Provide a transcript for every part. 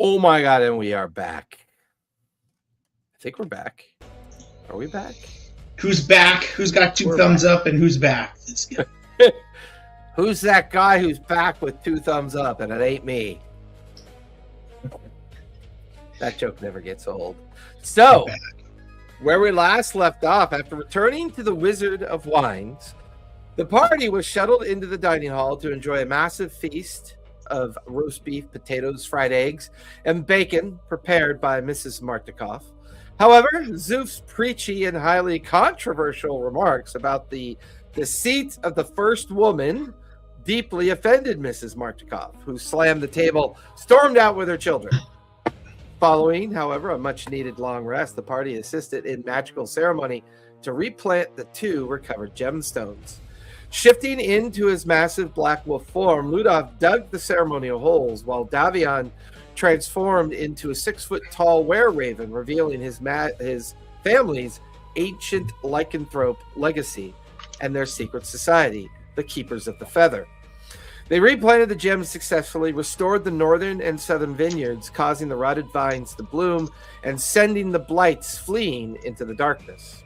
Oh my god, and we are back. I think we're back. Are we back? Who's back? Who's got two thumbs up and who's back? Who's that guy who's back with 2 thumbs up? And it ain't me. That joke never gets old. So, where we last left off, after returning to the Wizard of Wines, the party was shuttled into the dining hall to enjoy a massive feast of roast beef, potatoes, fried eggs, and bacon prepared by Mrs. Martikoff. However, Zoof's preachy and highly controversial remarks about the deceit of the first woman deeply offended Mrs. Martikoff, who slammed the table, stormed out with her children. Following, however, a much-needed long rest, the party assisted in magical ceremony to replant the 2 recovered gemstones. Shifting into his massive black wolf form, Ludolf dug the ceremonial holes, while Davion transformed into a 6-foot-tall were-raven, revealing his family's ancient lycanthrope legacy and their secret society, the Keepers of the Feather. They replanted the gems successfully, restored the northern and southern vineyards, causing the rotted vines to bloom and sending the blights fleeing into the darkness.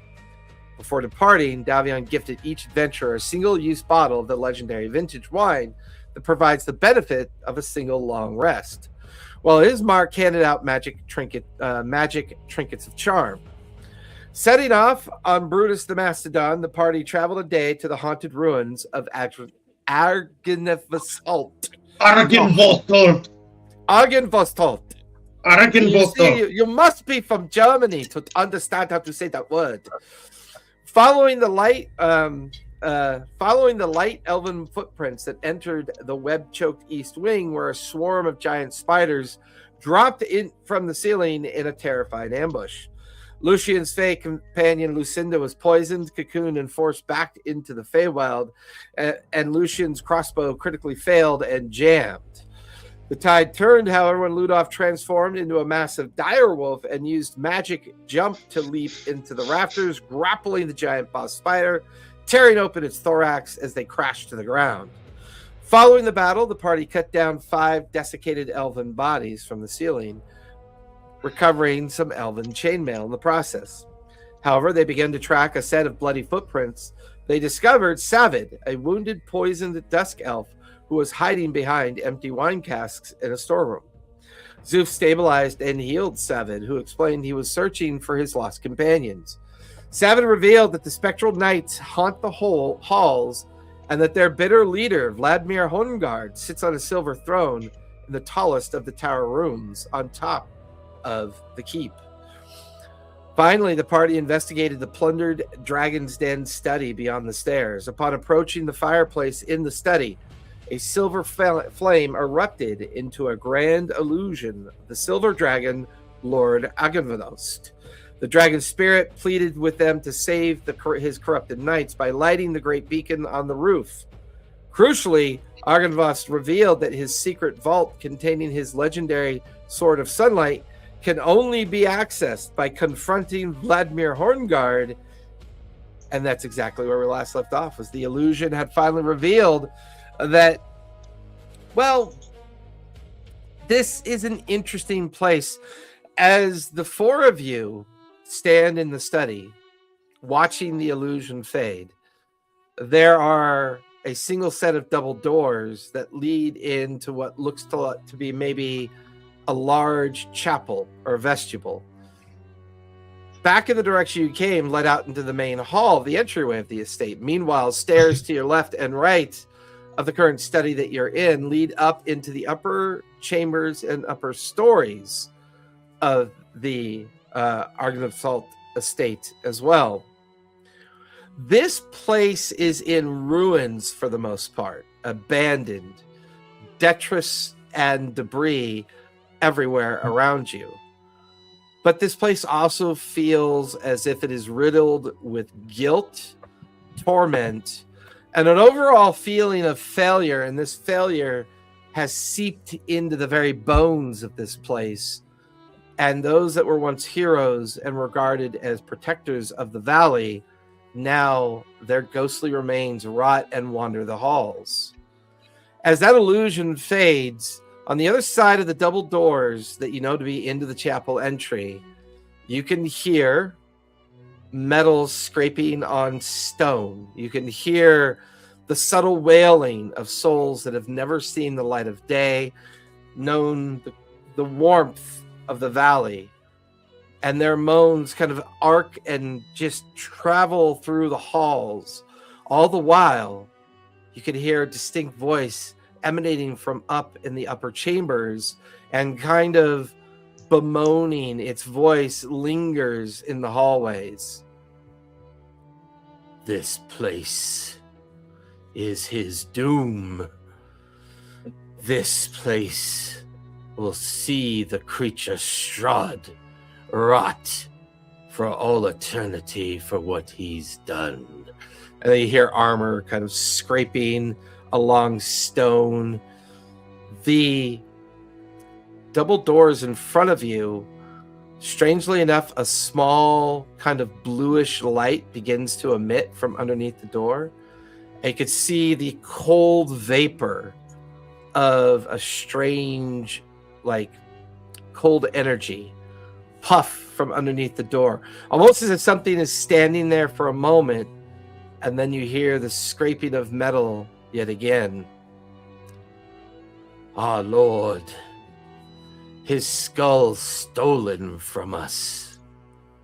Before departing, Davion gifted each adventurer a single-use bottle of the legendary vintage wine that provides the benefit of a single long rest, while Ismark handed out magic trinkets of charm. Setting off on Brutus the Mastodon, the party traveled a day to the haunted ruins of Argynvostholt. You must be from Germany to understand how to say that word. Following the light elven footprints that entered the web-choked east wing, where a swarm of giant spiders dropped in from the ceiling in a terrifying ambush. Lucian's fey companion Lucinda was poisoned, cocooned, and forced back into the Feywild, and Lucian's crossbow critically failed and jammed. The tide turned, however, when Ludolf transformed into a massive direwolf and used magic jump to leap into the rafters, grappling the giant boss spider, tearing open its thorax as they crashed to the ground. Following the battle, the party cut down 5 desiccated elven bodies from the ceiling, recovering some elven chainmail in the process. However, they began to track a set of bloody footprints. They discovered Savid, a wounded, poisoned dusk elf who was hiding behind empty wine casks in a storeroom. Zoof stabilized and healed Savid, who explained he was searching for his lost companions. Savid revealed that the spectral knights haunt the halls and that their bitter leader, Vladimir Horngaard, sits on a silver throne in the tallest of the tower rooms on top of the keep. Finally, the party investigated the plundered Dragon's Den study beyond the stairs. Upon approaching the fireplace in the study, a silver flame erupted into a grand illusion of the silver dragon, Lord Argynvost. The dragon's spirit pleaded with them to save his corrupted knights by lighting the great beacon on the roof. Crucially, Argynvost revealed that his secret vault containing his legendary Sword of Sunlight can only be accessed by confronting Vladimir Horngaard. And that's exactly where we last left off, was the illusion had finally revealed that, well, this is an interesting place. As the 4 of you stand in the study, watching the illusion fade, there are a single set of double doors that lead into what looks to be maybe a large chapel or vestibule. Back in the direction you came led out into the main hall, the entryway of the estate. Meanwhile, stairs to your left and right of the current study that you're in lead up into the upper chambers and upper stories of the Argynvostholt estate as well. This place is in ruins for the most part, abandoned, detritus and debris everywhere around you. But this place also feels as if it is riddled with guilt, torment, and an overall feeling of failure. And this failure has seeped into the very bones of this place. And those that were once heroes and regarded as protectors of the valley, now their ghostly remains rot and wander the halls. As that illusion fades, On the other side of the double doors that you know to be into the chapel entry, you can hear metal scraping on stone. You can hear the subtle wailing of souls that have never seen the light of day, known the warmth of the valley, and their moans kind of arc and just travel through the halls. All the while, you can hear a distinct voice emanating from up in the upper chambers, and kind of bemoaning, its voice lingers in the hallways. This place is his doom. This place will see the creature Strahd rot for all eternity for what he's done. And then you hear armor kind of scraping along stone. The double doors in front of you, strangely enough, a small kind of bluish light begins to emit from underneath the door. And you could see the cold vapor of a strange, like, cold energy puff from underneath the door, almost as if something is standing there for a moment, and then you hear the scraping of metal yet again. Our Lord, his skull stolen from us,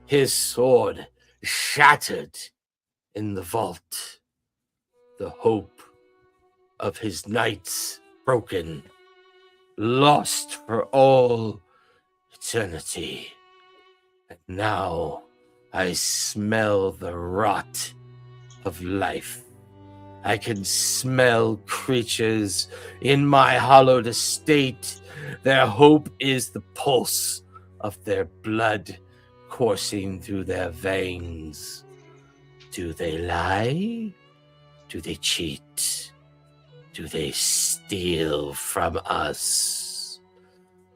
his sword shattered in the vault, the hope of his knights broken, lost for all eternity. And now I smell the rot of life. I can smell creatures in my hallowed estate. Their hope is the pulse of their blood coursing through their veins. Do they lie? Do they cheat? Do they steal from us?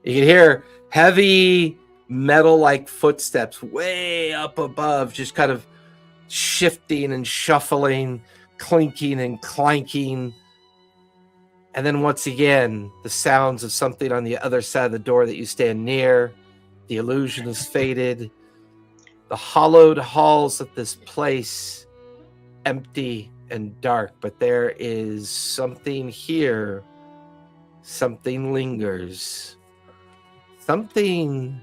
You can hear heavy metal-like footsteps way up above, just kind of shifting and shuffling, clinking and clanking. And then once again, the sounds of something on the other side of the door that you stand near. The illusion is faded. The hollowed halls of this place, empty and dark, but there is something here. Something lingers. Something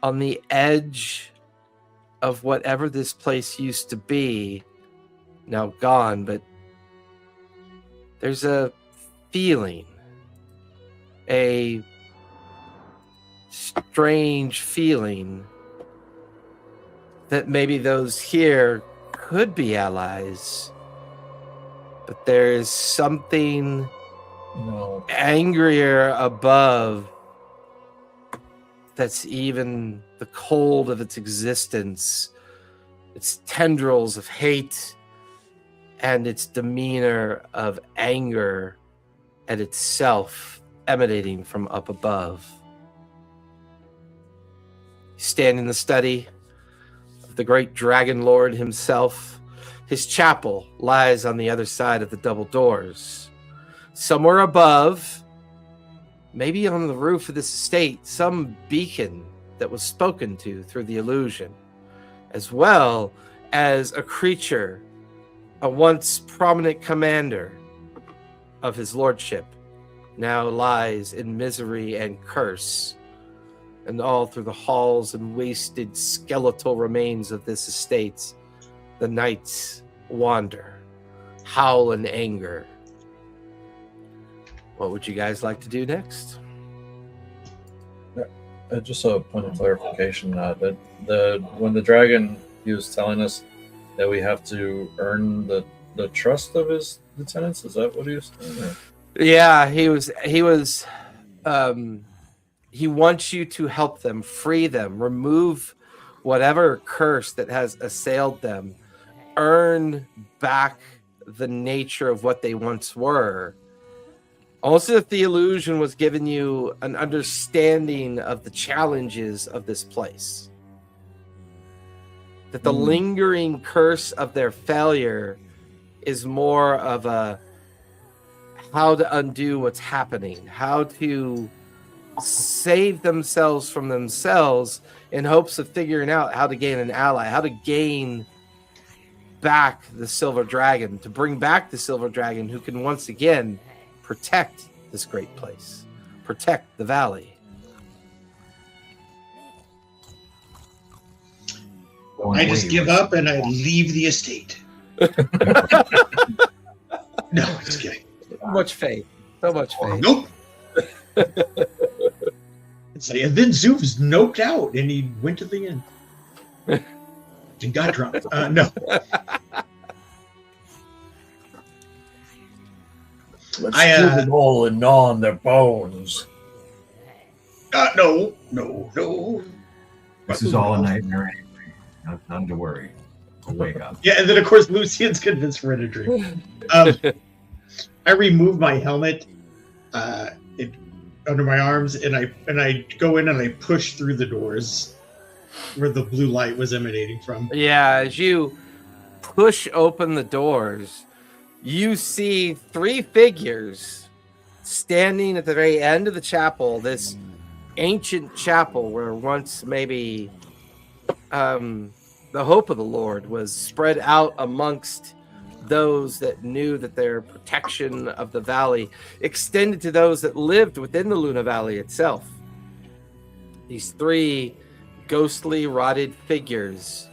on the edge of whatever this place used to be, now gone, but there's a feeling, a strange feeling that maybe those here could be allies, but there is something angrier above that's even the cold of its existence, its tendrils of hate, and its demeanor of anger at itself emanating from up above. You stand in the study of the great dragon lord himself. His chapel lies on the other side of the double doors. Somewhere above, maybe on the roof of this estate, some beacon that was spoken to through the illusion, as well as a creature, a once prominent commander of his lordship, now lies in misery and curse. And all through the halls and wasted skeletal remains of this estate, the knights wander, howl in anger. What would you guys like to do next? Just a point of clarification, when the dragon, he was telling us that we have to earn the trust of his lieutenants. Is that what he was saying? Yeah, he wants you to help them, free them, remove whatever curse that has assailed them, earn back the nature of what they once were. Also, if the illusion was giving you an understanding of the challenges of this place, that the lingering curse of their failure is more of a how to undo what's happening, how to save themselves from themselves in hopes of figuring out how to gain an ally, how to gain back the silver dragon, to bring back the silver dragon who can once again protect this great place, protect the valley. I just give up and I leave the estate. No, just kidding. So much faith. So much faith. Nope. It's like, and then Zoof's noped out and he went to the inn. And got drunk. No. Let's dig a hole and gnaw on their bones. No. This is all a nightmare anyway. None to worry. We'll wake up. Yeah, and then of course Lucian's convinced we're in a dream. I remove my helmet under my arms, and I go in and I push through the doors where the blue light was emanating from. Yeah, as you push open the doors, you see three figures standing at the very end of the chapel, this ancient chapel where once maybe the hope of the Lord was spread out amongst those that knew that their protection of the valley extended to those that lived within the Luna Valley itself. These three ghostly, rotted figures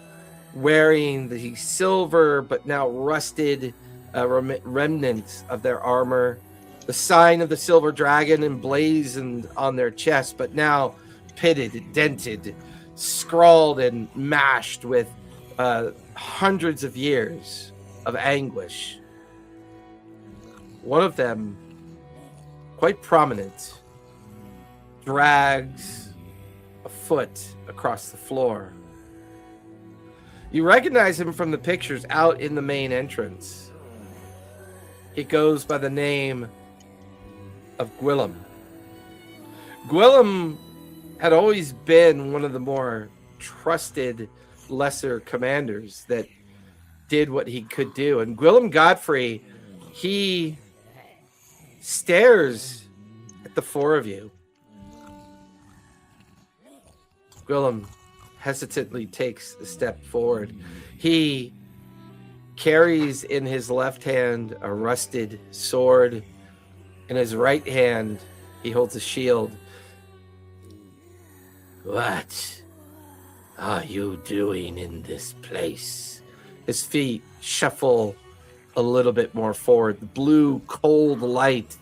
wearing the silver but now rusted remnants of their armor, the sign of the silver dragon emblazoned on their chest, but now pitted, dented, scrawled, and mashed with hundreds of years of anguish. One of them, quite prominent, drags a foot across the floor. You recognize him from the pictures out in the main entrance. He goes by the name of Gwilym. Gwilym had always been one of the more trusted lesser commanders that did what he could do. And Gwilym Godfrey, he stares at the four of you. Gwilym hesitantly takes a step forward. He carries in his left hand a rusted sword. In his right hand, he holds a shield. What are you doing in this place? His feet shuffle a little bit more forward. The blue, cold light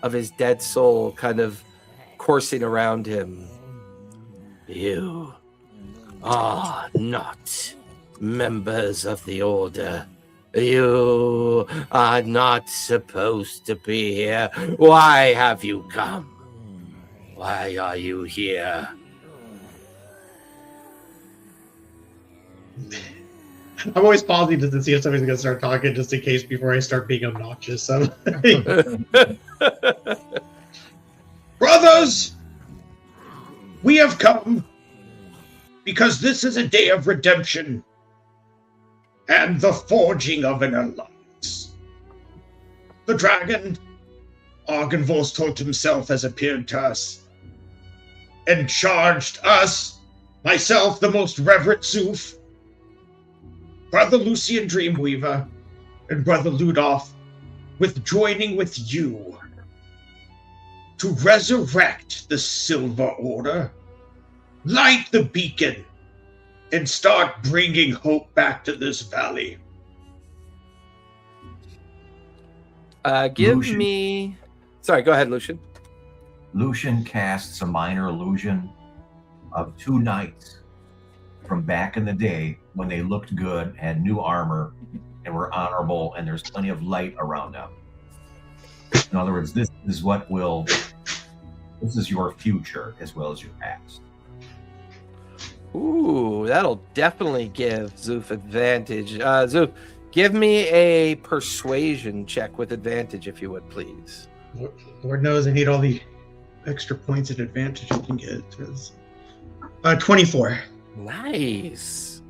of his dead soul kind of coursing around him. You are not members of the Order. You are not supposed to be here. Why have you come? Why are you here? I'm always pausing just to see if somebody's going to start talking, just in case before I start being obnoxious. Brothers, we have come because this is a day of redemption and the forging of an alliance. The dragon, Argynvostholt himself, has appeared to us and charged us, myself, the most reverend Zoof, Brother Lucian Dreamweaver, and Brother Ludolf, with joining with you to resurrect the Silver Order, light the beacon, and start bringing hope back to this valley. Give me... Sorry, go ahead, Lucian. Lucian casts a minor illusion of two knights from back in the day when they looked good, had new armor, and were honorable, and there's plenty of light around them. In other words, this is your future as well as your past. Ooh, that'll definitely give Zoof advantage. Zoof, give me a persuasion check with advantage, if you would, please. Lord knows I need all the extra points of advantage I can get. 24. Nice.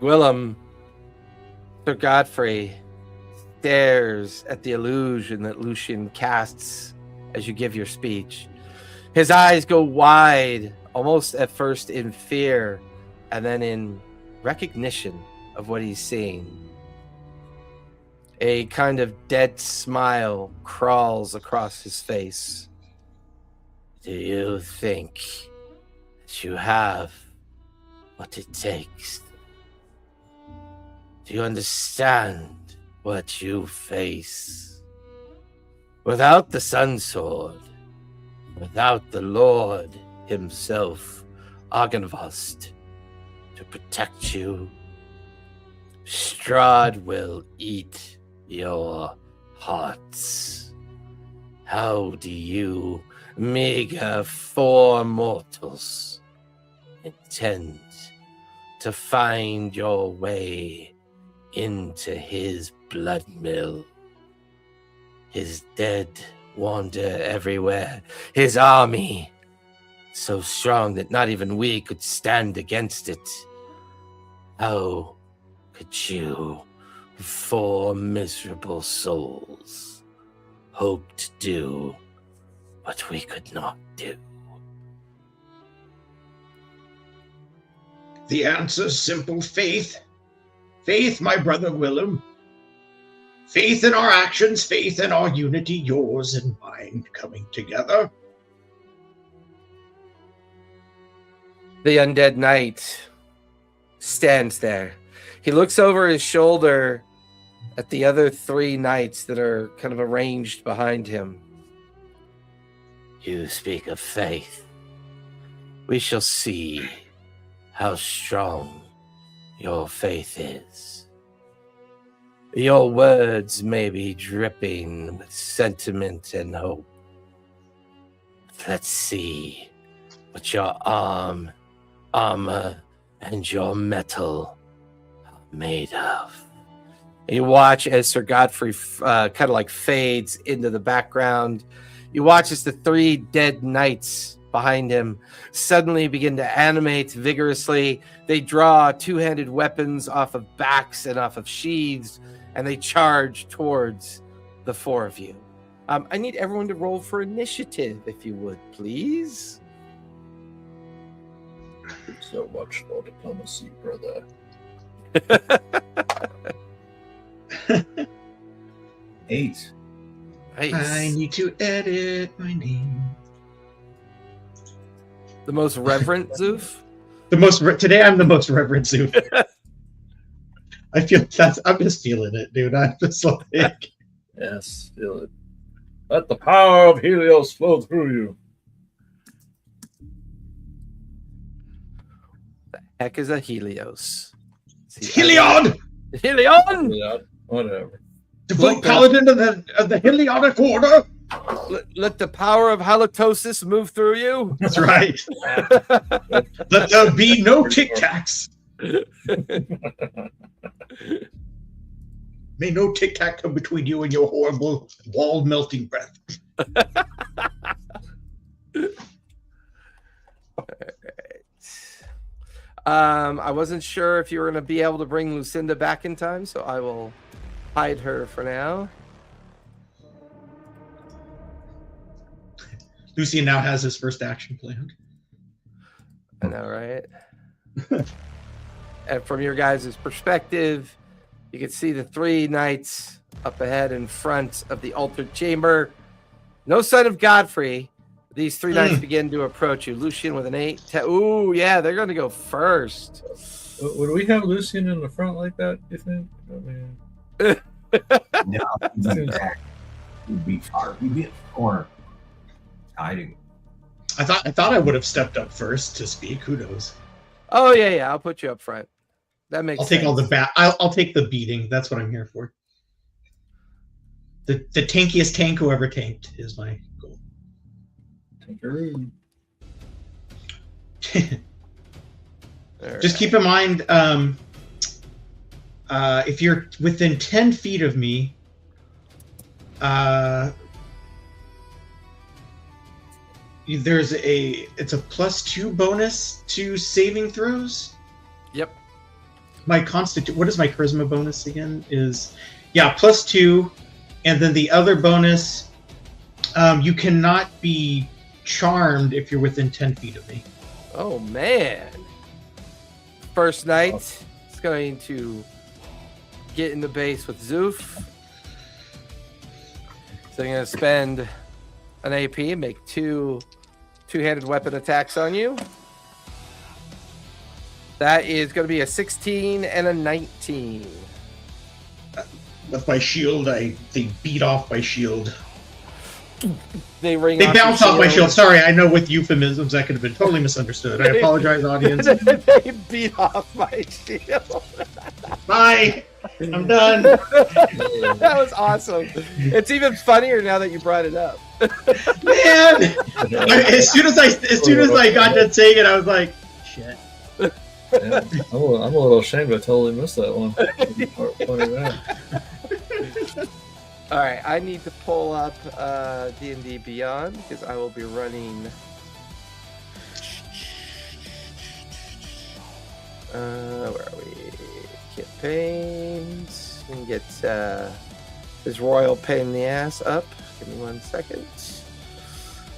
Gwilym, Sir Godfrey, stares at the illusion that Lucian casts as you give your speech. His eyes go wide, almost at first in fear, and then in recognition of what he's seeing. A kind of dead smile crawls across his face. Do you think that you have what it takes? Do you understand what you face? Without the Sunsword, without the Lord himself, Argynvost, to protect you, Strahd will eat your hearts. How do you, meager 4 mortals, intend to find your way into his blood mill? His dead wander everywhere. His army, so strong that not even we could stand against it. How could you, 4 miserable souls, hope to do what we could not do? The answer's simple: faith. Faith, my brother Gwilym. Faith in our actions, faith in our unity, yours and mine coming together. The undead knight stands there. He looks over his shoulder at the other 3 knights that are kind of arranged behind him. You speak of faith. We shall see how strong your faith is. Your words may be dripping with sentiment and hope. Let's see what your armor, and your metal are made of. And you watch as Sir Godfrey kind of like fades into the background. You watch as the 3 dead knights behind him suddenly begin to animate vigorously. They draw 2-handed weapons off of backs and off of sheaths, and they charge towards the 4 of you. I need everyone to roll for initiative, if you would, please. So much for diplomacy, brother. 8. Nice. I need to edit my name. The most reverent Zoof? Today I'm the most reverent Zoof. I feel I'm just feeling it, dude. I'm just like, Yes, feel it. Let the power of Helios flow through you. Heck is a Helios. Heliod! Helion! Yeah, whatever. Devote paladin of the Heliodic order. Let the power of halitosis move through you. That's right. Let there be no tic tacs. May no tic tac come between you and your horrible wall melting breath. I wasn't sure if you were going to be able to bring Lucinda back in time, so I will hide her for now. Lucian now has his first action planned. I know, right? And from your guys' perspective, you can see the 3 knights up ahead in front of the altered chamber. No sign of Godfrey. These 3 knights begin to approach you. Lucian with an 8. Ooh, yeah, they're going to go first. Would we have Lucian in the front like that, you think? I mean... No, he'd be back. He'd be far. He'd be in the corner. Hiding. I thought I would have stepped up first to speak. Who knows? Oh, yeah, I'll put you up front. That makes I'll sense. take all the I'll take the beating. That's what I'm here for. The tankiest tank who ever tanked is my goal. Tankaroo. Just keep in mind, if you're within 10 feet of me, it's a +2 bonus to saving throws. Yep. my what is my charisma bonus again? Is +2, and then the other bonus, you cannot be charmed if you're within 10 feet of me. Oh man! First night is going to get in the base with Zoof. So I'm going to spend an AP and make two-handed weapon attacks on you. That is going to be a 16 and a 19. With my shield, they beat off my shield. They bounce off my shield. Sorry, I know with euphemisms that could have been totally misunderstood. I apologize, audience. They beat off my shield. Bye. I'm done. That was awesome. It's even funnier now that you brought it up. Man, as soon as I got done saying it, I was like, shit. Yeah, I'm a little ashamed. I totally missed that one. All right, I need to pull up D&D Beyond because I will be running. Where are we? Campaigns. We can get his royal pain in the ass up. Give me 1 second.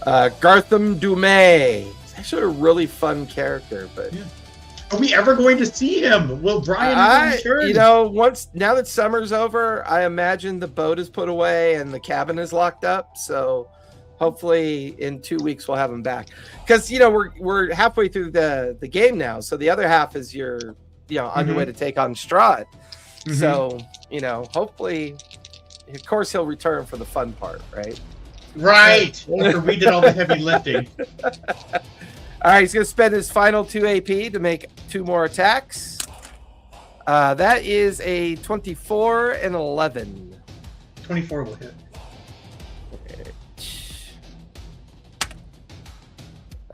Gartham Dumay. It's actually a really fun character, but. Yeah. Are we ever going to see him? Will Brian return? Now that summer's over, I imagine the boat is put away and the cabin is locked up. So hopefully in 2 weeks we'll have him back. Because we're halfway through the game now, so the other half is on your way to take on Strahd. Mm-hmm. So hopefully, of course, he'll return for the fun part, right? Right. After we did all the heavy lifting. All right, he's going to spend his final 2 AP to make 2 more attacks. That is a 24 and 11. 24 will hit.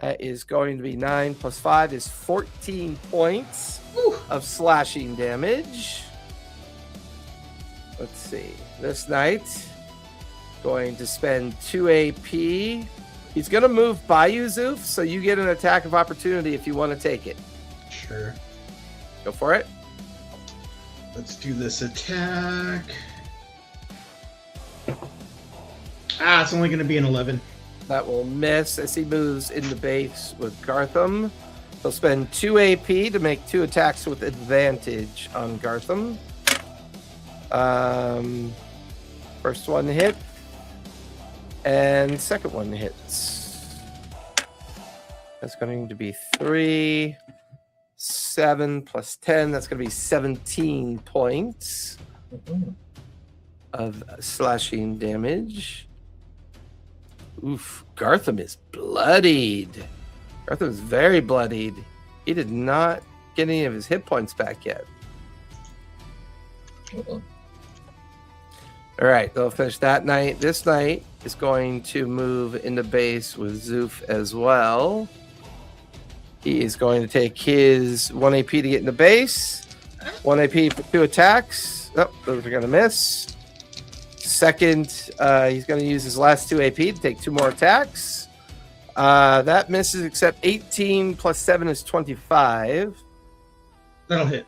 That is going to be 9 plus 5 is 14 points of slashing damage. Let's see. This knight going to spend 2 AP. He's going to move by you, Zoof, so you get an attack of opportunity if you want to take it. Sure. Go for it. Let's do this attack. It's only going to be an 11. That will miss as he moves in the base with Gartham. He'll spend 2 AP to make 2 attacks with advantage on Gartham. First one hit. And second one hits. That's going to be 3, 7 plus 10. That's going to be 17 points of slashing damage. Oof, Gartham is bloodied. Gartham is very bloodied. He did not get any of his hit points back yet. All right, they'll finish that night. This night is going to move into base with Zoof as well. He is going to take his 1 AP to get into base. 1 AP for 2 attacks. Oh, those are going to miss. Second, he's going to use his last 2 AP to take 2 more attacks. That misses, except 18 plus 7 is 25. That'll hit.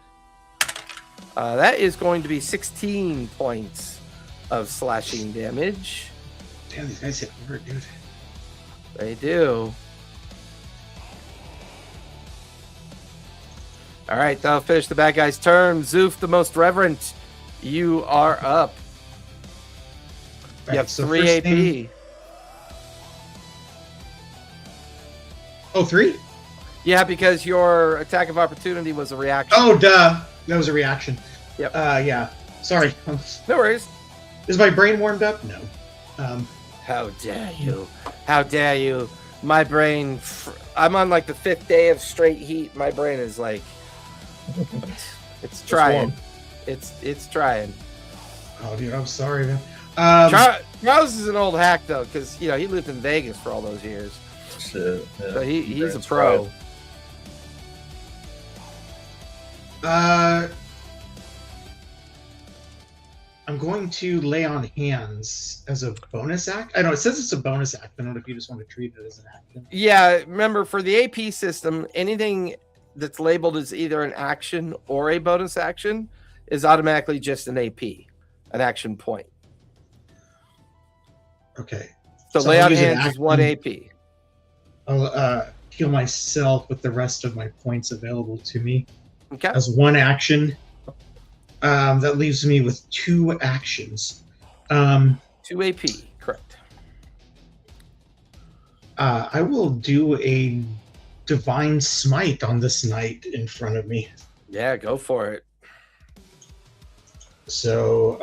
That is going to be 16 points of slashing damage. Damn, these guys hit hard, dude. They do. All right, that'll finish the bad guy's turn. Zoof, the most reverent, you are up. You have 3 AP. Thing... Oh, 3? Yeah, because your attack of opportunity was a reaction. Oh, duh. That was a reaction. Yep. Yeah. Sorry. No worries. Is my brain warmed up? No. How dare you? How dare you? My brain... I'm on like the 5th day of straight heat. My brain is like... It's trying. It's trying. Oh, dude, I'm sorry, man. Charles is an old hack, though, because, he lived in Vegas for all those years. Shit. Yeah. So he's a pro. I'm going to lay on hands as a bonus act. I know it says it's a bonus act. I don't know if you just want to treat it as an action. Yeah, remember, for the AP system, anything that's labeled as either an action or a bonus action is automatically just an AP, an action point. Okay. So So lay I'll on use an hands is 1 AP. I'll heal myself with the rest of my points available to me Okay. as one action. That leaves me with 2 actions. 2 AP, correct. I will do a divine smite on this knight in front of me. Yeah, go for it. So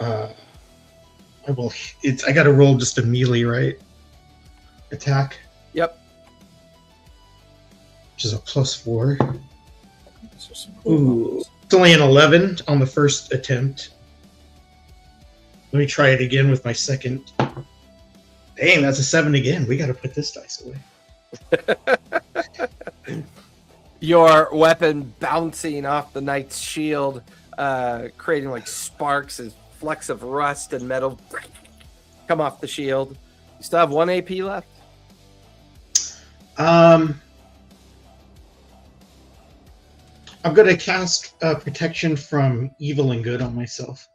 I will. I got to roll just a melee, right? Attack. Yep. Which is a +4. So some cool Ooh, numbers. it's only an 11 on the first attempt. Let me try it again with my second. Dang, that's a 7 again. We got to put this dice away. Your weapon bouncing off the knight's shield, creating like sparks as flecks of rust and metal come off the shield. You still have 1 AP left? I'm going to cast protection from evil and good on myself.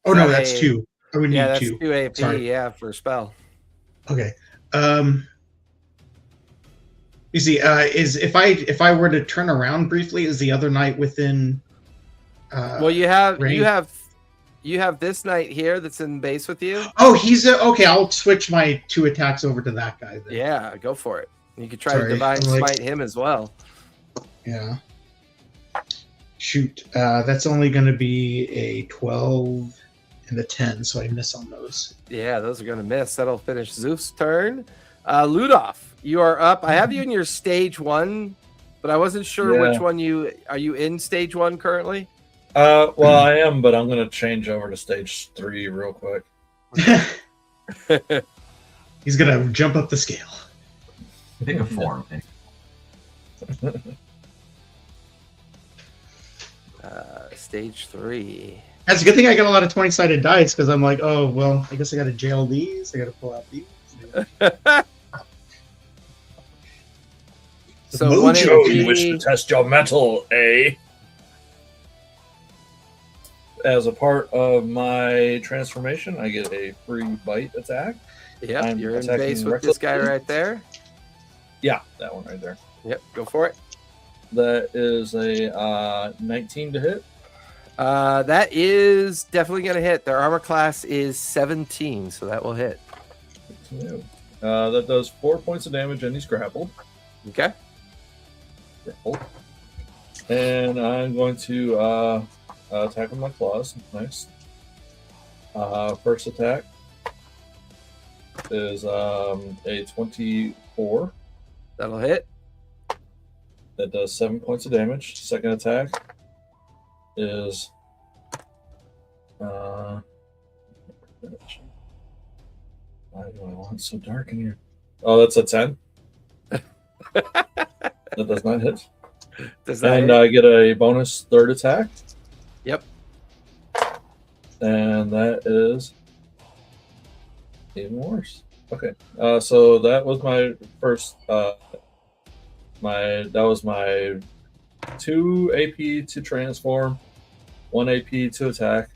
Oh, no, that's 2. I would need Yeah, that's 2. 2 AP, Sorry. yeah, for a spell. Okay. You see, is if I were to turn around briefly, is the other knight within? Well, you have range? you have this knight here that's in base with you. Oh, he's okay. I'll switch my 2 attacks over to that guy then. Yeah, go for it. You could try Sorry, to divine I'm like- smite him as well. Yeah. Shoot, that's only going to be a 12 and a 10, so I miss on those. Yeah, those are going to miss. That'll finish Zoof's turn. Ludolf, you are up. I have you in your stage 1, but I wasn't sure Yeah. which one are you in stage 1 currently? Well, I am, but I'm going to change over to stage 3 real quick. He's going to jump up the scale. Pick a form. Stage 3. That's a good thing I got a lot of 20-sided dice, because I'm like, oh, well, I guess I got to jail these. I got to pull out these. So Mojo. 1 Oh, you wish to AP. test your metal, eh? As a part of my transformation, I get a free bite attack. Yep, I'm you're in attacking base with this guy recklessly. right there. Yeah, that one right there. Yep, go for it. That is a 19 to hit. That is definitely going to hit. Their armor class is 17, so that will hit. That does 4 points of damage, and he's grappled. Okay. Grappled. And I'm going to attack with my claws. Nice. First attack is a 24. That'll hit. That does 7 points of damage. Second attack is why do I want it so dark in here? Oh, that's a 10. That does not hit. Does that And hit? I get a bonus third attack. Yep. And that is even worse. Okay. So that was my first that was my 2 AP to transform, 1 AP to attack.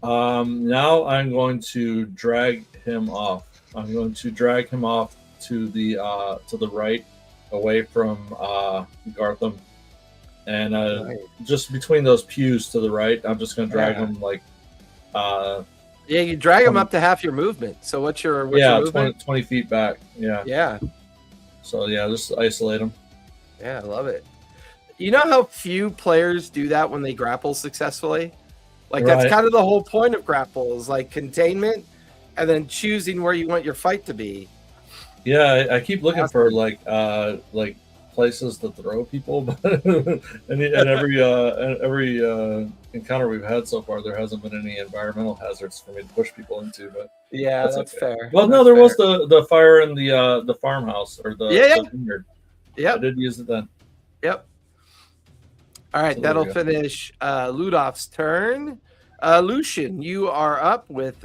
Now I'm going to drag him off. I'm going to drag him off to the right, away from Gartham, and Nice. just between those pews to the right. I'm just going to drag Yeah. him like Yeah, you drag him up to half your movement. So what's your movement? 20 feet back. Yeah. Yeah. So yeah, just isolate him. Yeah, I love it. You know how few players do that when they grapple successfully? Like that's Right. kind of the whole point of grapple is like containment and then choosing where you want your fight to be. Yeah, I keep looking for like places to throw people, but and every encounter we've had so far, there hasn't been any environmental hazards for me to push people into. But Yeah, that's okay. fair. Well, no, That's there was fair. the fire in the farmhouse or the vineyard. I Yep. did use it then. Yep. All right, So there that'll we go. finish Ludolf's turn. Lucian, you are up with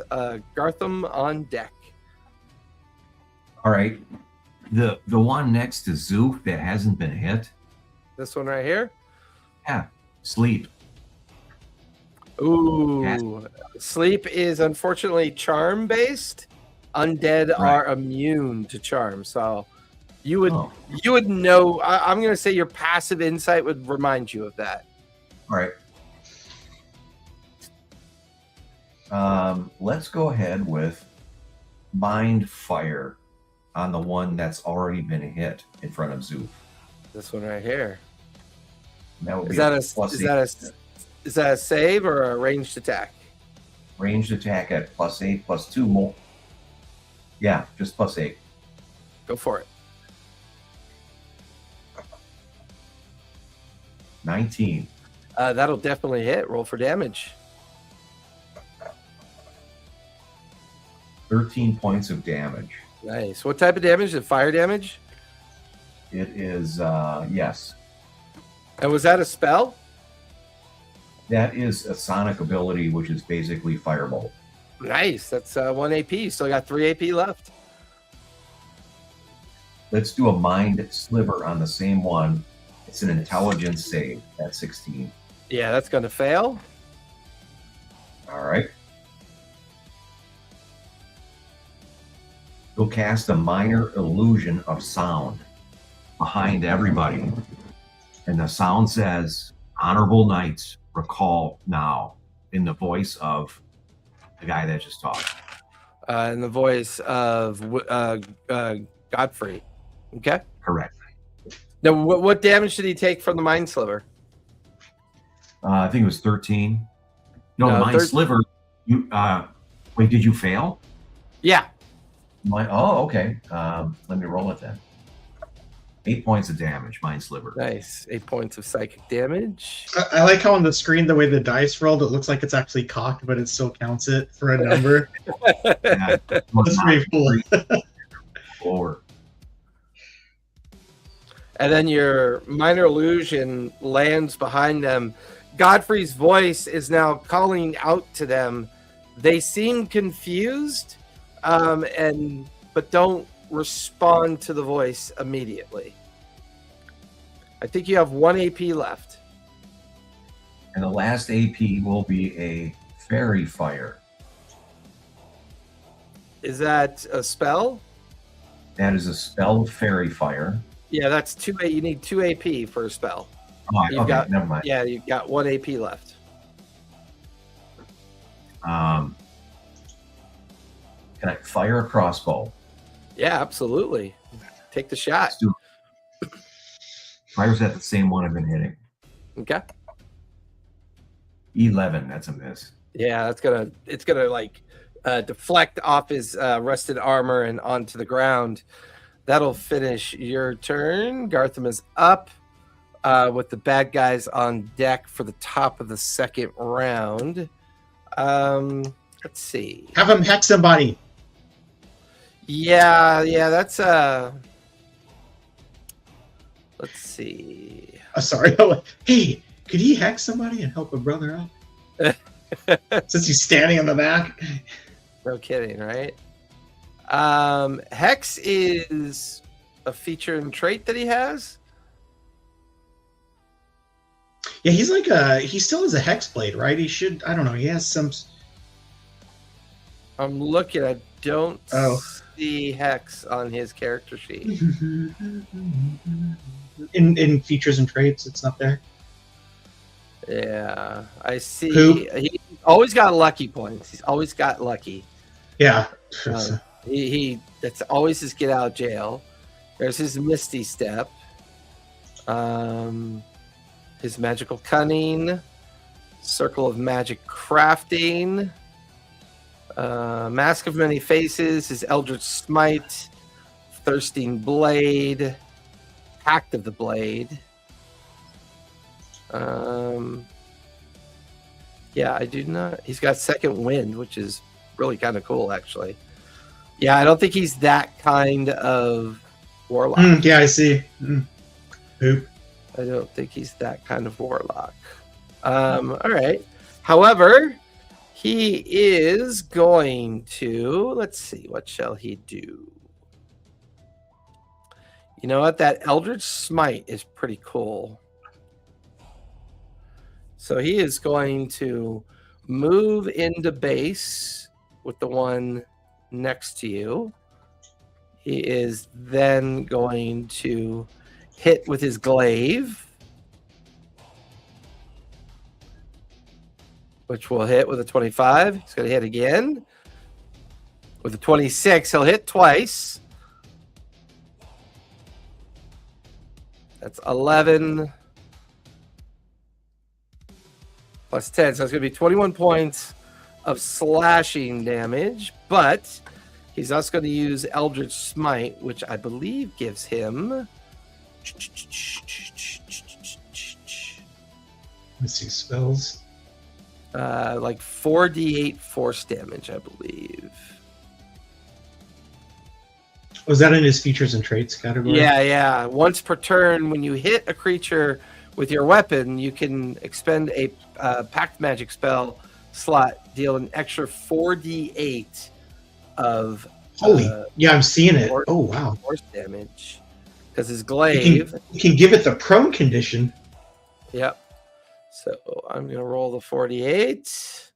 Gartham on deck. All right. The one next to Zoof that hasn't been hit, This one right here. Yeah. Sleep. Ooh, sleep is unfortunately charm based. Undead are immune to charm, so you would know. I'm going to say your passive insight would remind you of that. All right. Let's go ahead with Mind Fire on the one that's already been hit in front of Zoof. This one right here. That would Is be that is that a save or a ranged attack? ranged attack at +8 +2 more. Yeah, just +8. Go for it. 19. That'll definitely hit. Roll for damage. 13 points of damage. Nice. What type of damage? Is it fire damage? It is, yes. And was that a spell? That is a sonic ability, which is basically Firebolt. Nice. That's 1 AP. Still got 3 AP left. Let's do a Mind Sliver on the same one. It's an intelligence save at 16. Yeah, that's going to fail. All right. You'll cast a minor illusion of sound behind everybody. And the sound says, "Honorable Knights, recall now," in the voice of the guy that just talked. In the voice of Godfrey. Okay. Correct. Now, what damage did he take from the Mind Sliver? I think it was 13. No, the Mind Sliver. You wait, did you fail? Yeah. Okay. Let me roll it then. 8 points of damage, Mind Sliver. Nice. 8 points of psychic damage. I like how on the screen, the way the dice rolled, it looks like it's actually cocked, but it still counts it for a number. Yeah, That's pretty cool. Forward. And then your minor illusion lands behind them. Godfrey's voice is now calling out to them. They seem confused, but don't respond to the voice immediately. I think you have 1 AP left. And the last AP will be a Fairy Fire. Is that a spell? That is a spell of Fairy Fire. Yeah, that's 2. You need 2 AP for a spell. Oh, okay, never mind. Yeah, you've got 1 AP left. Can I fire a crossbow? Yeah, absolutely. Take the shot. Let's do it. Fires at the same one I've been hitting. Okay. 11. That's a miss. Yeah, it's gonna like deflect off his rusted armor and onto the ground. That'll finish your turn. Gartham is up with the bad guys on deck for the top of the second round. Let's see. Have him hex somebody. Yeah, that's let's see. Sorry. Hey, could he hex somebody and help a brother out? Since he's standing in the back. No kidding, right? Hex is a feature and trait that he has. Yeah, he's like he still has a hex blade, right? He should, I don't know, he has some. I'm looking, I don't Oh. see hex on his character sheet. In features and traits, it's not there. Yeah, I see. Who? He's always got lucky points. He's always got lucky. Yeah. He that's always his get out of jail. There's his Misty Step. His Magical Cunning, Circle of Magic Crafting, Mask of Many Faces, his Eldritch Smite, Thirsting Blade, Pact of the Blade. Yeah, I do not. He's got Second Wind, which is really kind of cool, actually. Yeah, I don't think he's that kind of warlock. Yeah, I see. Poop. I don't think he's that kind of warlock. All right. However, he is going to, let's see, what shall he do? You know what? That Eldritch Smite is pretty cool. So he is going to move into base with the one next to you. He is then going to hit with his glaive, which will hit with a 25. He's going to hit again. With a 26, he'll hit twice. That's 11 plus 10. So it's going to be 21 points of slashing damage. But he's also going to use Eldritch Smite, which I believe gives him... Let's see, spells. Like 4d8 force damage, I believe. Was that in his features and traits category? Yeah. Once per turn, when you hit a creature with your weapon, you can expend a pact magic spell slot, deal an extra 4d8 of yeah, I'm seeing it. Oh wow, force damage because his glaive. You can give it the prone condition. Yep. So I'm gonna roll the 48.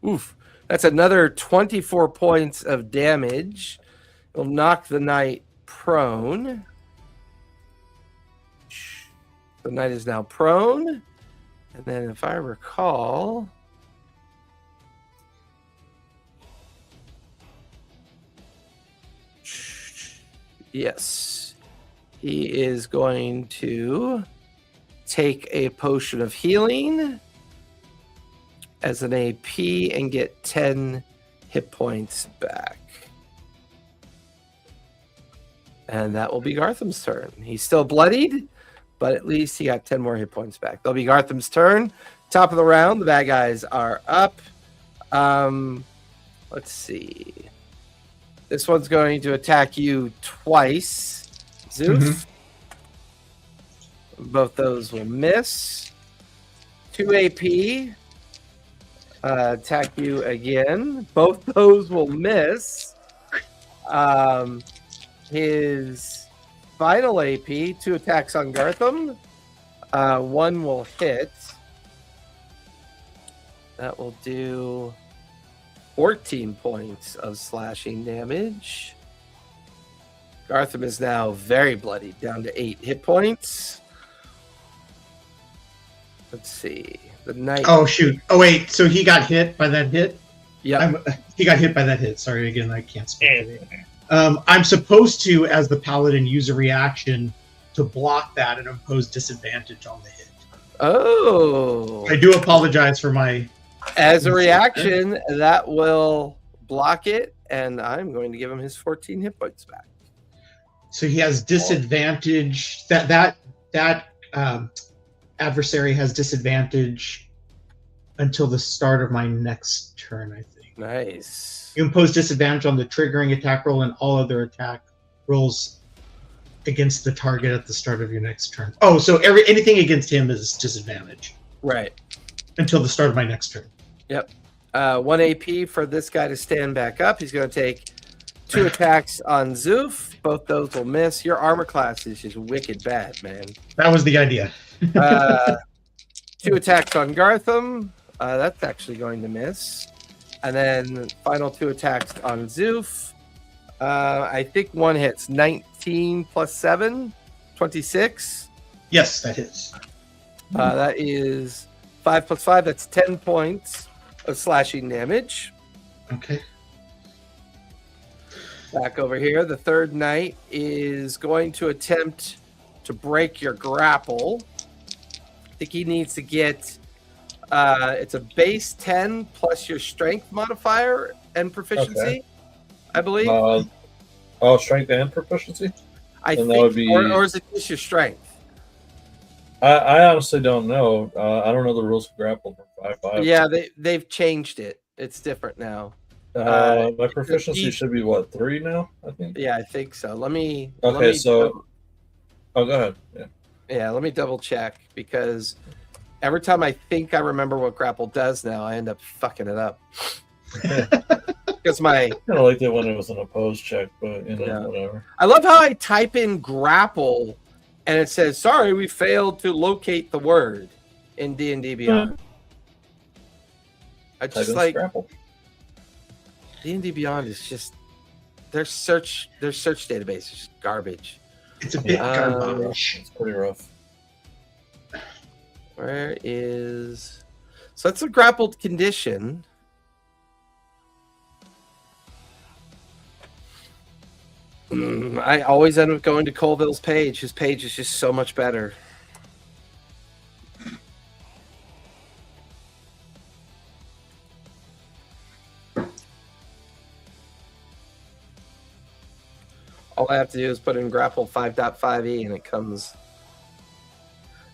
Oof. That's another 24 points of damage. It'll knock the knight prone. The knight is now prone. And then if I recall... Yes. He is going to take a potion of healing as an AP and get 10 hit points back. And that will be Gartham's turn. He's still bloodied, but at least he got 10 more hit points back. That'll be Gartham's turn. Top of the round, the bad guys are up. Let's see. This one's going to attack you twice. Zoof. Both those will miss. 2 AP. Attack you again. Both those will miss. His final AP, 2 attacks on Gartham. One will hit. That will do 14 points of slashing damage. Gartham is now very bloody, down to 8 hit points. Let's see. The knight. Oh shoot! Oh wait, so he got hit by that hit? Yeah. He got hit by that hit. Sorry again, I can't speak. I'm supposed to, as the paladin, use a reaction to block that and impose disadvantage on the hit. Oh. I do apologize for my... As a reaction, that will block it, and I'm going to give him his 14 hit points back. So he has disadvantage. That adversary has disadvantage until the start of my next turn, I think. Nice. You impose disadvantage on the triggering attack roll and all other attack rolls against the target at the start of your next turn. Oh, so anything against him is disadvantage. Right. Until the start of my next turn. Yep. 1 AP for this guy to stand back up. He's going to take 2 attacks on Zoof. Both those will miss. Your armor class is just wicked bad, man. That was the idea. 2 attacks on Gartham. That's actually going to miss. And then final 2 attacks on Zoof. I think one hits. 19 plus 7, 26. Yes, that hits. That is 5 plus 5. That's 10 points of slashing damage. Okay. Back over here, the third knight is going to attempt to break your grapple. I think he needs to get... it's a base 10 plus your strength modifier and proficiency, okay. I believe. Strength and proficiency? I then think, that would be... or is it just your strength? I honestly don't know. I don't know the rules for grapple for 5/5. Yeah, they've changed it. It's different now. My proficiency should be what, 3 now? I think. Yeah, I think so. Let me. So. Oh, go ahead. Yeah. Yeah, let me double check because every time I think I remember what grapple does now, I end up fucking it up. because my kind of liked it when it was an opposed check, but Yeah. whatever. I love how I type in grapple and it says, sorry, we failed to locate the word in D&D Beyond. I Type just in like Scrapple. D&D Beyond is just their search database is just garbage. It's a bit garbage. It's pretty rough. Where is so that's a grappled condition. I always end up going to Colville's page. His page is just so much better. All I have to do is put in grapple 5.5e and it comes.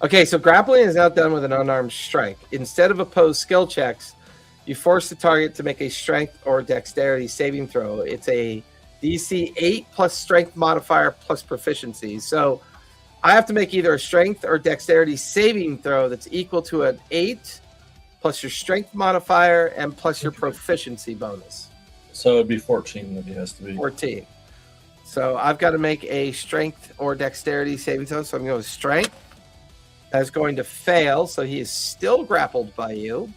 Okay, so grappling is now done with an unarmed strike. Instead of opposed skill checks, you force the target to make a strength or dexterity saving throw. It's a DC 8 plus strength modifier plus proficiency. So I have to make either a strength or dexterity saving throw that's equal to an 8 plus your strength modifier and plus your proficiency bonus. So it'd be 14 if he has to be. 14. So I've got to make a strength or dexterity saving throw. So I'm going with strength. That's going to fail. So he is still grappled by you.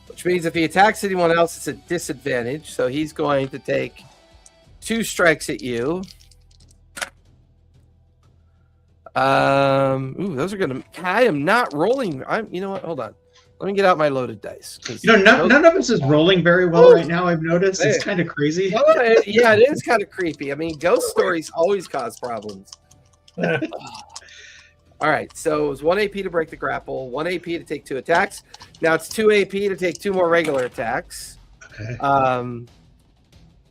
Which means if he attacks anyone else, it's a disadvantage. So he's going to take 2 strikes at you. Those are going to. I am not rolling. You know what? Hold on. Let me get out my loaded dice. None of us is rolling very well right now. I've noticed it's kind of crazy. Yeah, it is kind of creepy. I mean, ghost stories always cause problems. All right, so it was 1 AP to break the grapple, 1 AP to take 2 attacks. Now it's 2 AP to take 2 more regular attacks. Okay.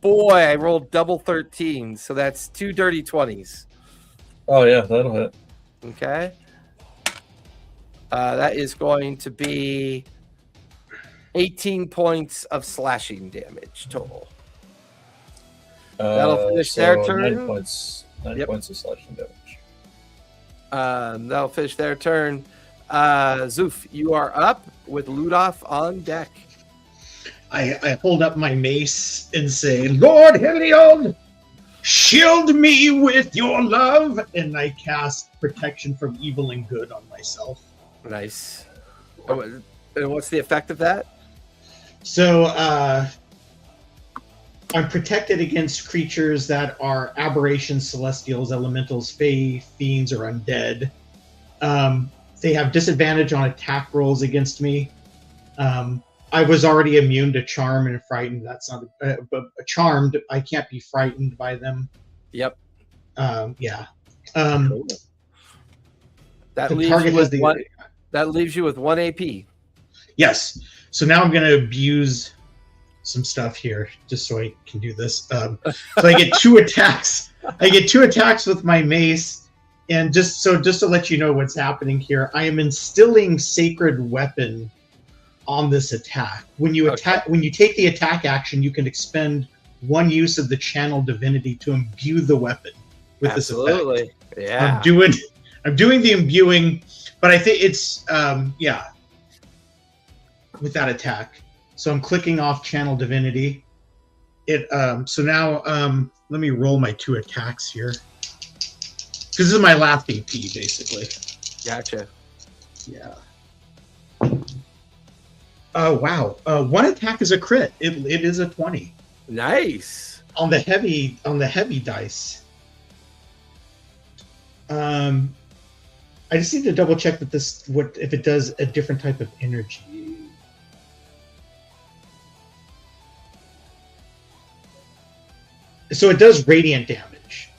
Boy, I rolled double 13, so that's 2 dirty 20s. Oh yeah, that'll hit. Okay. That is going to be 18 points of slashing damage total. That'll finish their turn. 9 points. 9 points of slashing damage. That'll finish their turn. Zoof, you are up with Ludolf on deck. I hold up my mace and say, Lord Helion, shield me with your love. And I cast protection from evil and good on myself. Nice. And what's the effect of that? So I'm protected against creatures that are aberrations, celestials, elementals, fae, fiends, or undead. They have disadvantage on attack rolls against me. I was already immune to charm and frightened. That's not but charmed. I can't be frightened by them. Yep. Yeah. Cool. That leaves you with 1 AP. Yes. So now I'm going to abuse some stuff here just so I can do this. So I get 2 attacks. I get 2 attacks with my mace. And just to let you know what's happening here, I am instilling sacred weapon on this attack. When you when you take the attack action, you can expend 1 use of the channel divinity to imbue the weapon with this effect. Absolutely. Yeah. I'm doing the imbuing, but I think it's with that attack. So I'm clicking off channel divinity. So now let me roll my 2 attacks here. Because this is my last AP, basically. Gotcha. Yeah. Oh wow! 1 attack is a crit. It is a 20. Nice. On the heavy dice. I just need to double check that if it does a different type of energy. So it does radiant damage.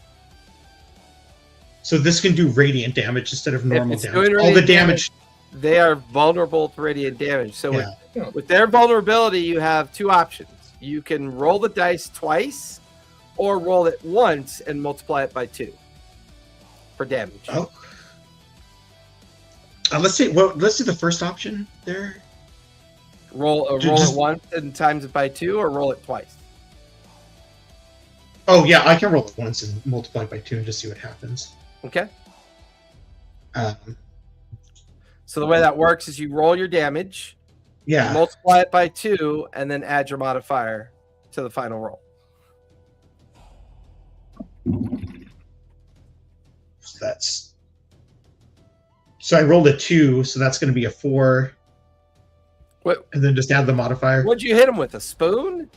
So this can do radiant damage instead of normal damage. All the damage. They are vulnerable to radiant damage. So with their vulnerability, you have 2 options. You can roll the dice twice, or roll it once and multiply it by 2 for damage. Oh. Let's see the first option there. Roll it once and times it by 2, or roll it twice. Oh yeah, I can roll it once and multiply it by 2 and just see what happens. Okay. So the way that works is you roll your damage, Yeah. Multiply it by 2, and then add your modifier to the final roll. So I rolled a 2, so that's going to be a 4. What? And then just add the modifier. What'd you hit him with? A spoon?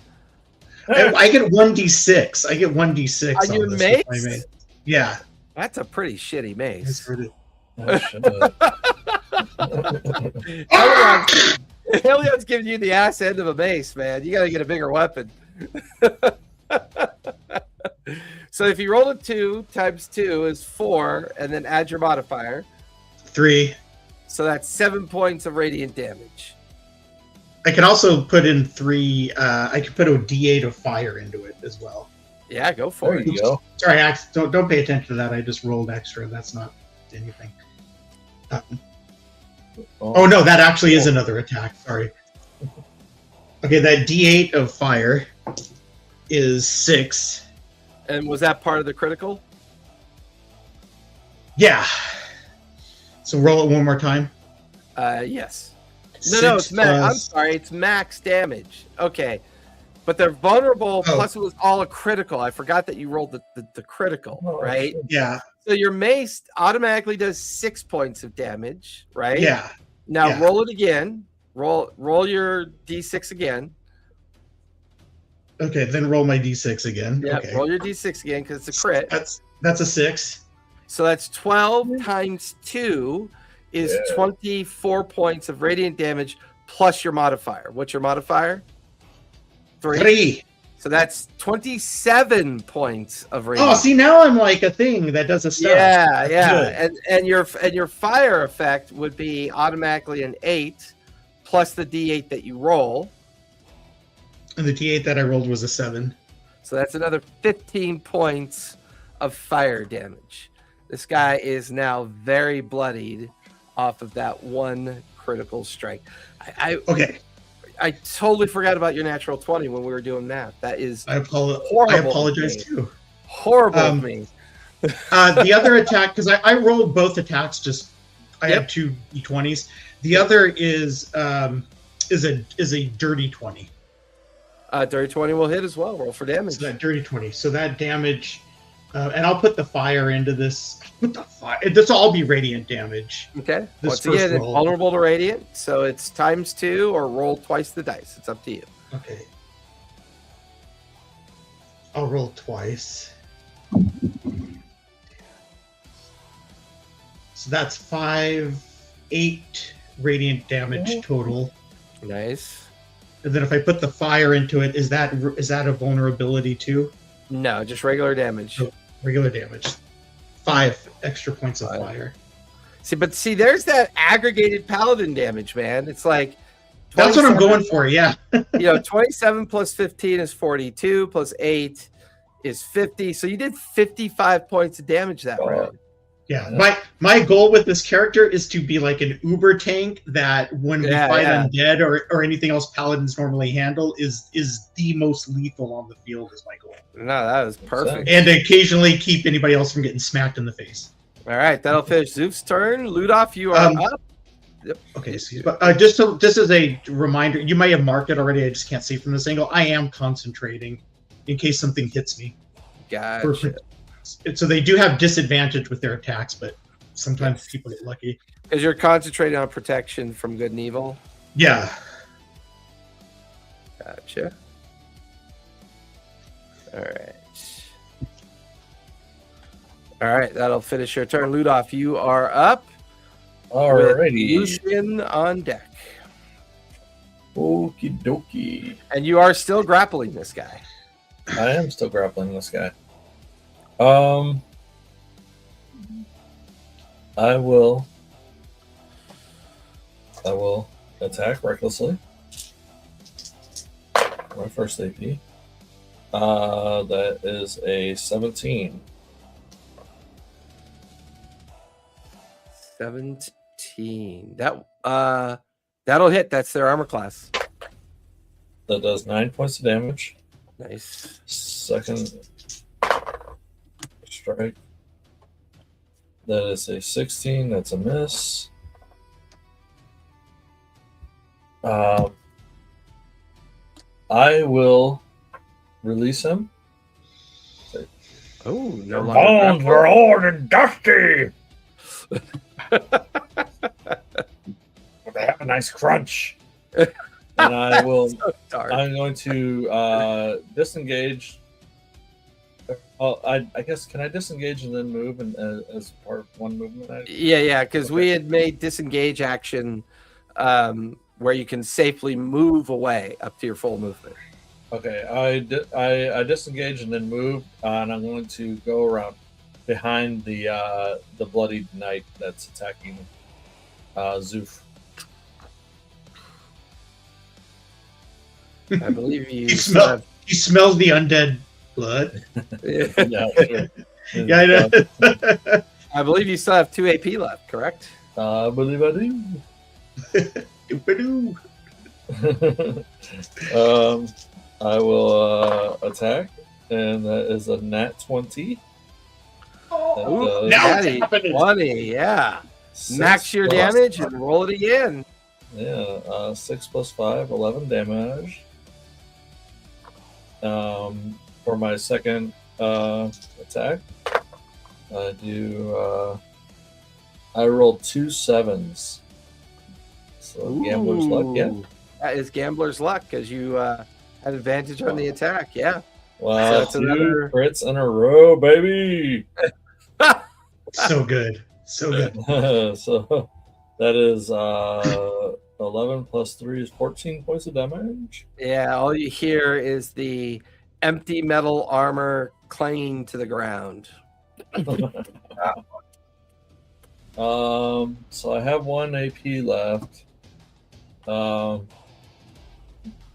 I get 1d6. I get 1d6 On your this mace? with my mace. Yeah. That's a pretty shitty mace. Oh, shit. Helion's giving you the ass end of a mace, man. You got to get a bigger weapon. So if you roll a 2 times 2 is 4, and then add your modifier. 3. So that's 7 points of radiant damage. I can also put in 3. I can put a d8 of fire into it as well. Yeah, go for There it. you go. Sorry, don't pay attention to that. I just rolled extra. That's not anything. Oh no, that actually is another attack. Sorry. Okay, that d8 of fire is 6. And was that part of the critical? Yeah. So roll it one more time. Yes. No, it's max. I'm sorry, it's max damage. Okay. But they're vulnerable, plus it was all a critical. I forgot that you rolled the critical, right? Yeah. So your mace automatically does 6 points of damage, right? Yeah. Now Yeah. roll it again. Roll your d6 again. Okay, then roll my d6 again. Yeah, Okay. roll your d6 again because it's a crit. That's a 6. So that's 12 times 2 is 24 points of radiant damage plus your modifier. What's your modifier? 3. So that's 27 points of radiant. Oh, see, now I'm like a thing that does a stuff. Yeah, That's yeah. And your fire effect would be automatically an 8 plus the d8 that you roll. And the d8 that I rolled was a 7. So that's another 15 points of fire damage. This guy is now very bloodied off of that one critical strike. Okay. I totally forgot about your natural 20 when we were doing math. That is I horrible. apologize too. Horrible of me. The other attack, because I rolled both attacks, just I have 2 d20s. The other is a dirty 20. Dirty 20 will hit as well. Roll for damage. So that dirty 20. So that damage, and I'll put the fire into this. Put the fire. This will all be radiant damage. Okay. This Once first again, it's roll. vulnerable to radiant, so it's times 2 or roll twice the dice. It's up to you. Okay. I'll roll twice. So that's 8 radiant damage total. Nice. And then if I put the fire into it, is that a vulnerability too? No, just regular damage. Oh, regular damage. 5 extra points of fire. See, there's that aggregated paladin damage, man. It's like That's what I'm going for, yeah. 27 plus 15 is 42, plus 8 is 50. So you did 55 points of damage that round. Yeah. My goal with this character is to be like an uber tank that when we fight undead or anything else paladins normally handle is the most lethal on the field is my goal. No, that was perfect. And occasionally keep anybody else from getting smacked in the face. All right, that'll finish Zoof's turn. Ludolf, you are up. Yep. Okay, but just as a reminder, you might have marked it already. I just can't see from this angle. I am concentrating in case something hits me. Gotcha. So they do have disadvantage with their attacks, but sometimes people get lucky. Because you're concentrating on protection from good and evil. Yeah. Gotcha. All right, that'll finish your turn. Ludolf, you are up. Alrighty. Lucian on deck. Okie dokie. And you are still grappling this guy. I am still grappling this guy. I will attack recklessly. My first AP. That is a 17. 17. That'll hit. That's their armor class. That does 9 points of damage. Nice. Second strike. That is a 16. That's a miss. I will release him. Oh, no Your longer bones are old and dusty. They have a nice crunch. And I will. so dark. I'm going to disengage. Oh, I guess can I disengage and then move and as part of one movement? Yeah, because Okay. we had made disengage action where you can safely move away up to your full movement. Okay, I disengage and then move, and I'm going to go around behind the bloodied knight that's attacking Zoof. I believe you. He smells the undead blood. Yeah, sure. Yeah, I know. I believe you still have 2 AP left, correct? I believe I do. I will attack, and that is a nat 20. Ooh, now it's natty happening. 20, yeah. 6 Max your plus- damage and roll it again. Yeah, 6 plus 5, 11 damage. For my second attack, I rolled 2 7s. So gambler's luck, yeah. Ooh, that is gambler's luck because you had advantage on the attack, yeah. Wow, So that's 2 another- crits in a row, baby. So good. So good. So that is 11 plus 3 is 14 points of damage. Yeah, all you hear is the empty metal armor clanging to the ground. So I have 1 AP left. I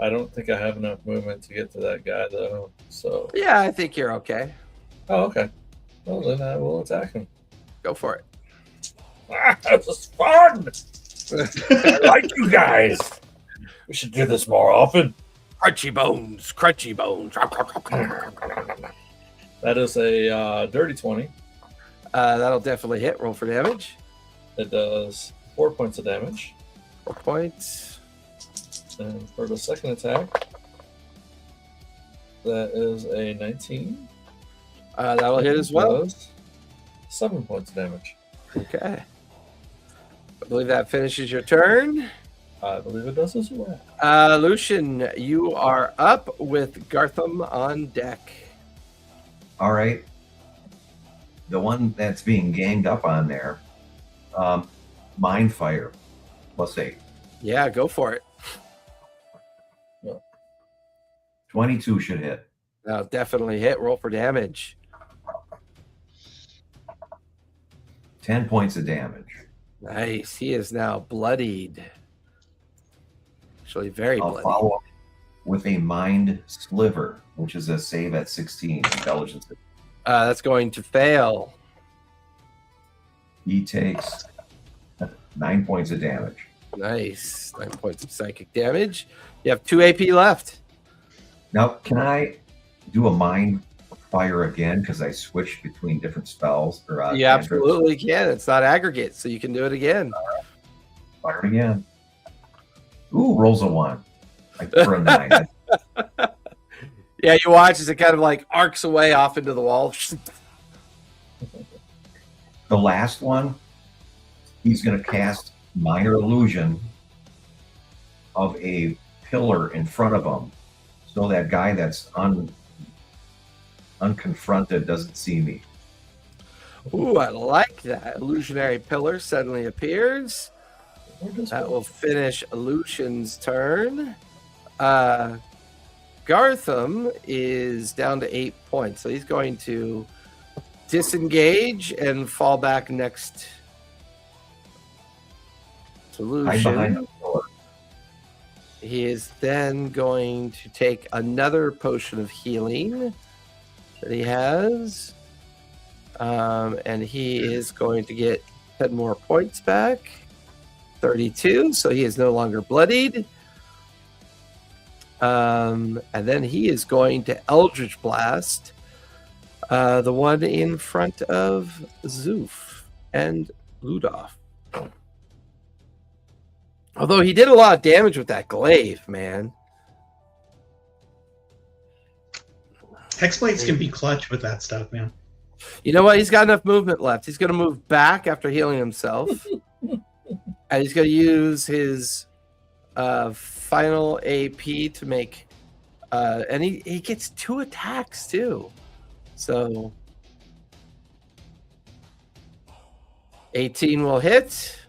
don't think I have enough movement to get to that guy though. So Yeah, I think you're okay. oh, okay. Well then I will attack him. Go for it. This is fun. I like you guys. We should do this more often. Crunchy bones, crunchy bones. That is a dirty 20. That'll definitely hit. Roll for damage. It does 4 points of damage. 4 points. And for the second attack, that is a 19. That'll hit as well. Does 7 points of damage. Okay. I believe that finishes your turn. I believe it does as well. Lucian, you are up with Gartham on deck. All right. The one that's being ganged up on there, mind fire. Let's see. Yeah, go for it. 22 should hit. That'll definitely hit. Roll for damage. 10 points of damage. Nice. He is now bloodied. Actually, very I'll bloody. follow up with a mind sliver, which is a save at 16 intelligence. That's going to fail. He takes 9 points of damage. Nice. 9 points of psychic damage. You have 2 AP left. Now, can I do a mind fire again because I switched between different spells? Or You cantrips? absolutely can. It's not aggregate, so you can do it again. Fire it again. Ooh, rolls a 1. For a 9. Yeah, you watch as it kind of like arcs away off into the wall. The last one, he's going to cast minor illusion of a pillar in front of him, so that guy that's unconfronted doesn't see me. Ooh, I like that. Illusionary pillar suddenly appears. That will finish Lucian's turn. Gartham is down to 8 points, so he's going to disengage and fall back next to Hide behind Lucian. the pillar. He is then going to take another potion of healing that he has. And he is going to get 10 more points back. 32, so he is no longer bloodied. And then he is going to Eldritch Blast the one in front of Zoof and Ludolf. Although he did a lot of damage with that glaive, man. Hexblades can be clutch with that stuff, man. You know what? He's got enough movement left. He's going to move back after healing himself. And he's going to use his final AP to make... and he gets 2 attacks, too. So... 18 will hit.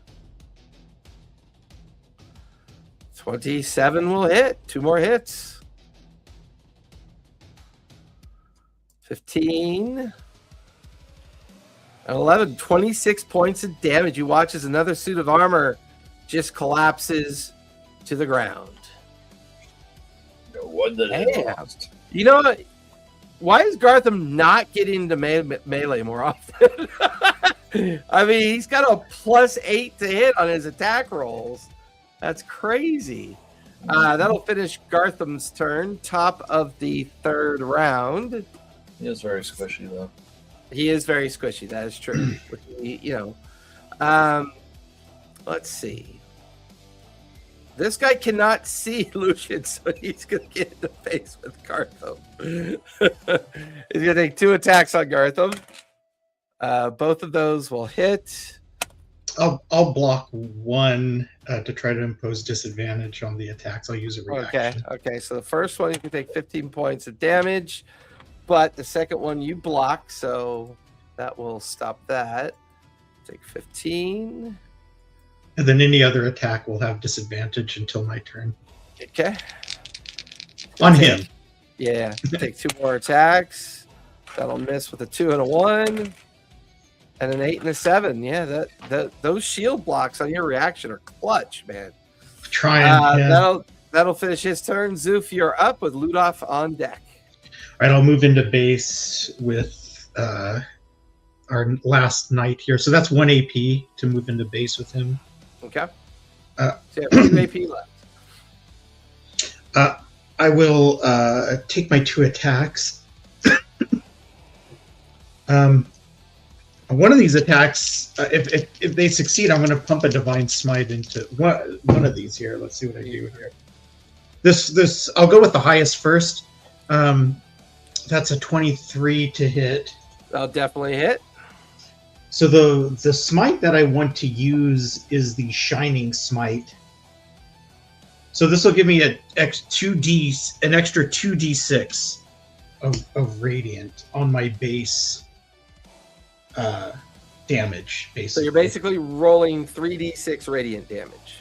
27 will hit. 2 more hits. 15 and 11. 26 points of damage. You watch as another suit of armor just collapses to the ground. No wonder they lost. You know what? Why is Gartham not getting to melee more often? I mean, he's got a +8 to hit on his attack rolls. That's crazy. That'll finish Gartham's turn. Top of the 3rd round. He is very squishy, though. He is very squishy. That is true. You know, let's see. This guy cannot see Lucian, so he's going to get in the face with Gartham. He's going to take 2 attacks on Gartham. Both of those will hit. I'll block 1 to try to impose disadvantage on the attacks. I'll use a reaction. Okay. So the first one you can take 15 points of damage, but the second one you block, so that will stop that. Take 15. And then any other attack will have disadvantage until my turn. Okay. On him. Yeah. Take 2 more attacks. That'll miss with a 2 and a 1. And an 8 and a 7. Yeah, those shield blocks on your reaction are clutch, man. Trying. Yeah. That'll finish his turn. Zoof, you're up with Ludolf on deck. All right, I'll move into base with our last knight here. So that's 1 AP to move into base with him. Okay. So you have 2 AP left. I will take my 2 attacks. One of these attacks, if they succeed, I'm going to pump a divine smite into one of these here. Let's see what I do here. This I'll go with the highest first. That's a 23 to hit. That'll definitely hit. So the smite that I want to use is the shining smite. So this will give me an extra 2d6 of radiant on my base damage, basically. So you're basically rolling 3d6 radiant damage.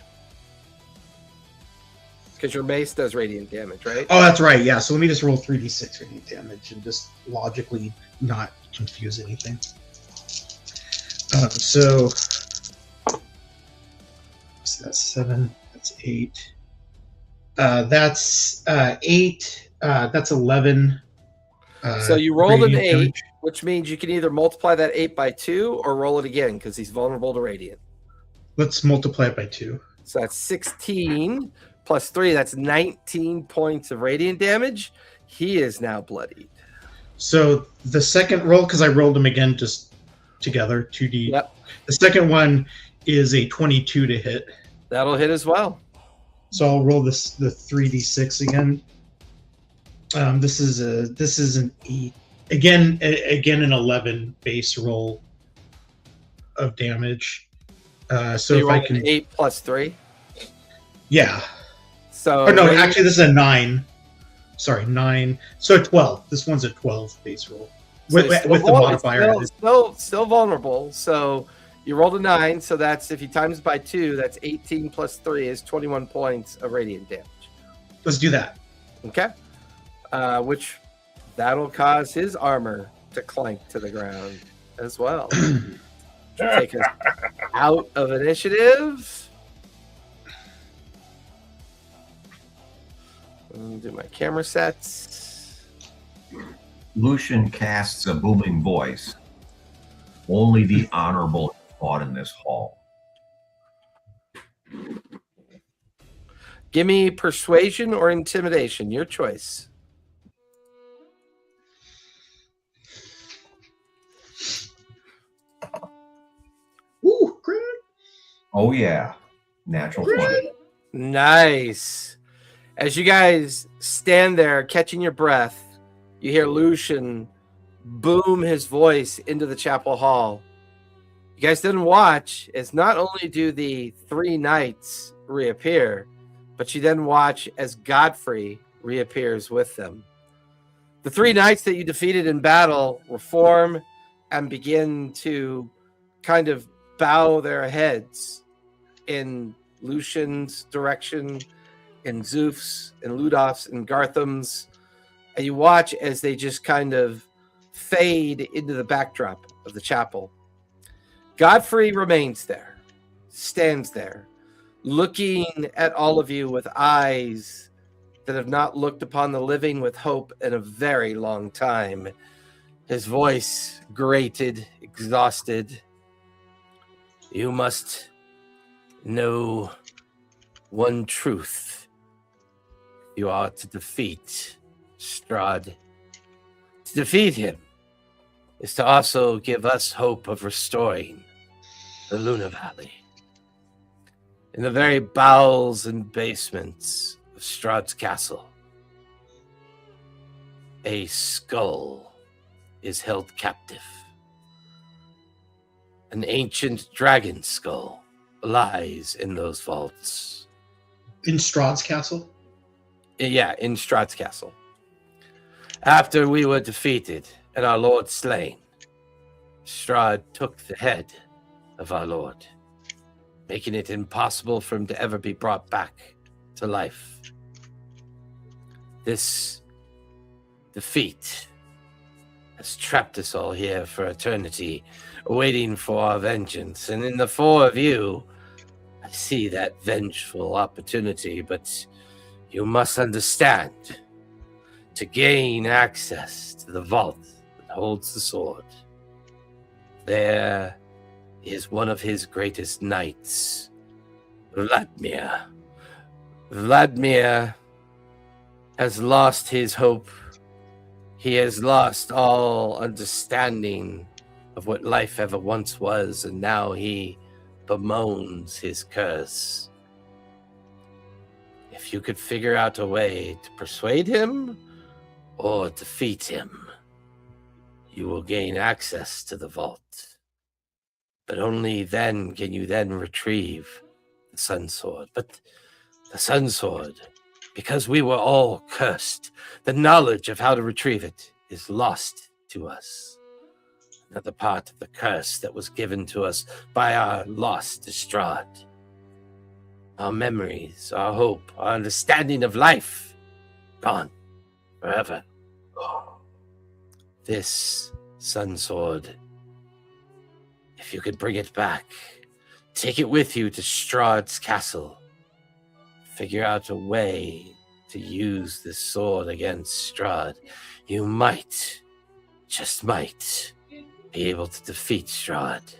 Because your mace does radiant damage, right? Oh, that's right. Yeah. So let me just roll 3d6 radiant damage and just logically not confuse anything. So that's 7. That's 8. That's 8. That's 11. So you rolled an 8, damage. which means you can either multiply that 8 by 2 or roll it again because he's vulnerable to radiant. Let's multiply it by 2. So that's 16 plus 3. That's 19 points of radiant damage. He is now bloodied. So the second roll, because I rolled them again just together, 2d. Yep. The second one is a 22 to hit. That'll hit as well. So I'll roll the 3d6 again. This is an 8. Again an 11 base roll of damage. So you if I rolled can an 8 plus 3. Yeah. So Oh no, actually this is a 9. Sorry, 9. So 12. This one's a 12 base roll. So With the modifier. Still vulnerable. So you rolled a 9. So that's, if you times by 2, that's 18 plus 3 is 21 points of radiant damage. Let's do that. Okay. Which that'll cause his armor to clank to the ground as well. Take us out of initiative. Do my camera sets. Lucian casts a booming voice. Only the honorable fought in this hall. Give me persuasion or intimidation, your choice. Ooh, great. Oh yeah. Natural 20. Nice. As you guys stand there catching your breath, you hear Lucian boom his voice into the chapel hall. You guys didn't watch, as not only do the 3 knights reappear, but you then watch as Godfrey reappears with them. The 3 knights that you defeated in battle reform and begin to kind of bow their heads in Lucian's direction, in Zoof's, in Ludolf's, in Gartham's, and you watch as they just kind of fade into the backdrop of the chapel. Godfrey remains there, stands there, looking at all of you with eyes that have not looked upon the living with hope in a very long time. His voice grated, exhausted. You must know one truth. You are to defeat Strahd. To defeat him is to also give us hope of restoring the Luna Valley. In the very bowels and basements of Strahd's castle, a skull is held captive. An ancient dragon skull lies in those vaults. In Strahd's castle? Yeah, in Strahd's castle. After we were defeated and our lord slain, Strahd took the head of our lord, making it impossible for him to ever be brought back to life. This defeat has trapped us all here for eternity, waiting for our vengeance. And in the 4 of you, I see that vengeful opportunity, but you must understand, to gain access to the vault that holds the sword, there is one of his greatest knights, Vladimir. Vladimir has lost his hope. He has lost all understanding of what life ever once was, and now he bemoans his curse. If you could figure out a way to persuade him or defeat him, you will gain access to the vault. But only then can you then retrieve the Sunsword. But the Sunsword, because we were all cursed, the knowledge of how to retrieve it is lost to us. Another part of the curse that was given to us by our lost Strahd. Our memories, our hope, our understanding of life, gone forever. This Sunsword, if you could bring it back, take it with you to Strahd's castle, figure out a way to use this sword against Strahd, you might, just might, be able to defeat Strahd.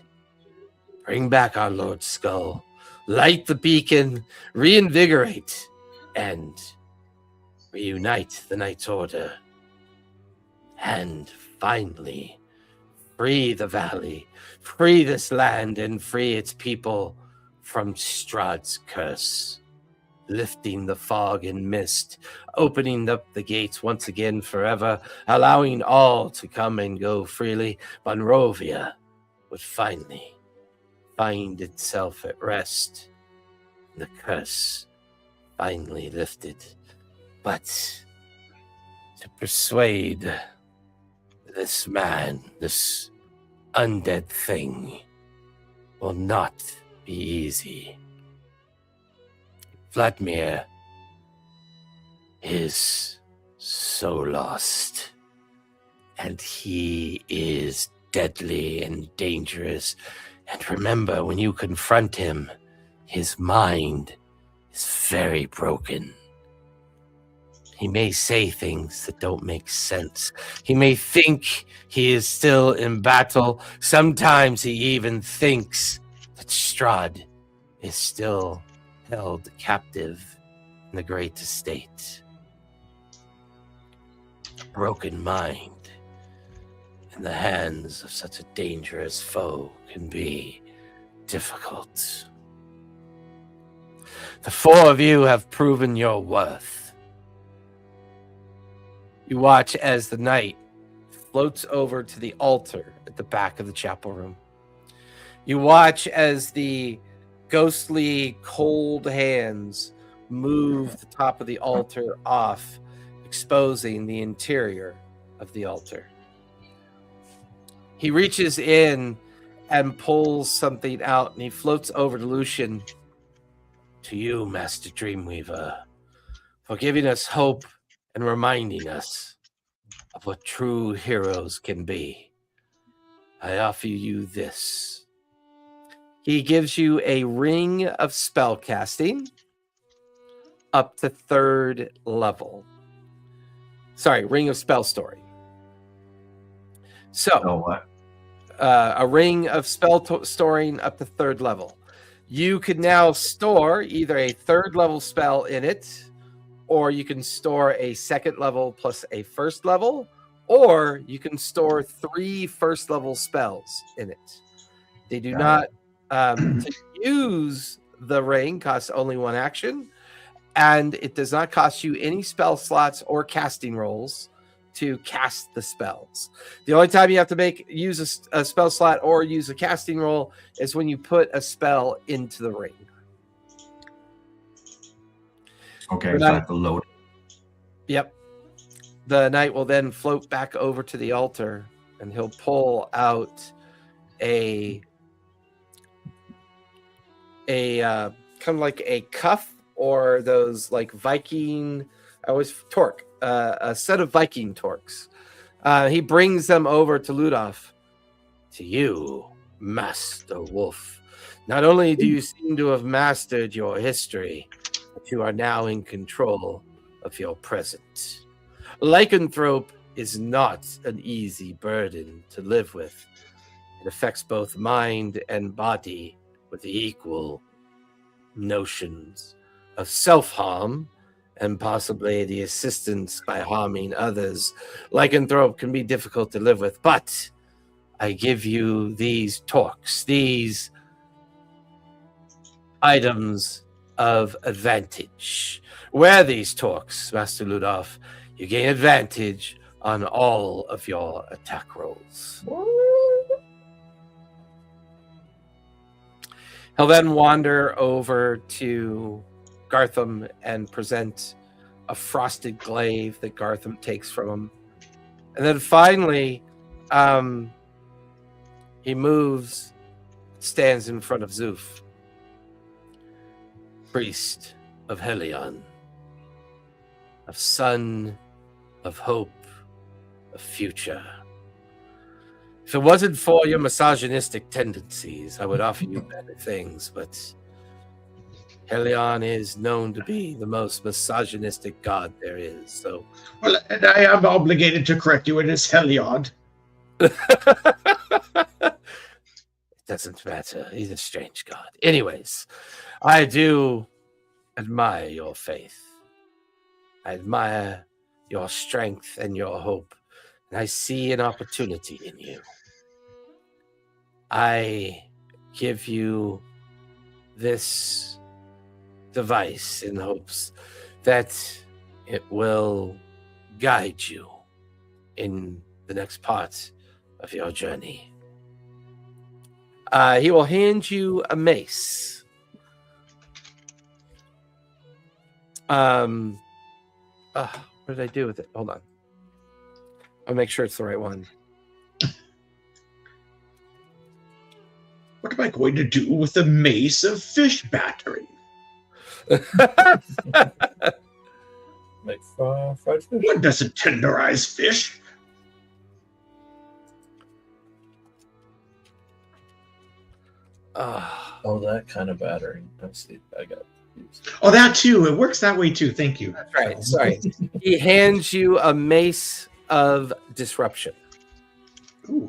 Bring back our Lord's skull, light the beacon, reinvigorate, and reunite the Knight's Order. And finally, free the valley, free this land, and free its people from Strahd's curse. Lifting the fog and mist, opening up the gates once again forever, allowing all to come and go freely, Monrovia would finally find itself at rest, and the curse finally lifted. But to persuade this man, this undead thing, will not be easy. Vladimir is so lost, and he is deadly and dangerous. And remember, when you confront him, his mind is very broken. He may say things that don't make sense. He may think he is still in battle. Sometimes he even thinks that Strahd is still held captive in the great estate. A broken mind in the hands of such a dangerous foe can be difficult. The four of you have proven your worth. You watch as the knight floats over to the altar at the back of the chapel room. You watch as the ghostly, cold hands move the top of the altar off, exposing the interior of the altar. He reaches in and pulls something out, and he floats over to Lucian. To you, Master Dreamweaver, for giving us hope and reminding us of what true heroes can be. I offer you this. He gives you a ring of spellcasting up to 3rd level. Sorry, ring of spell story. So, what? A ring of spell storing up to 3rd level. You can now store either a 3rd level spell in it, or you can store a 2nd level plus a 1st level, or you can store 3 1st level spells in it. They do not to use the ring costs only 1 action, and it does not cost you any spell slots or casting rolls to cast the spells. The only time you have to use a spell slot or use a casting roll is when you put a spell into the ring. Okay, so I have to load. Yep. The knight will then float back over to the altar, and he'll pull out a kind of like a cuff, or those like Viking, a set of Viking torques. He brings them over to Ludolf. To you, Master Wolf. Not only do you seem to have mastered your history, but you are now in control of your present. Lycanthrope is not an easy burden to live with. It affects both mind and body with equal notions of self-harm and possibly the assistance by harming others. Lycanthrope can be difficult to live with, but I give you these torques, these items of advantage. Wear these torques, Master Ludolf. You gain advantage on all of your attack rolls. He'll then wander over to Gartham and present a frosted glaive that Gartham takes from him. And then finally, he moves, stands in front of Zoof. Priest of Helion, of sun, of hope, of future. If it wasn't for your misogynistic tendencies, I would offer you better things, but Helion is known to be the most misogynistic god there is, so... Well, and I am obligated to correct you, it is Heliod. It doesn't matter, he's a strange god. Anyways, I do admire your faith. I admire your strength and your hope, and I see an opportunity in you. I give you this device in hopes that it will guide you in the next part of your journey. He will hand you a mace. What did I do with it? Hold on. I'll make sure it's the right one. What am I going to do with a mace of fish battering? Make fried fish. One doesn't tenderize fish. Oh, that kind of battering. Let's see. I got confused. Oh, that too. It works that way too. Thank you. That's right. Sorry. He hands you a mace of disruption. Ooh.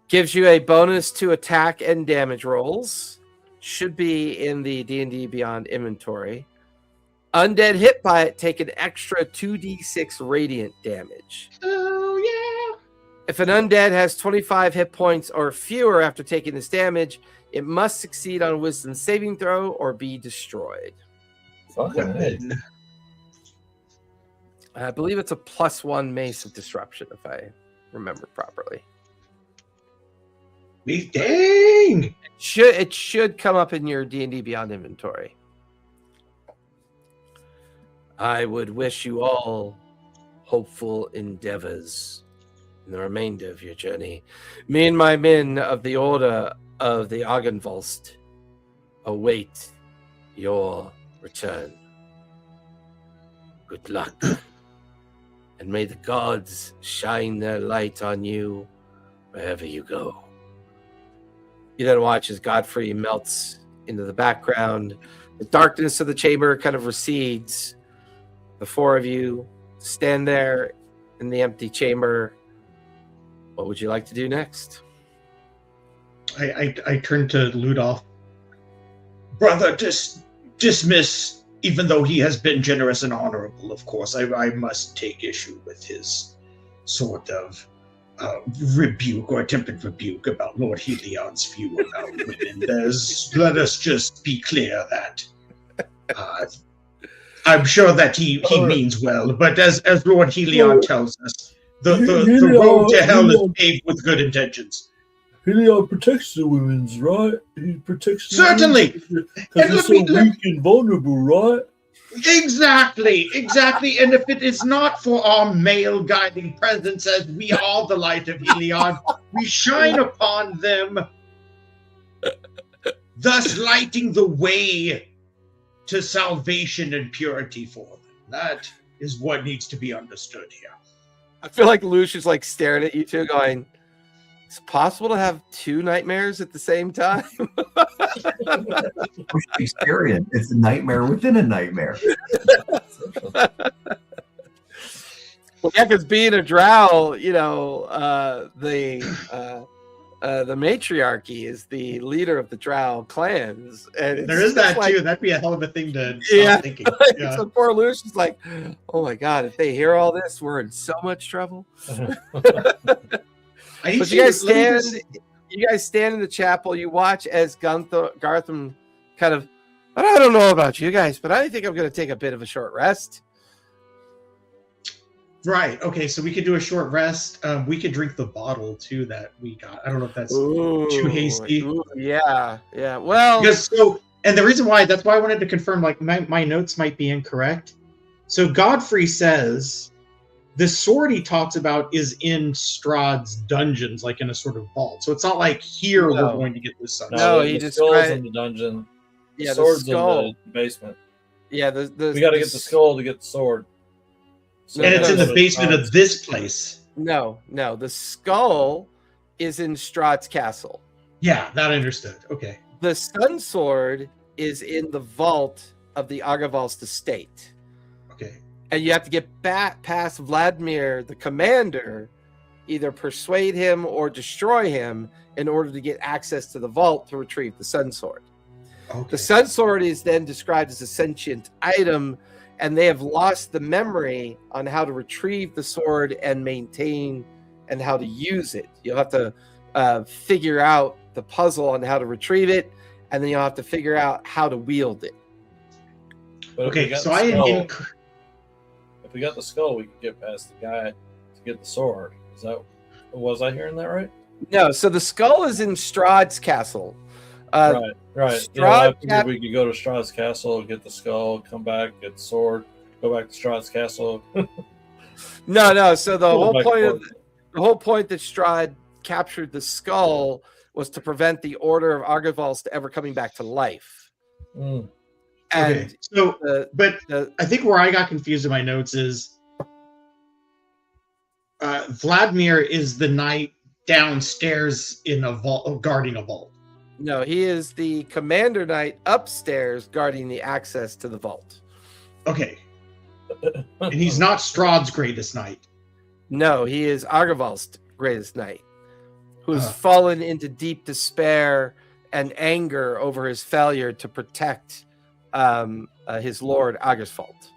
Gives you a bonus to attack and damage rolls. Should be in the D&D Beyond inventory. Undead hit by it take an extra 2d6 radiant damage. Oh, If an undead has 25 hit points or fewer after taking this damage, it must succeed on a wisdom saving throw or be destroyed. Fucking hey. I believe it's a +1 mace of disruption, if I remember properly. Dang! It should come up in your D&D Beyond inventory. I would wish you all hopeful endeavors in the remainder of your journey. Me and my men of the Order of the Argynvost await your return. Good luck. And may the gods shine their light on you wherever you go. You then watch as Godfrey melts into the background. The darkness of the chamber kind of recedes. The four of you stand there in the empty chamber. What would you like to do next? I turn to Ludolf. Brother, dismiss, even though he has been generous and honorable, of course. I must take issue with his sort of rebuke or attempted rebuke about Lord Heliod's view about women. Let us just be clear that I'm sure that he means well, but as Lord Heliod tells us, the road to hell is paved with good intentions. Heliod protects the women's, right? He protects the Certainly, because they're so weak and vulnerable, right? Exactly. And if it is not for our male guiding presence, as we are the light of Heliod, we shine upon them, thus lighting the way to salvation and purity for them. That is what needs to be understood here. I feel like Lucian's like staring at you two going, it's possible to have two nightmares at the same time? Shakespearean. It's a nightmare within a nightmare. Well, yeah, because being a drow, you know, the matriarchy is the leader of the drow clans. And There is that like, too. That'd be a hell of a thing to stop thinking. Yeah. So poor Lucian's like, oh my God, if they hear all this, we're in so much trouble. But you guys stand in the chapel. You watch as Gartham kind of, but I don't know about you guys, but I think I'm going to take a bit of a short rest. Right. Okay. So we could do a short rest. We could drink the bottle too that we got. I don't know if that's too hasty. Yeah. Well, and the reason why, that's why I wanted to confirm, like my notes might be incorrect. So Godfrey says the sword he talks about is in Strahd's dungeons, like in a sort of vault. So it's not like here we're going to get this stuff. No, he just skull's in the dungeon. Yeah, the sword's the skull. in the basement. Yeah, we got to get the skull to get the sword. So and it's in the basement of this place. No, the skull is in Strahd's castle. Yeah, that I understood. Okay. The Sunsword is in the vault of the Argynvost estate. Okay. And you have to get back past Vladimir, the commander, either persuade him or destroy him in order to get access to the vault to retrieve the Sunsword. Okay. The Sunsword is then described as a sentient item, and they have lost the memory on how to retrieve the sword and maintain and how to use it. You'll have to figure out the puzzle on how to retrieve it, and then you'll have to figure out how to wield it. But okay, so if we got the skull, we can get past the guy to get the sword. Was I hearing that right? No, so the skull is in Strahd's castle. Right. Strahd I figured we could go to Strahd's castle, get the skull, come back, get the sword, go back to Strahd's castle. No. So the whole point that Strahd captured the skull was to prevent the Order of Argynvost ever coming back to life. Mm. And I think where I got confused in my notes is Vladimir is the knight downstairs in a vault, guarding a vault. No, he is the commander knight upstairs guarding the access to the vault. Okay. And he's not Strahd's greatest knight. No, he is Argynvost's greatest knight, who has fallen into deep despair and anger over his failure to protect his Lord Argynvost.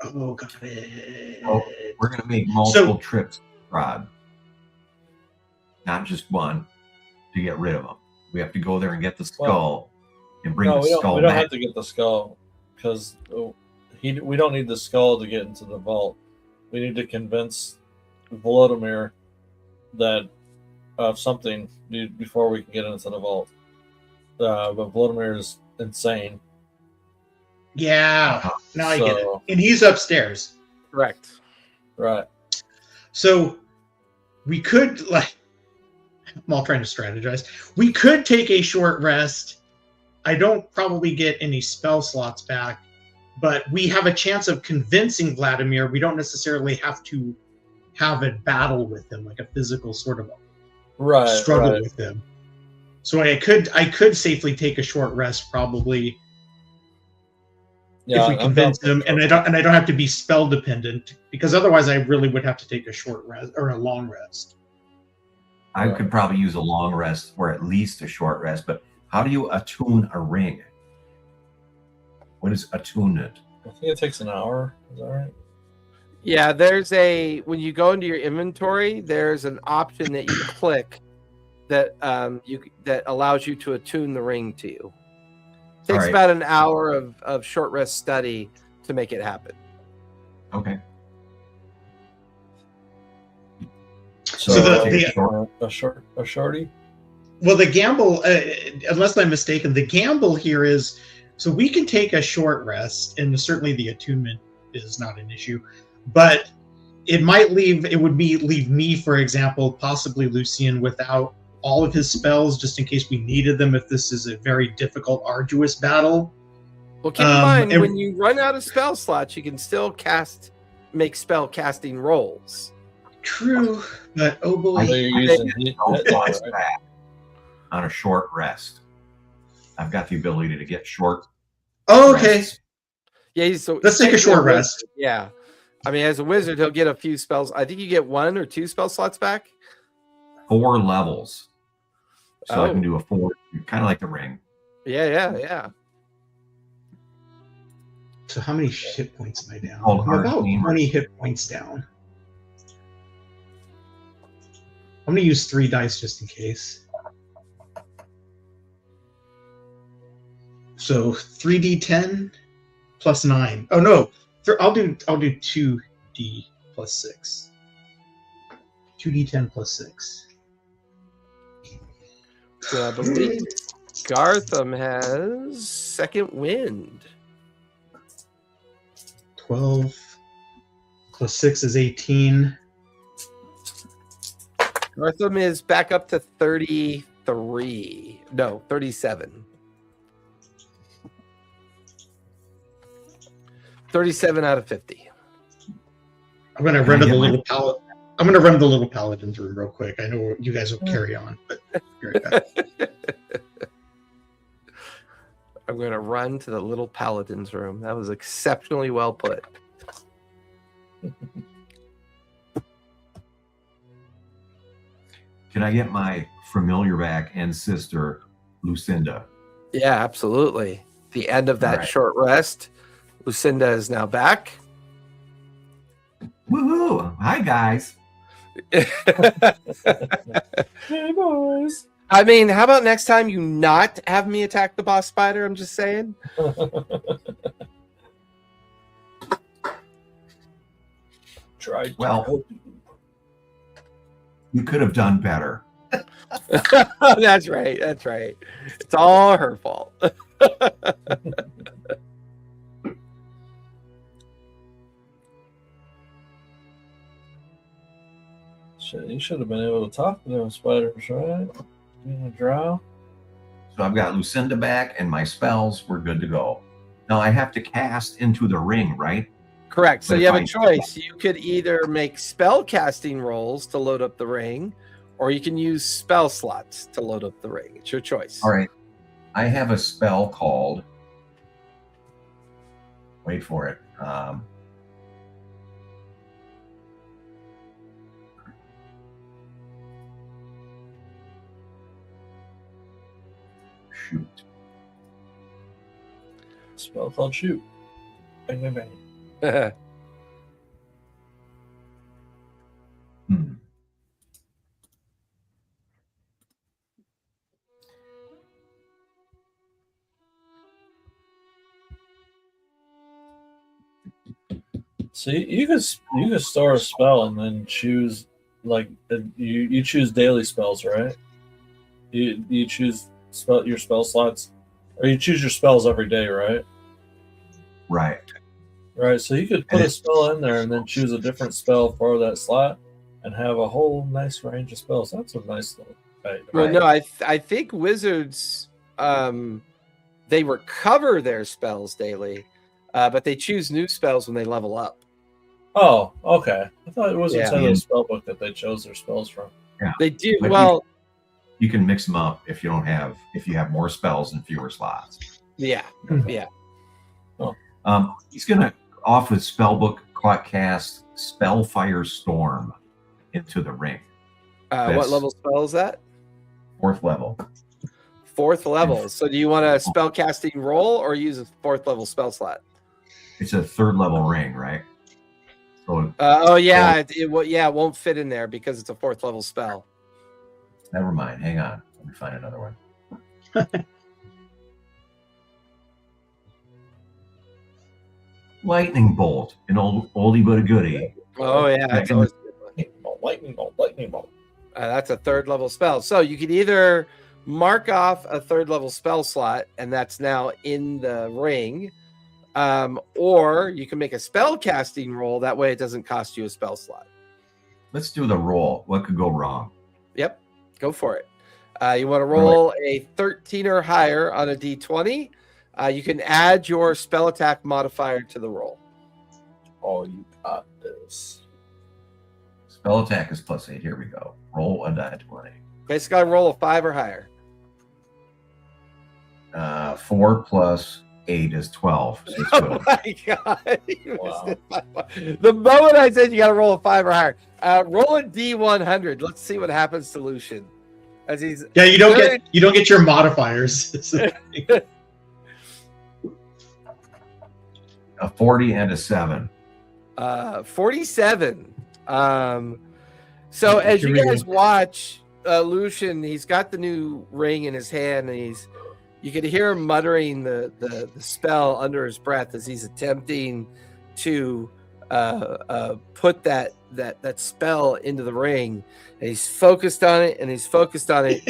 Oh, got it. Oh, we're going to make multiple trips, Rod. Not just one to get rid of them. We have to go there and get the skull and bring the skull we don't back. have to get the skull because we don't need the skull to get into the vault. We need to convince Vladimir that of something before we can get into the vault. But Vladimir is insane. Yeah, now I get it. And he's upstairs. Correct. Right. So we could, I'm all trying to strategize. We could take a short rest. I don't probably get any spell slots back, but we have a chance of convincing Vladimir. We don't necessarily have to have a battle with him, like a physical sort of struggle with him. So I could safely take a short rest, probably. Yeah, if we convince him, and I don't have to be spell dependent, because otherwise I really would have to take a short rest or a long rest. I could probably use a long rest or at least a short rest, but how do you attune a ring? What is attunement? I think it takes an hour. Is that right? Yeah, when you go into your inventory, there's an option that you click that that allows you to attune the ring to you. It takes about an hour of short rest study to make it happen. Okay. So a shorty. Well, the gamble, unless I'm mistaken, the gamble here is so we can take a short rest, and certainly the attunement is not an issue, but it would leave me, for example, possibly Lucian, without all of his spells, just in case we needed them if this is a very difficult, arduous battle. Well, keep in mind, when you run out of spell slots, you can still make spell casting rolls. True, but oh boy. On a short rest. I've got the ability to get short. Oh, okay. Rests. Yeah, let's take a short rest. Yeah. I mean, as a wizard, he'll get a few spells. I think you get 1 or 2 spell slots back. 4 levels. So I can do a 4, kind of like the ring. Yeah. So how many hit points am I down? I'm about 20 hit points down. I'm going to use 3 dice just in case. So 3d10 plus 9. Oh no, I'll do 2d plus 6. 2d10 plus 6. So I believe Gartham has second wind. 12 plus 6 is 18. Gartham is back up to 33. No, 37. 37 out of 50. I'm gonna run to the little paladin. I'm gonna run to the little paladin's room real quick. I know you guys will carry on, but be right back. I'm gonna run to the little paladin's room. That was exceptionally well put. Can I get my familiar back and sister, Lucinda? Yeah, absolutely. The end of that short rest. Lucinda is now back. Woohoo! Hi, guys. Hey, boys. I mean, how about next time you not have me attack the boss spider? I'm just saying. Well, you could have done better. That's right. It's all her fault. You should have been able to talk to those spiders, right? In a drow. So I've got Lucinda back and my spells. We're good to go. Now I have to cast into the ring, right? Correct. So you have a choice. You could either make spell casting rolls to load up the ring, or you can use spell slots to load up the ring. It's your choice. All right. I have a spell called. Wait for it. Shoot. Spell called shoot. Bang, bang, bang. So you could store a spell and then choose like you choose daily spells, right? You choose your spell slots, or you choose your spells every day, right? Right. Right. So you could put a spell in there and then choose a different spell for that slot, and have a whole nice range of spells. That's a nice little. Well, no, I think wizards they recover their spells daily, but they choose new spells when they level up. Oh, okay. I thought it was Yeah. inside the spell book that they chose their spells from. Yeah. They do. But Well, you can mix them up if you have more spells and fewer slots. yeah. Yeah. He's gonna off his spellbook cast Spellfire Storm into the ring. What level spell is that? 4th level. 4th level. So do you want a spell casting roll or use a 4th level spell slot? It's a 3rd level ring, right? So it won't fit in there because it's a 4th level spell. never mind. Hang on. Let me find another one. Lightning bolt, an oldie but a goodie. Oh yeah, that's always a good one. Lightning bolt. That's a 3rd level spell. So you could either mark off a 3rd level spell slot, and that's now in the ring, or you can make a spell casting roll. That way, it doesn't cost you a spell slot. Let's do the roll. What could go wrong? Yep, go for it. You want to roll a 13 or higher on a d20. You can add your spell attack modifier to the roll. Oh, you got this. Spell attack is +8. Here we go. Roll a die 20. Basically, roll a 5 or higher. 4 plus 8 is 12. So it's Oh good. my god! Wow. The moment I said you got to roll a 5 or higher, roll a d100. Let's see what happens to Lucian. As he's you don't get your modifiers. A 40 and a 7. 47. So as you guys watch Lucian, he's got the new ring in his hand, and you can hear him muttering the spell under his breath as he's attempting to put that spell into the ring. And he's focused on it, and he's focused on it.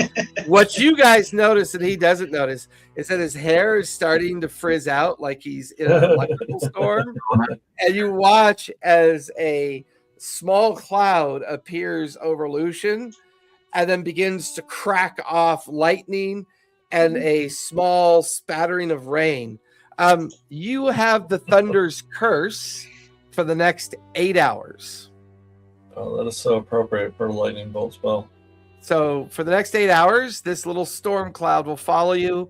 What you guys notice and he doesn't notice is that his hair is starting to frizz out like he's in an electrical storm. And you watch as a small cloud appears over Lucian and then begins to crack off lightning and a small spattering of rain. You have the Thunder's Curse for the next 8 hours. Oh, that is so appropriate for a lightning bolt spell. So for the next 8 hours, this little storm cloud will follow you.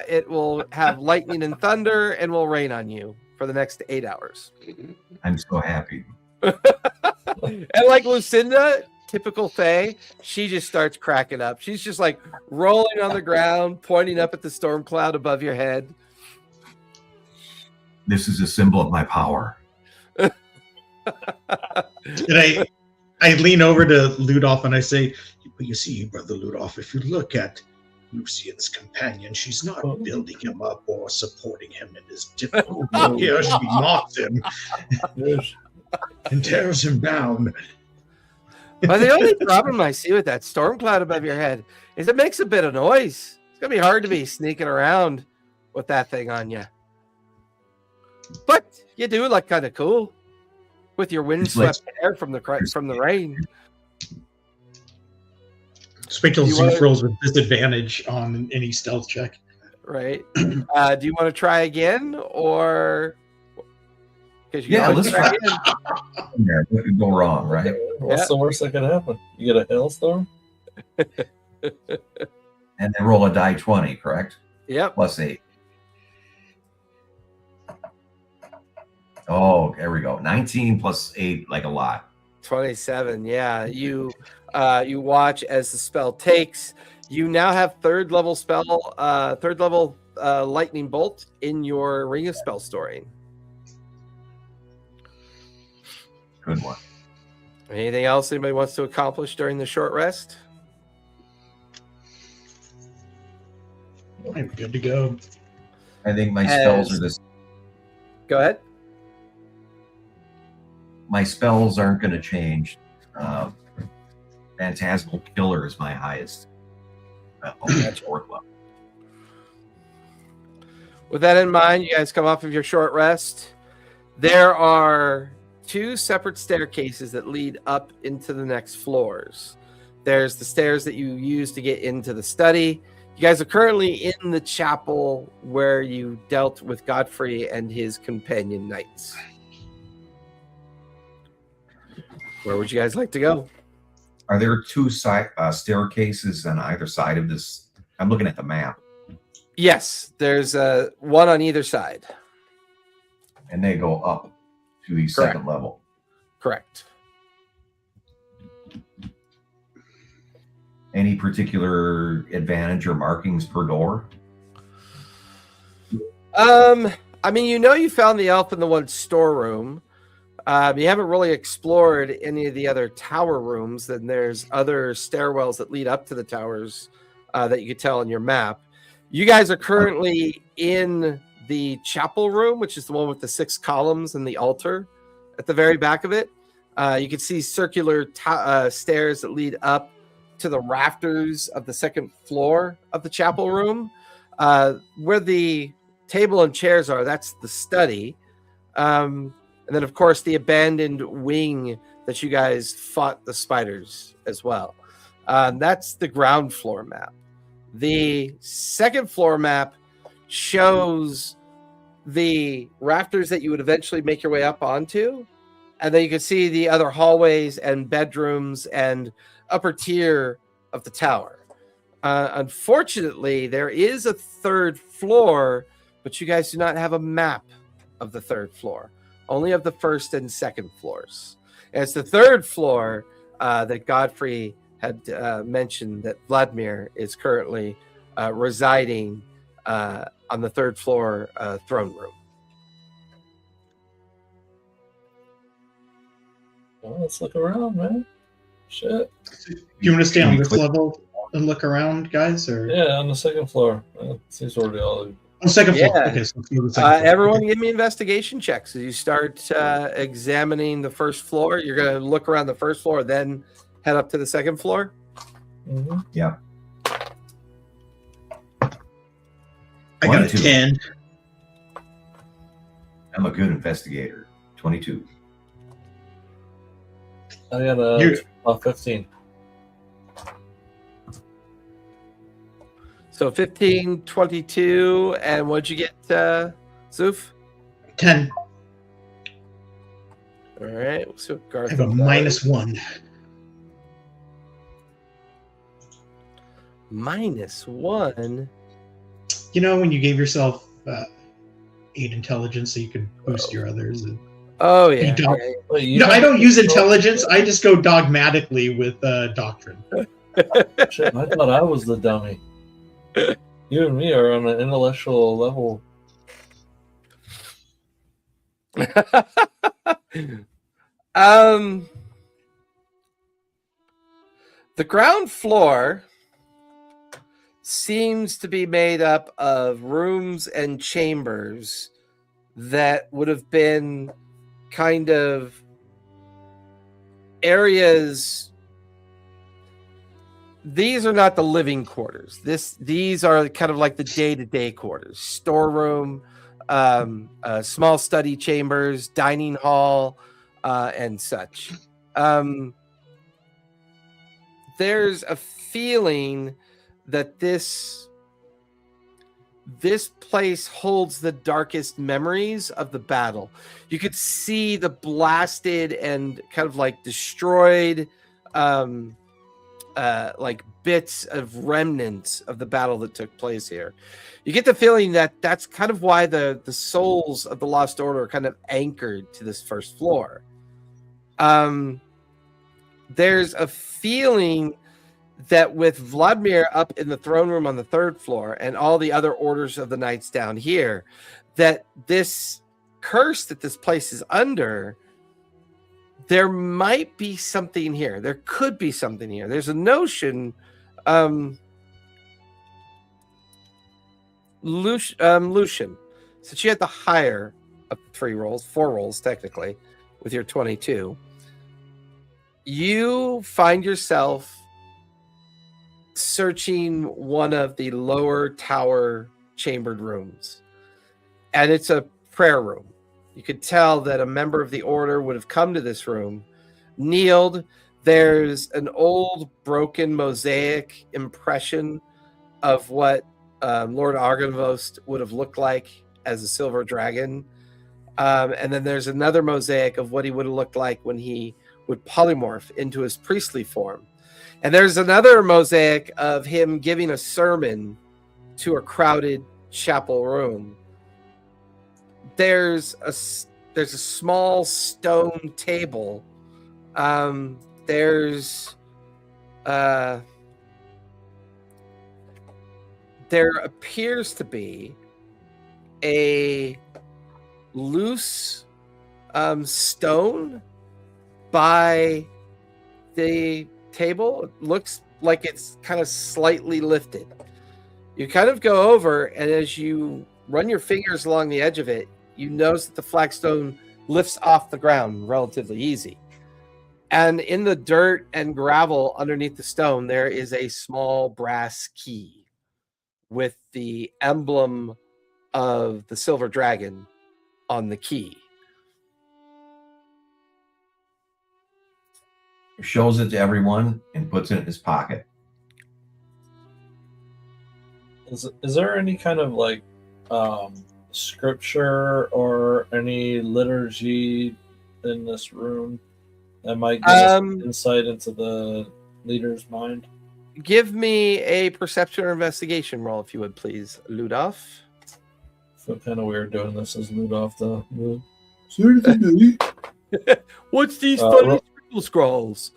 It will have lightning and thunder and will rain on you for the next 8 hours. I'm so happy. And like Lucinda, typical Fae, she just starts cracking up. She's just like rolling on the ground, pointing up at the storm cloud above your head. This is a symbol of my power. And I lean over to Ludolf and I say, "But you see, Brother Ludolf, if you look at Lucian's companion, she's not building him up or supporting him in his difficulty. Here she mocks him and tears him down." But the only problem I see with that storm cloud above your head is it makes a bit of noise. It's going to be hard to be sneaking around with that thing on you. But you do look kind of cool with your windswept hair from the rain. Spectral Zoof rolls with disadvantage on any stealth check. Right. Do you want to try again, or? Let's try again. What could go wrong, right? What's the worst that could happen? You get a hailstorm? And then roll a die 20, correct? Yep. +8. Oh, there we go. 19 + 8, like a lot. 27. Yeah. You watch as the spell takes. You now have third level lightning bolt in your ring of spell storing. Good one. Anything else anybody wants to accomplish during the short rest? I'm good to go. I think my spells are this. Go ahead. my spells aren't going to change. Phantasmal Killer is my highest. Fourth level. With that in mind, you guys come off of your short rest. There are 2 separate staircases that lead up into the next floors. There's the stairs that you use to get into the study. You guys are currently in the chapel where you dealt with Godfrey and his companion knights. Where would you guys like to go? Are there 2 staircases on either side of this? I'm looking at the map. Yes, there's one on either side. And they go up to the second level. Correct. Any particular advantage or markings per door? I mean, you found the elf in the one storeroom. You haven't really explored any of the other tower rooms. Then there's other stairwells that lead up to the towers that you could tell on your map. You guys are currently in the chapel room, which is the one with the 6 columns and the altar at the very back of it. You can see circular stairs that lead up to the rafters of the second floor of the chapel room. Where the table and chairs are, that's the study. And then, of course, the abandoned wing that you guys fought the spiders as well. That's the ground floor map. The second floor map shows the rafters that you would eventually make your way up onto. And then you can see the other hallways and bedrooms and upper tier of the tower. Unfortunately, there is a 3rd floor, but you guys do not have a map of the 3rd floor, only of the 1st and 2nd floors. And it's the 3rd floor that Godfrey had mentioned that Vladimir is currently residing on the 3rd floor throne room. Well, let's look around, man. Shit. You want to stay on this level and look around, guys? Or Yeah, on the 2nd floor. Seems already all. on the 2nd floor. Yeah. Okay, so let's go to the 2nd floor. Everyone Okay. give me investigation checks as you start examining the 1st floor. You're going to look around the 1st floor, then head up to the 2nd floor. Mm-hmm. Yeah. I got a 22. 10. I'm a good investigator. 22. I got You're- a 15. So 15, 22, and what'd you get, Zoof? 10. All right. So I have a Gartham -1. -1. You know, when you gave yourself 8 intelligence so you could boost your others. And... Oh yeah. You don't- yeah. Wait, you No, I have- don't use intelligence. I just go dogmatically with doctrine. Shit, I thought I was the dummy. You and me are on an intellectual level. The ground floor seems to be made up of rooms and chambers that would have been kind of areas. These are not the living quarters. These are kind of like the day-to-day quarters: storeroom, small study chambers, dining hall, and such. There's a feeling that this place holds the darkest memories of the battle. You could see the blasted and kind of like destroyed like bits of remnants of the battle that took place here. You get the feeling that that's kind of why the souls of the Lost Order are kind of anchored to this 1st floor. There's a feeling that with Vladimir up in the throne room on the 3rd floor and all the other orders of the knights down here, that this curse that this place is under, there might be something here. There could be something here. There's a notion, Lucian, since you had the higher of 4 rolls technically, with your 22, you find yourself searching one of the lower tower chambered rooms. And it's a prayer room. You could tell that a member of the order would have come to this room, kneeled. There's an old broken mosaic impression of what Lord Argynvost would have looked like as a silver dragon. And then there's another mosaic of what he would have looked like when he would polymorph into his priestly form. And there's another mosaic of him giving a sermon to a crowded chapel room. There's a small stone table. There appears to be a loose stone by the table. It looks like it's kind of slightly lifted. You kind of go over, and as you run your fingers along the edge of it, you notice that the flagstone lifts off the ground relatively easy. And in the dirt and gravel underneath the stone, there is a small brass key with the emblem of the silver dragon on the key. Shows it to everyone and puts it in his pocket. Is there any kind of like scripture or any liturgy in this room that might give us insight into the leader's mind? Give me a perception or investigation roll, if you would, please, Ludolf. Feel kind of weird doing this as Ludolf, though. What's these funny scribble scrolls?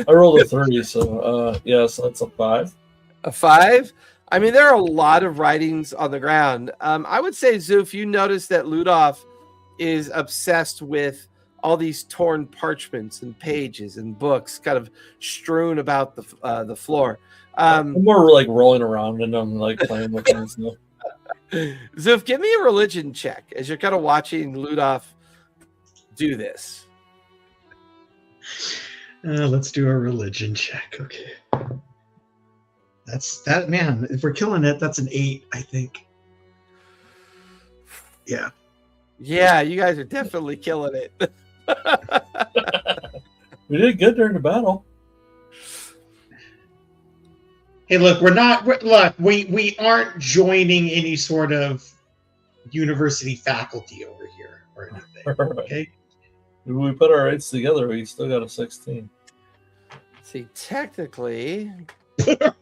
I rolled a 3, so so that's a 5. A 5? I mean, there are a lot of writings on the ground. I would say, Zoof, you notice that Ludolf is obsessed with all these torn parchments and pages and books kind of strewn about the floor. I'm more like rolling around and I'm like playing with things now. Zoof, give me a religion check as you're kind of watching Ludolf do this. Let's do a religion check. Okay. That's that, man. If we're killing it, that's an 8, I think. Yeah. Yeah, you guys are definitely killing it. We did good during the battle. Hey, look, we aren't joining any sort of university faculty over here or anything. Okay. If we put our 8s together, we still got a 16. See, technically.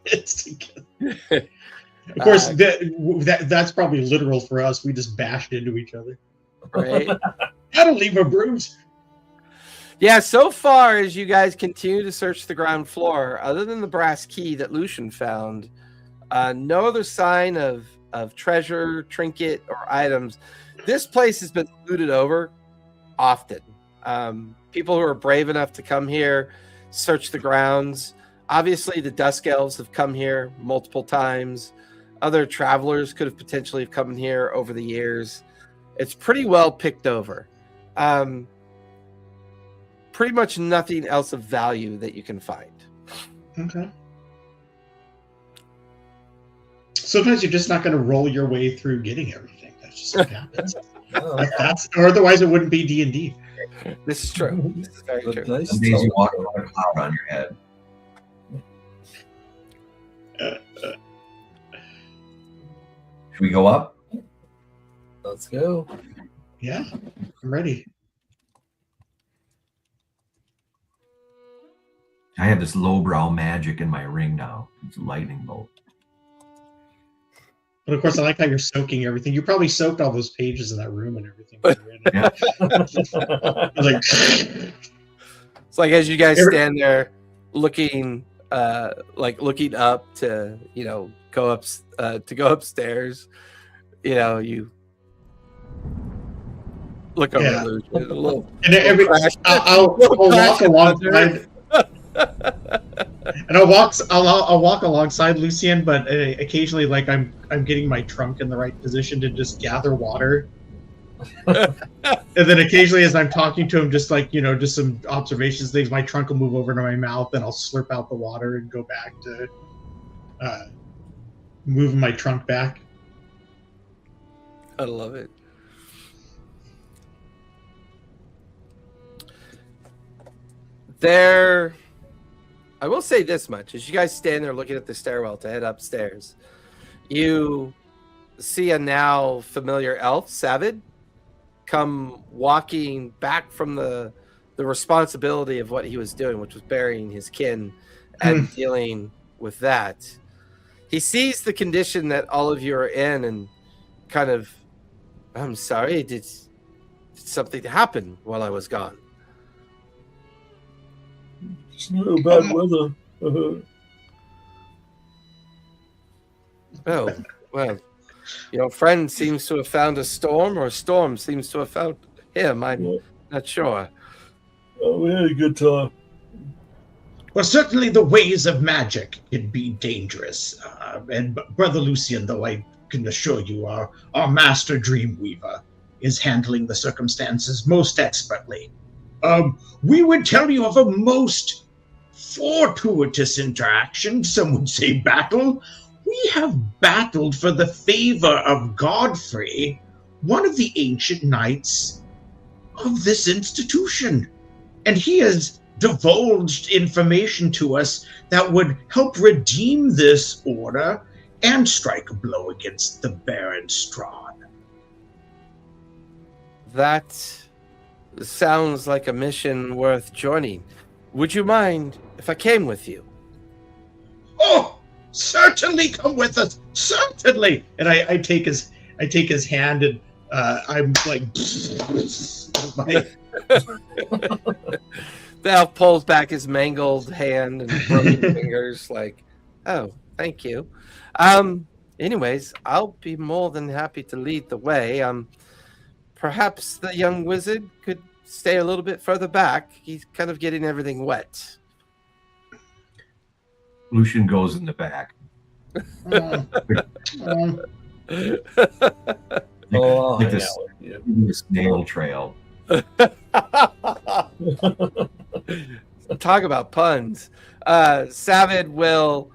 It's together. Of course, that's probably literal for us. We just bashed into each other. Right. That'll leave a bruise. Yeah, so far as you guys continue to search the ground floor, other than the brass key that Lucian found, no other sign of treasure, trinket, or items. This place has been looted over often. People who are brave enough to come here, search the grounds. Obviously, the Dusk Elves have come here multiple times. Other travelers could have potentially come here over the years. It's pretty well picked over. Pretty much nothing else of value that you can find. Okay. Sometimes you're just not going to roll your way through getting everything. That's just what happens. Or otherwise it wouldn't be D&D. This is true. This is very true. Some days you walk around a cloud on your head. Should we go up? Let's go. Yeah, I'm ready. I have this lowbrow magic in my ring now. It's a lightning bolt. But of course, I like how you're soaking everything. You probably soaked all those pages in that room and everything. Yeah. It's like as you guys stand there looking looking up to go upstairs, you look over a little, and I'll walk alongside. And I'll walk alongside Lucian, but occasionally, like I'm getting my trunk in the right position to just gather water And then occasionally, as I'm talking to him, just like, just some observations, things, my trunk will move over to my mouth, and I'll slurp out the water and go back to moving my trunk back. I love it. I will say this much. As you guys stand there looking at the stairwell to head upstairs, you see a now familiar elf, Savid, come walking back from the responsibility of what he was doing, which was burying his kin and dealing with that. He sees the condition that all of you are in and kind of, I'm sorry, did something happen while I was gone? It's no bad weather. Oh, well, your friend seems to have found a storm, or a storm seems to have found him. I'm not sure. We had a good time. Well, certainly the ways of magic can be dangerous. And Brother Lucian, though I can assure you, our master Dreamweaver is handling the circumstances most expertly. We would tell you of a most fortuitous interaction, some would say battle. We have battled for the favor of Godfrey, one of the ancient knights of this institution. And he has divulged information to us that would help redeem this order and strike a blow against the Baron Strahd. That sounds like a mission worth joining. Would you mind if I came with you? Oh, certainly come with us. Certainly. And I take his hand, and I'm like, The elf pulls back his mangled hand and broken fingers, like, oh, thank you. Anyways, I'll be more than happy to lead the way. Perhaps the young wizard could stay a little bit further back. He's kind of getting everything wet. Lucian goes in the back. Oh, Like this snail trail. Talk about puns. Savid will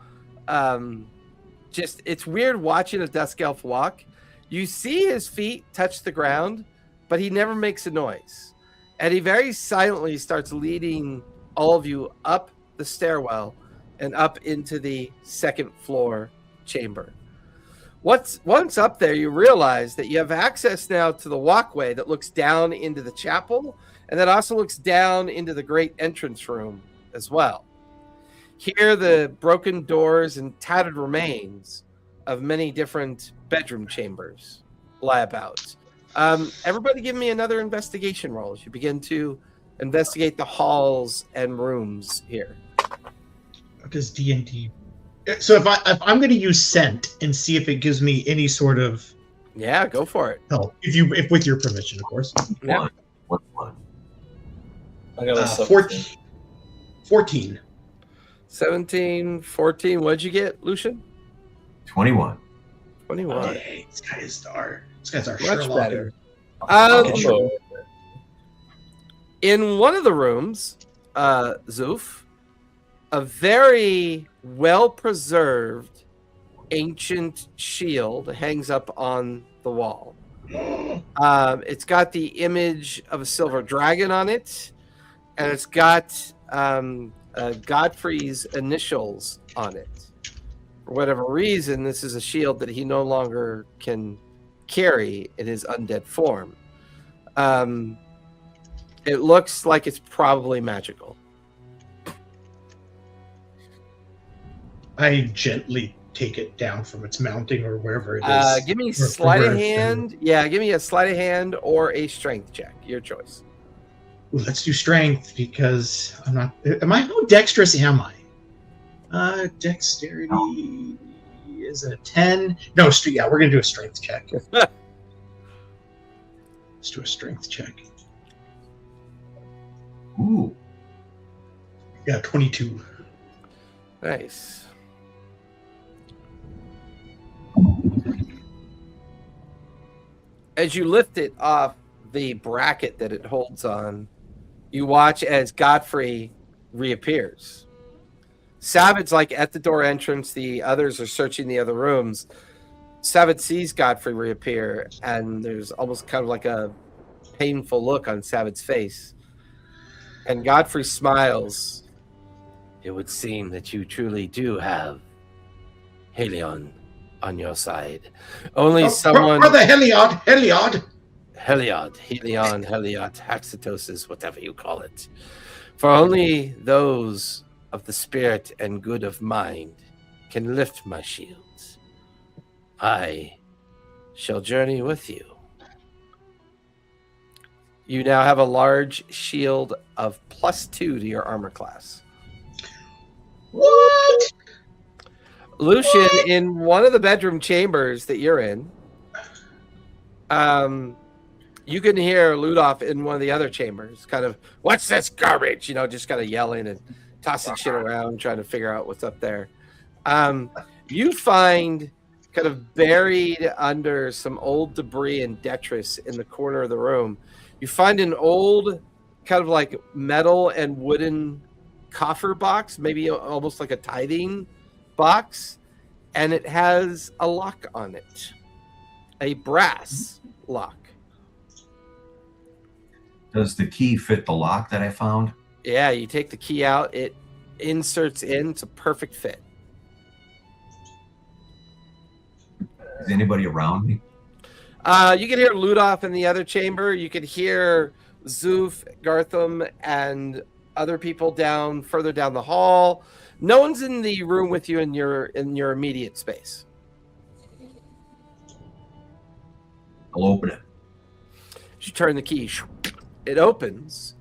it's weird watching a dusk elf walk. You see his feet touch the ground, but he never makes a noise. And he very silently starts leading all of you up the stairwell and up into the second floor chamber. Once up there, you realize that you have access now to the walkway that looks down into the chapel, and that also looks down into the great entrance room as well. Here, the broken doors and tattered remains of many different bedroom chambers lie about. Everybody give me another investigation roll as you begin to investigate the halls and rooms here. Does D&D... So if I'm going to use scent and see if it gives me any sort of... Yeah, go for it. help, if with your permission, of course. Yeah. One. I got a 14. 17, 14. What'd you get, Lucian? 21. 21. Hey, this guy's our Much Sherlock. better. Oh, In one of the rooms, Zoof, a very well-preserved ancient shield hangs up on the wall. It's got the image of a silver dragon on it, and it's got Godfrey's initials on it. For whatever reason, this is a shield that he no longer can carry in his undead form. It looks like it's probably magical. I gently take it down from its mounting or wherever it is. Give me Or sleight where of it's hand. Yeah, give me a sleight of hand or a strength check. Your choice. Let's do strength because I'm not. How dexterous am I? Dexterity is a 10. No, yeah, we're gonna do a strength check. Let's do a strength check. Ooh. Yeah, 22. Nice. As you lift it off the bracket that it holds on, you watch as Godfrey reappears. Savid's like at the door entrance. The others are searching the other rooms. Savid sees Godfrey reappear, and there's almost kind of like a painful look on Savid's face. And Godfrey smiles. It would seem that you truly do have Helion on your side. Only someone... Brother Heliod! Helion, Heliot, Haxitosis, whatever you call it. For only those of the spirit and good of mind can lift my shields. I shall journey with you. You now have a large shield of +2 to your armor class. What? Lucian, in one of the bedroom chambers that you're in, you can hear Ludolf in one of the other chambers, kind of, what's this garbage? Just kind of yelling and tossing shit around, trying to figure out what's up there. You find kind of buried under some old debris and detritus in the corner of the room, you find an old kind of like metal and wooden coffer box, maybe almost like a tithing box, and it has a lock on it, a brass lock. Does the key fit the lock that I found? Yeah, you take the key out, it inserts in, it's a perfect fit. Is anybody around me? You can hear Ludolf in the other chamber. You can hear Zoof, Gartham, and other people further down the hall. No one's in the room with you in your immediate space. I'll open it. As you turn the key, it opens,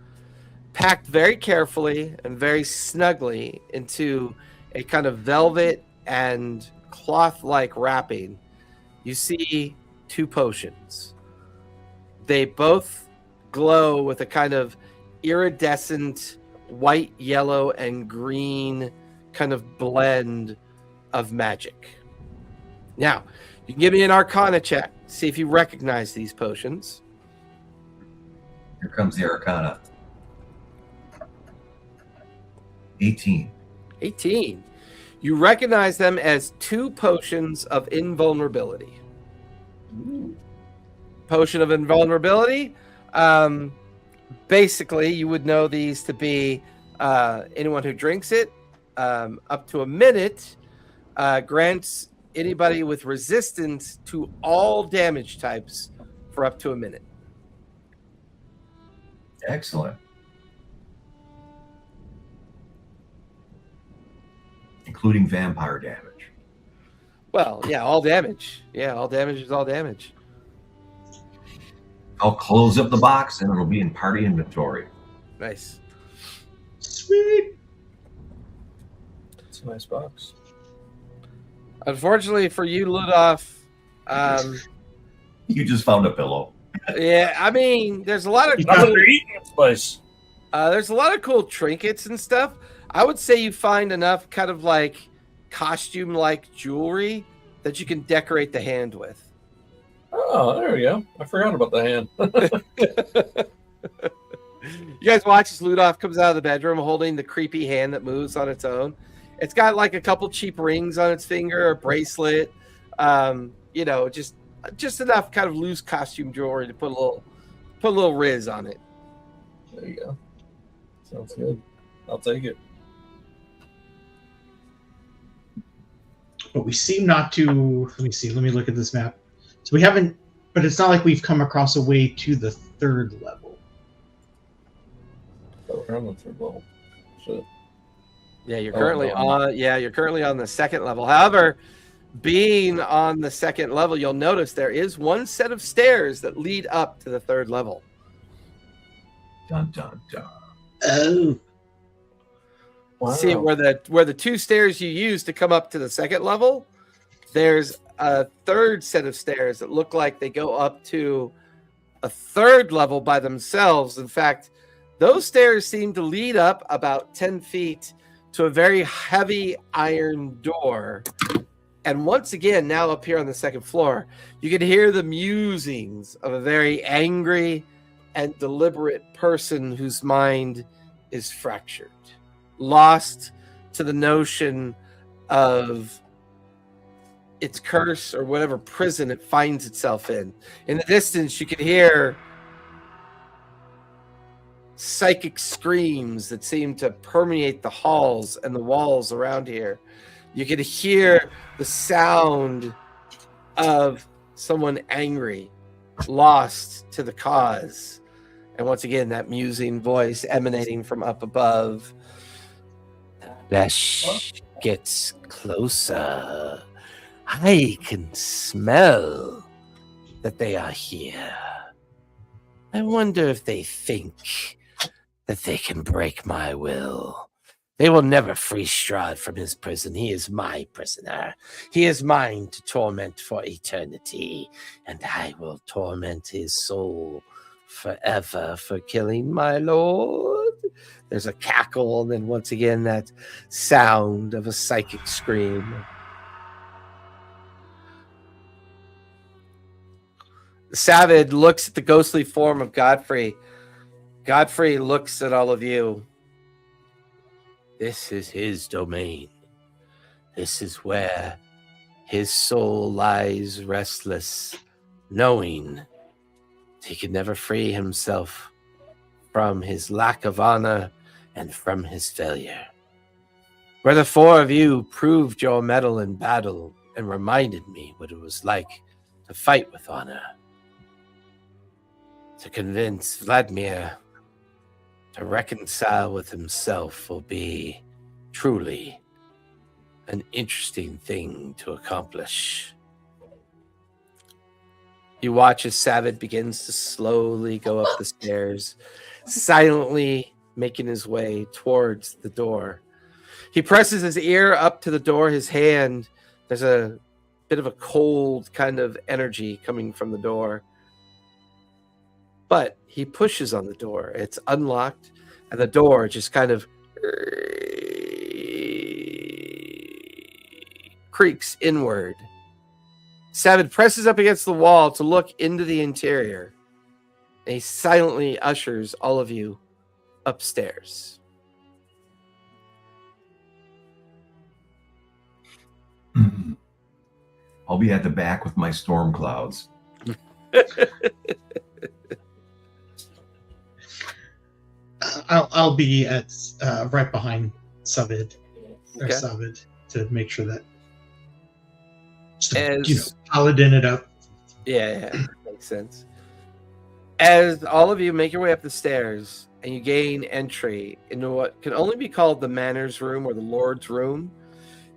packed very carefully and very snugly into a kind of velvet and cloth-like wrapping. You see 2 potions. They both glow with a kind of iridescent white, yellow, and green kind of blend of magic. Now, you can give me an Arcana check, see if you recognize these potions. Here comes the Arcana. 18. 18. You recognize them as 2 potions of invulnerability. Potion of invulnerability. Basically, you would know these to be anyone who drinks it up to a minute grants anybody with resistance to all damage types for up to a minute. Excellent. Including vampire damage. Well, yeah, all damage. Yeah, all damage is all damage. I'll close up the box and it'll be in party inventory. Nice. Sweet. It's a nice box. Unfortunately for you, Ludolf, You just found a pillow. yeah, I mean, there's a lot of That's what they're eating in this place. there's a lot of cool trinkets and stuff. I would say you find enough kind of like costume-like jewelry that you can decorate the hand with. Oh, there we go. I forgot about the hand. You guys watch as Ludolf comes out of the bedroom holding the creepy hand that moves on its own. It's got like a couple cheap rings on its finger, a bracelet, just enough kind of loose costume jewelry to put a little riz on it. There you go. Sounds good. I'll take it. But we seem not to. Let me see. Let me look at this map. So we haven't, but it's not like we've come across a way to the 3rd level. Oh, we're on the 3rd level. Shit. Yeah, you're currently on the 2nd level. However, being on the 2nd level, you'll notice there is one set of stairs that lead up to the 3rd level. Dun dun dun. Oh. Wow. See where the 2 stairs you use to come up to the 2nd level, there's a 3rd set of stairs that look like they go up to a 3rd level by themselves. In fact, those stairs seem to lead up about 10 feet to a very heavy iron door And once again, now up here on the second floor, you can hear the musings of a very angry and deliberate person whose mind is fractured, lost to the notion of its curse or whatever prison it finds itself in. In the distance, you can hear psychic screams that seem to permeate the halls and the walls around here. You can hear the sound of someone angry, lost to the cause. And once again, that musing voice emanating from up above. The flesh gets closer. I can smell that they are here. I wonder if they think that they can break my will. They will never free Strahd from his prison. He is my prisoner. He is mine to torment for eternity, and I will torment his soul forever for killing my lord. There's a cackle, and then once again that sound of a psychic scream. Savid looks at the ghostly form of Godfrey. Godfrey looks at all of you. This is his domain. This is where his soul lies restless, knowing he can never free himself from his lack of honor and from his failure. Where the four of you proved your mettle in battle and reminded me what it was like to fight with honor. To convince Vladimir to reconcile with himself will be truly an interesting thing to accomplish. You watch as Savid begins to slowly go up the stairs, silently making his way towards the door. He presses his ear up to the door, his hand. There's a bit of a cold kind of energy coming from the door. But he pushes on the door. It's unlocked, and the door just kind of creaks inward. Savid presses up against the wall to look into the interior, and he silently ushers all of you upstairs. I'll be at the back with my storm clouds. I'll be at right behind Savid, or Okay. Savid, to make sure that As- paladin it up. Yeah, makes sense. As all of you make your way up the stairs and you gain entry into what can only be called the Manor's Room or the Lord's Room,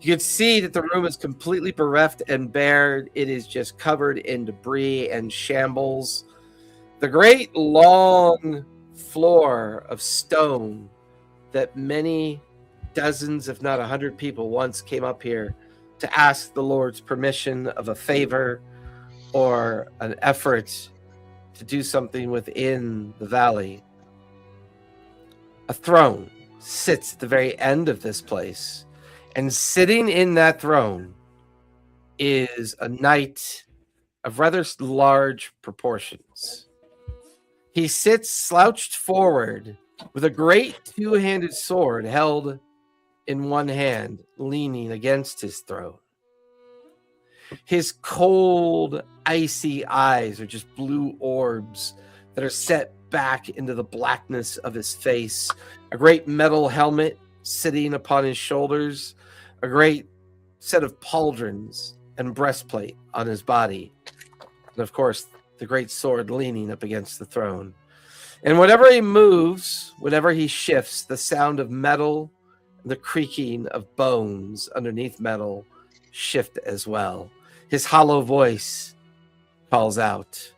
you can see that the room is completely bereft and bare. It is just covered in debris and shambles. The great long floor of stone that many dozens, if not 100 people once came up here to ask the Lord's permission of a favor or an effort to do something within the valley. A throne sits at the very end of this place, and sitting in that throne is a knight of rather large proportions. He sits slouched forward with a great two-handed sword held in one hand, leaning against his throne. His cold, icy eyes are just blue orbs that are set back into the blackness of his face. A great metal helmet sitting upon his shoulders, a great set of pauldrons and breastplate on his body, and of course, the great sword leaning up against the throne. And whenever he moves, whenever he shifts, the sound of metal, the creaking of bones underneath metal shift as well. His hollow voice calls out,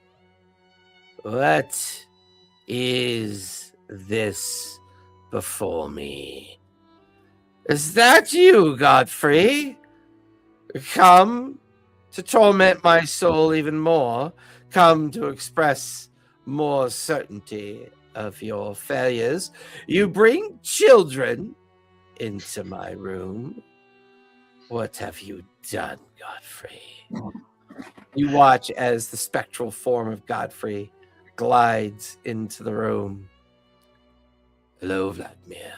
"What is this before me? Is that you, Godfrey? Come to torment my soul even more? Come to express more certainty of your failures? You bring children into my room? What have you done, Godfrey? You watch as the spectral form of Godfrey glides into the room. Hello, Vladimir.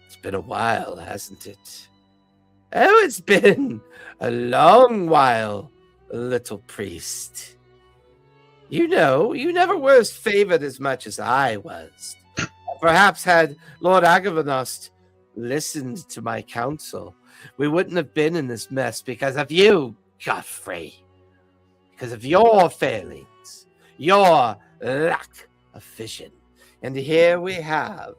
It's been a while, hasn't it? Oh, it's been a long while, little priest. You know, you never were as favored as much as I was. Perhaps had Lord Argynvost listened to my counsel, we wouldn't have been in this mess because of you, Godfrey. Because of your failings, your lack of vision. And here we have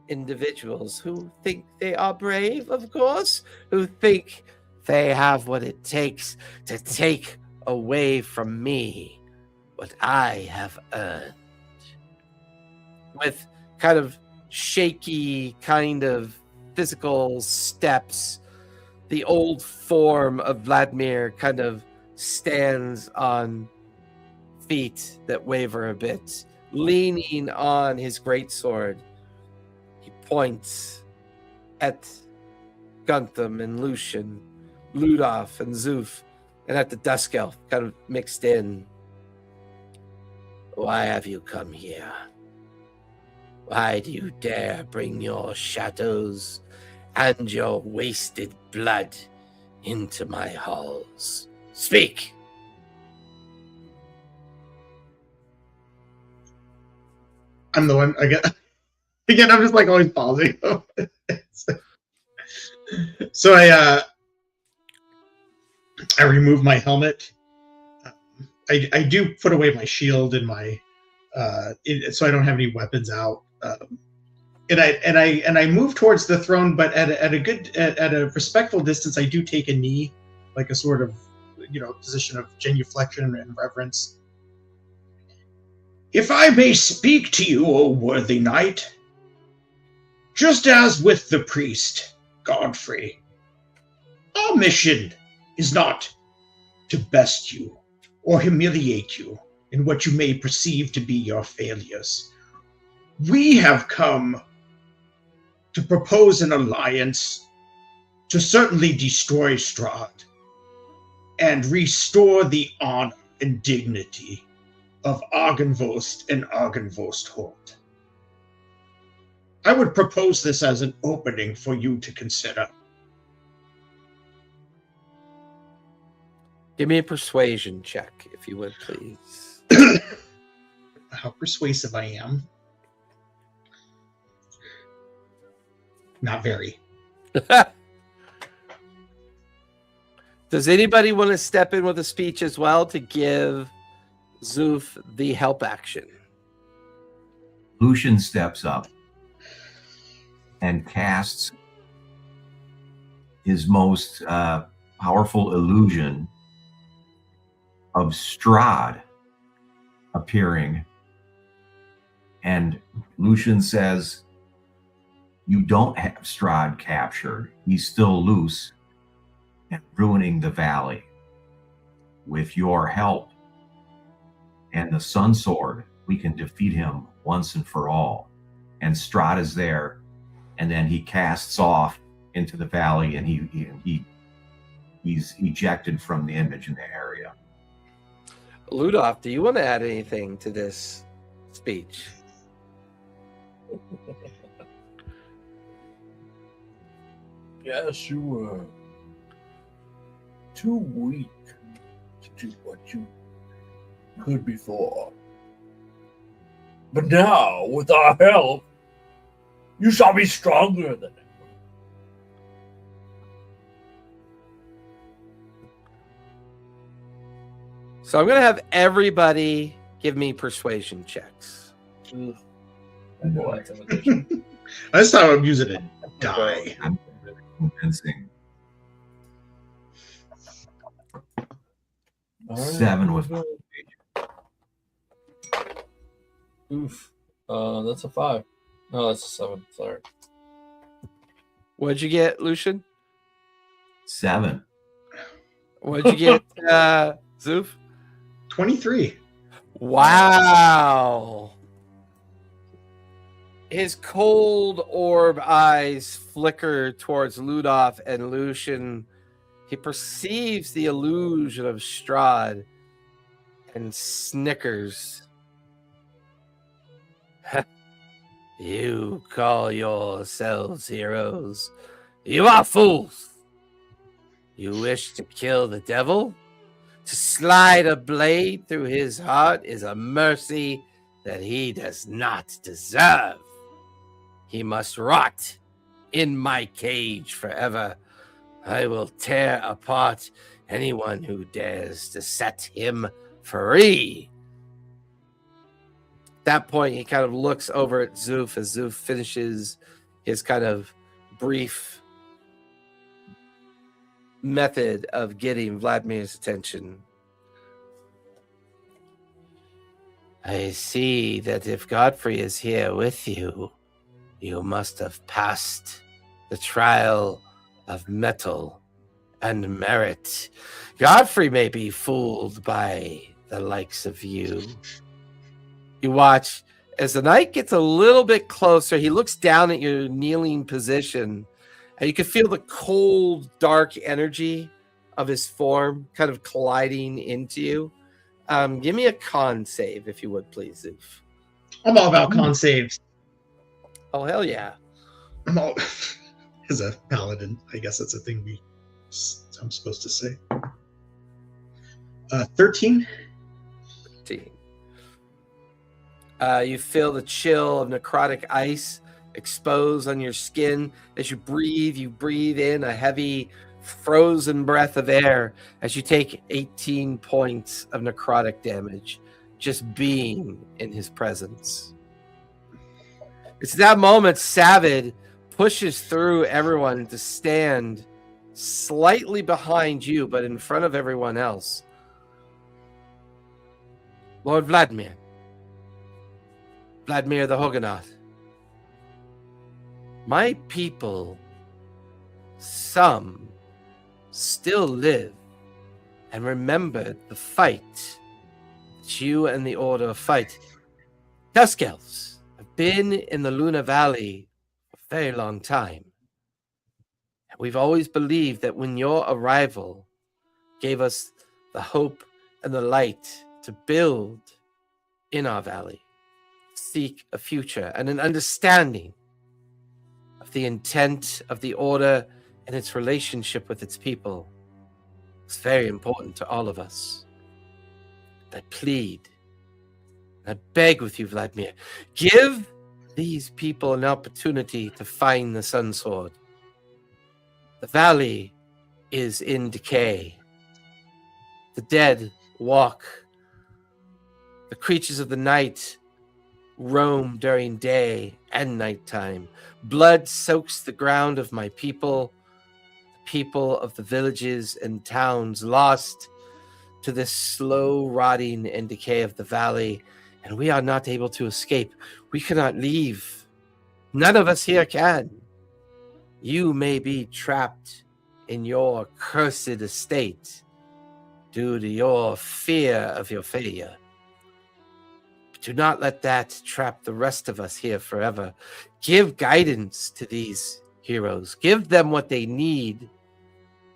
individuals who think they are brave, of course, who think they have what it takes to take away from me what I have earned. With kind of shaky, kind of physical steps, the old form of Vladimir kind of stands on feet that waver a bit, leaning on his greatsword. He points at Gartham and Lucian, Ludolf and Zoof, and at the Dusk Elf, kind of mixed in. Why have you come here? Why do you dare bring your shadows and your wasted blood into my halls? Speak! I'm the one, again, I'm just like always pausing. So I remove my helmet. I do put away my shield and my so I don't have any weapons out. And I move towards the throne, but at a respectful distance. I do take a knee, like a sort of position of genuflection and reverence. If I may speak to you, O worthy knight, just as with the priest, Godfrey, our mission is not to best you or humiliate you in what you may perceive to be your failures. We have come to propose an alliance to certainly destroy Strahd and restore the honor and dignity of Argynvost and Argynvostholt. I would propose this as an opening for you to consider. Give me a persuasion check, if you would, please. How persuasive I am. Not very. Does anybody want to step in with a speech as well to give Zoof the help action? Lucian steps up and casts his most powerful illusion of Strahd appearing. And Lucian says, you don't have Strahd captured. He's still loose and ruining the valley. With your help and the Sunsword, we can defeat him once and for all. And Strahd is there, and then he casts off into the valley, and he's ejected from the image in the area. Ludolf, do you want to add anything to this speech? Yes, you were too weak to do what you could before. But now, with our help, you shall be stronger than ever. So I'm going to have everybody give me persuasion checks. Boy. I just thought I'd use it to die. I'm really convincing. 7 with Oof. That's a 5. No, that's a 7. Sorry. What'd you get, Lucian? 7. What'd you get, Zoof? 23. Wow. His cold orb eyes flicker towards Ludolf and Lucian. He perceives the illusion of Strahd and snickers. You call yourselves heroes. You are fools. You wish to kill the devil? To slide a blade through his heart is a mercy that he does not deserve. He must rot in my cage forever. I will tear apart anyone who dares to set him free. At that point, he kind of looks over at Zoof as Zoof finishes his kind of brief method of getting Vladimir's attention. I see that if Godfrey is here with you, you must have passed the trial of mettle and merit. Godfrey may be fooled by the likes of you. You watch as the night gets a little bit closer. He looks down at your kneeling position, and you can feel the cold, dark energy of his form kind of colliding into you. Give me a con save, if you would, please, Zoof. I'm all about con saves. Oh, hell yeah. I'm all as a paladin. I guess that's a thing I'm supposed to say. 13. 13. You feel the chill of necrotic ice expose on your skin as you breathe in a heavy frozen breath of air as you take 18 points of necrotic damage just being in his presence. It's that moment Savid pushes through everyone to stand slightly behind you but in front of everyone else. Lord Vladimir the Horngaard. My people, some still live and remember the fight that you and the Order fight. Dusk Elves have been in the Luna Valley for a very long time. And we've always believed that when your arrival gave us the hope and the light to build in our valley, seek a future and an understanding of the intent of the Order and its relationship with its people. It's very important to all of us. I plead, I beg with you, Vladimir, give these people an opportunity to find the Sunsword. The valley is in decay. The dead walk. The creatures of the night roam during day and nighttime. Blood soaks the ground of my people, the people of the villages and towns lost to this slow rotting and decay of the valley, and we are not able to escape. We cannot leave. None of us here can. You may be trapped in your cursed estate due to your fear of your failure. But do not let that trap the rest of us here forever. Give guidance to these heroes. Give them what they need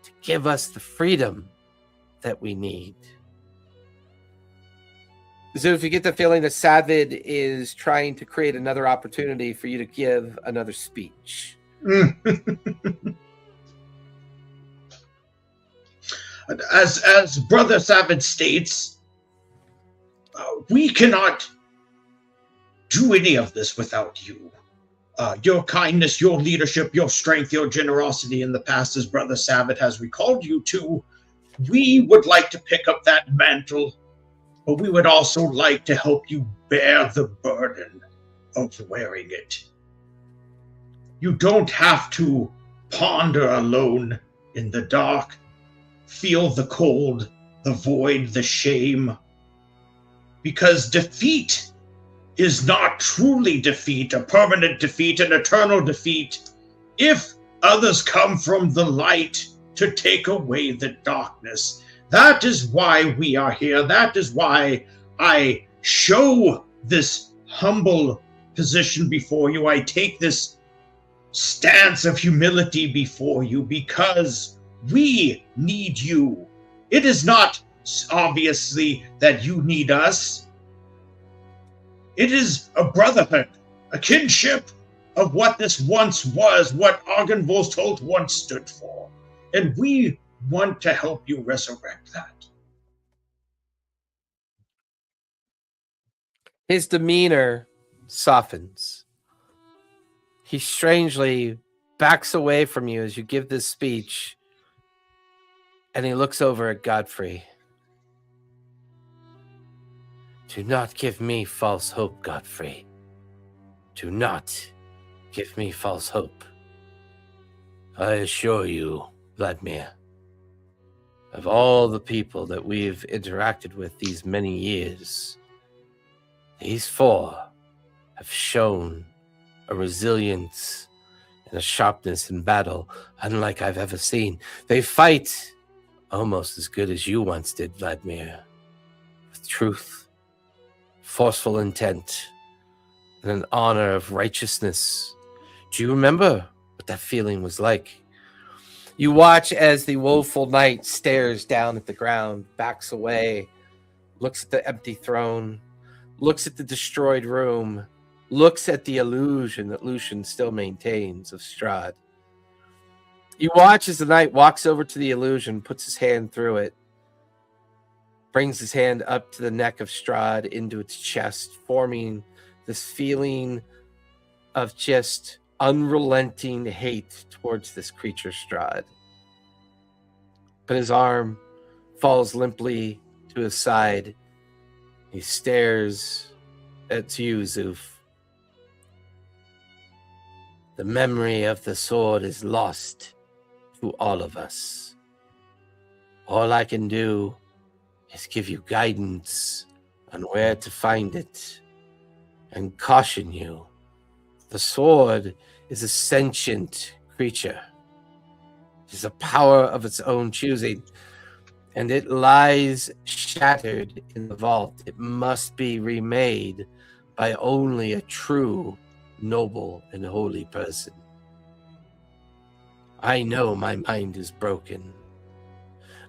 to give us the freedom that we need. Zoof, you get the feeling that Savid is trying to create another opportunity for you to give another speech. As Brother Savid states, we cannot do any of this without you. Your kindness, your leadership, your strength, your generosity in the past, as Brother Savid has recalled you to, we would like to pick up that mantle, but we would also like to help you bear the burden of wearing it. You don't have to ponder alone in the dark, feel the cold, the void, the shame, because defeat is not truly defeat, a permanent defeat, an eternal defeat, if others come from the light to take away the darkness. That is why we are here. That is why I show this humble position before you. I take this stance of humility before you because we need you. It is not obviously that you need us. It is a brotherhood, a kinship of what this once was, what Argynvostholt once stood for. And we want to help you resurrect that. His demeanor softens. He strangely backs away from you as you give this speech, and he looks over at Godfrey. Do not give me false hope, Godfrey. Do not give me false hope. I assure you, Vladimir, of all the people that we've interacted with these many years, these four have shown a resilience and a sharpness in battle unlike I've ever seen. They fight almost as good as you once did, Vladimir, with truth, forceful intent, and an honor of righteousness. Do you remember what that feeling was like? You watch as the woeful knight stares down at the ground, backs away, looks at the empty throne, looks at the destroyed room, looks at the illusion that Lucian still maintains of Strahd. You watch as the knight walks over to the illusion, puts his hand through it, brings his hand up to the neck of Strahd into its chest, forming this feeling of just unrelenting hate towards this creature, Strahd. But his arm falls limply to his side. He stares at you, Zoof. The memory of the sword is lost to all of us. All I can do is give you guidance on where to find it and caution you. The sword is a sentient creature. It is a power of its own choosing, and it lies shattered in the vault. It must be remade by only a true, noble, and holy person. I know my mind is broken.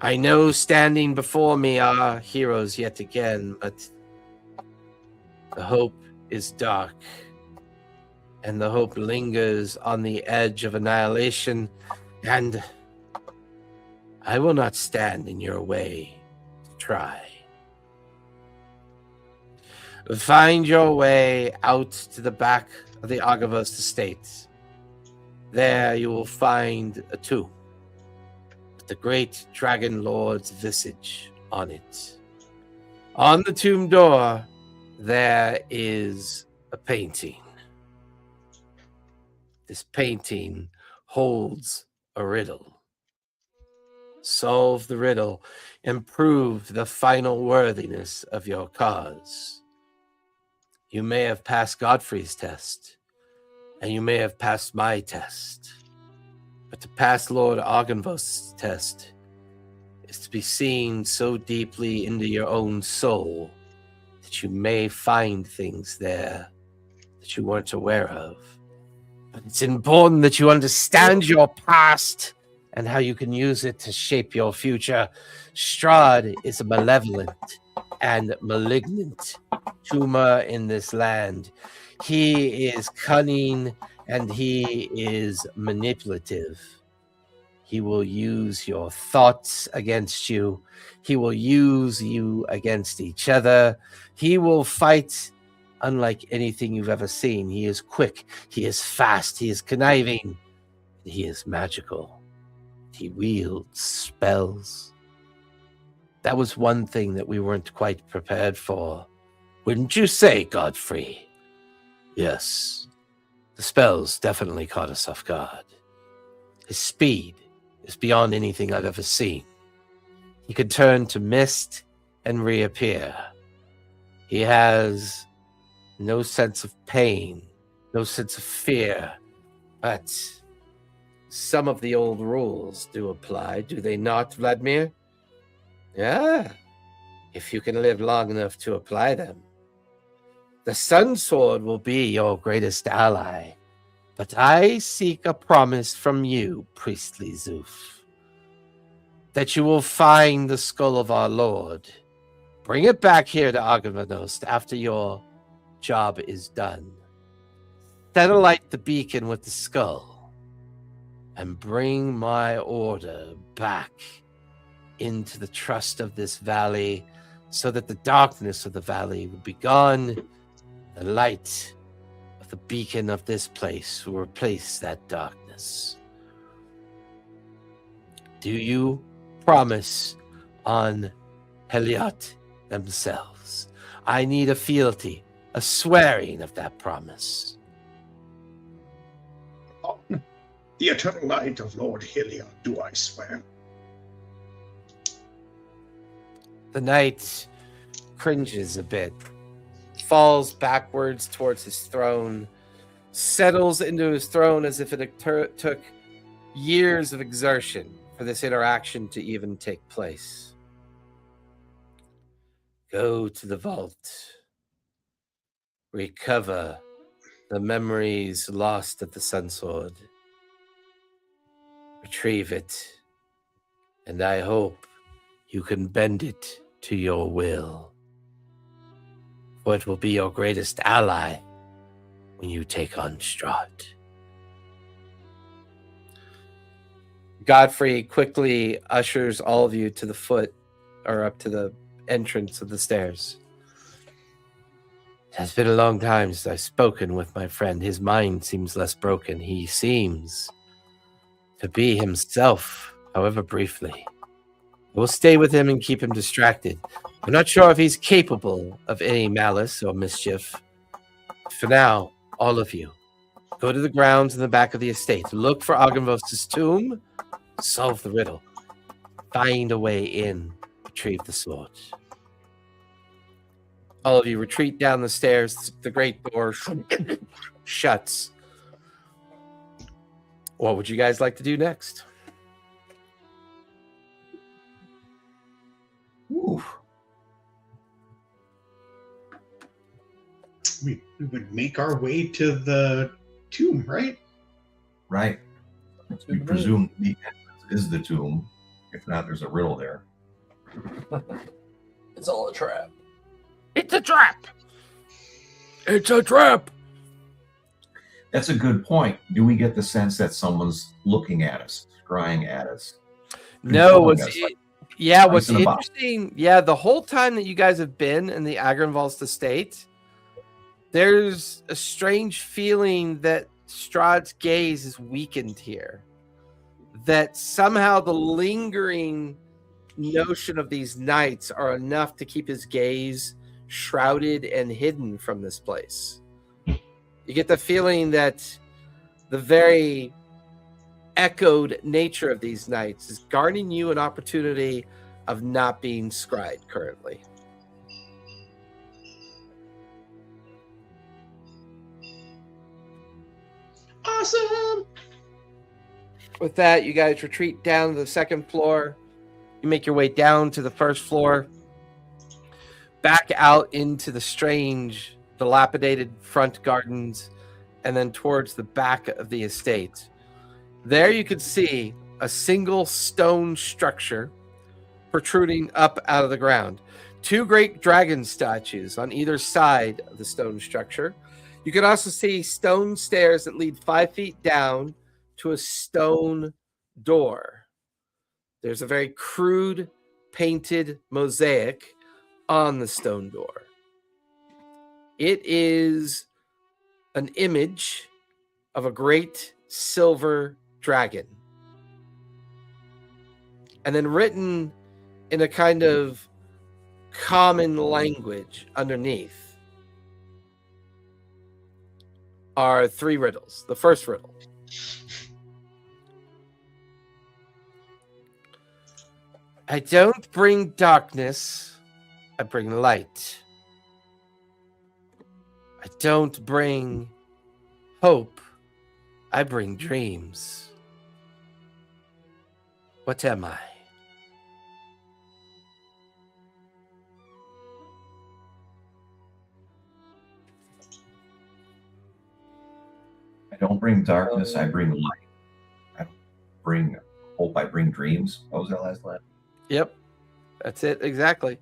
I know standing before me are heroes yet again, but the hope is dark, and the hope lingers on the edge of annihilation, and I will not stand in your way to try. Find your way out to the back of the Argynvost estate. There you will find a tomb with the great dragon lord's visage on it. On the tomb door, there is a painting. This painting holds a riddle. Solve the riddle and prove the final worthiness of your cause. You may have passed Godfrey's test, and you may have passed my test, but to pass Lord Argynvost's test is to be seen so deeply into your own soul that you may find things there that you weren't aware of. But it's important that you understand your past and how you can use it to shape your future. Strahd is a malevolent and malignant tumor in this land. He is cunning and he is manipulative. He will use your thoughts against you. He will use you against each other. He will fight unlike anything you've ever seen. He is quick. He is fast. He is conniving. He is magical. He wields spells. That was one thing that we weren't quite prepared for. Wouldn't you say, Godfrey? Yes. The spells definitely caught us off guard. His speed is beyond anything I've ever seen. He could turn to mist and reappear. He has no sense of pain, no sense of fear, but some of the old rules do apply, do they not, Vladimir? Yeah, if you can live long enough to apply them. The Sunsword will be your greatest ally, but I seek a promise from you, priestly Zoof, that you will find the skull of our lord. Bring it back here to Argynvostholt after your job is done. Satellite the beacon with the skull, and bring my order back into the trust of this valley, so that the darkness of the valley would be gone. The light of the beacon of this place will replace that darkness. Do you promise on Heliot themselves? I need a fealty, a swearing of that promise. On the eternal light of Lord Heliot do I swear. The knight cringes a bit, falls backwards towards his throne, settles into his throne as if it took years of exertion for this interaction to even take place. Go to the vault. Recover the memories lost of the Sunsword. Retrieve it, and I hope you can bend it to your will. For it will be your greatest ally when you take on Strahd. Godfrey quickly ushers all of you to the foot, or up to the entrance of the stairs. It has been a long time since I've spoken with my friend. His mind seems less broken. He seems to be himself, however briefly. We'll stay with him and keep him distracted. I'm not sure if he's capable of any malice or mischief. For now, all of you, go to the grounds in the back of the estate. Look for Argynvost's tomb. Solve the riddle. Find a way in. Retrieve the sword. All of you retreat down the stairs. The great door shuts. What would you guys like to do next? Ooh. We would make our way to the tomb, right? Right. We presume the entrance is the tomb. If not, there's a riddle there. It's all a trap. It's a trap! It's a trap! That's a good point. Do we get the sense that someone's looking at us, scrying at us? No, Controlling what's us, like what's in a box. interesting, the whole time that you guys have been in the Argynvost estate, there's a strange feeling that Strahd's gaze is weakened here. That somehow the lingering notion of these knights are enough to keep his gaze shrouded and hidden from this place. You get the feeling that the very echoed nature of these knights is guarding you an opportunity of not being scryed currently. Awesome! With that, you guys retreat down to the second floor. You make your way down to the first floor, back out into the strange, dilapidated front gardens, and then towards the back of the estate. There you could see a single stone structure protruding up out of the ground. Two great dragon statues on either side of the stone structure. You can also see stone stairs that lead 5 feet down to a stone door. There's a very crude painted mosaic on the stone door. It is an image of a great silver dragon. And then written in a kind of common language underneath are 3 riddles. The first riddle: I don't bring darkness, I bring light. I don't bring hope, I bring dreams. What am I? bring darkness, I bring light. I don't bring hope, I bring dreams. What was that last line? Yep. That's it, exactly.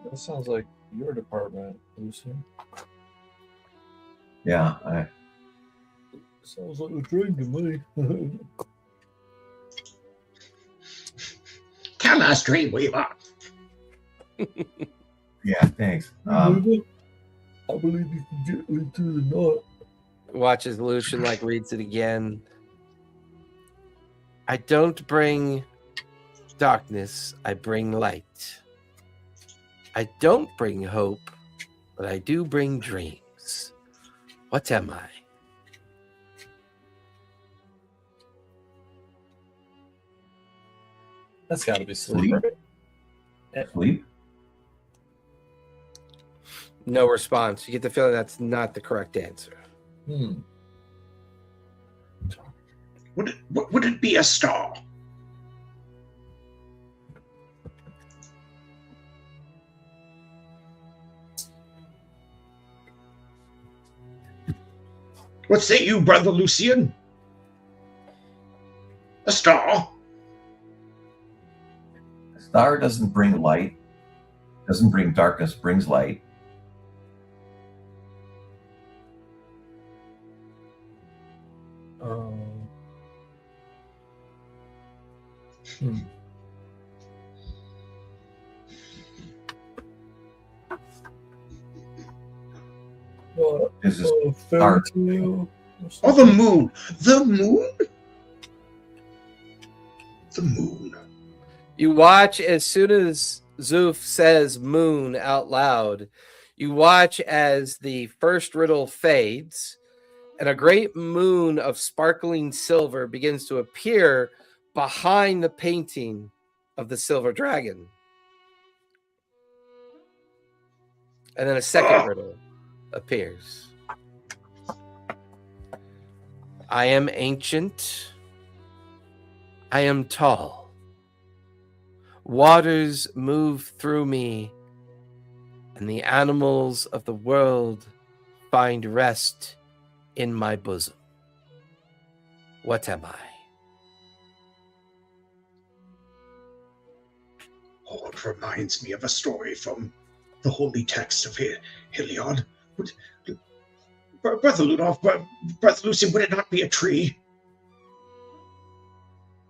That sounds like your department, Lucian. Yeah, Sounds like a dream to me. Tell us, Dreamweaver. yeah, thanks. I believe you can get me through the night. Watches Lucian like reads it again. I don't bring darkness, I bring light. I don't bring hope, but I do bring dreams. What am I? That's got to be sleep. Sleep? No response. You get the feeling that's not the correct answer. Would it be a star? What say you, brother Lucian? A star? A star doesn't bring light, doesn't bring darkness, brings light. This is fairy tale. Oh, the moon. The moon? The moon. You watch as soon as Zoof says moon out loud, you watch as the first riddle fades and a great moon of sparkling silver begins to appear behind the painting of the silver dragon. And then a second riddle appears. I am ancient. I am tall. Waters move through me, and the animals of the world find rest in my bosom. What am I? Oh, it reminds me of a story from the holy text of Heliod. Brother Ludolf, Brother Lucian, would it not be a tree?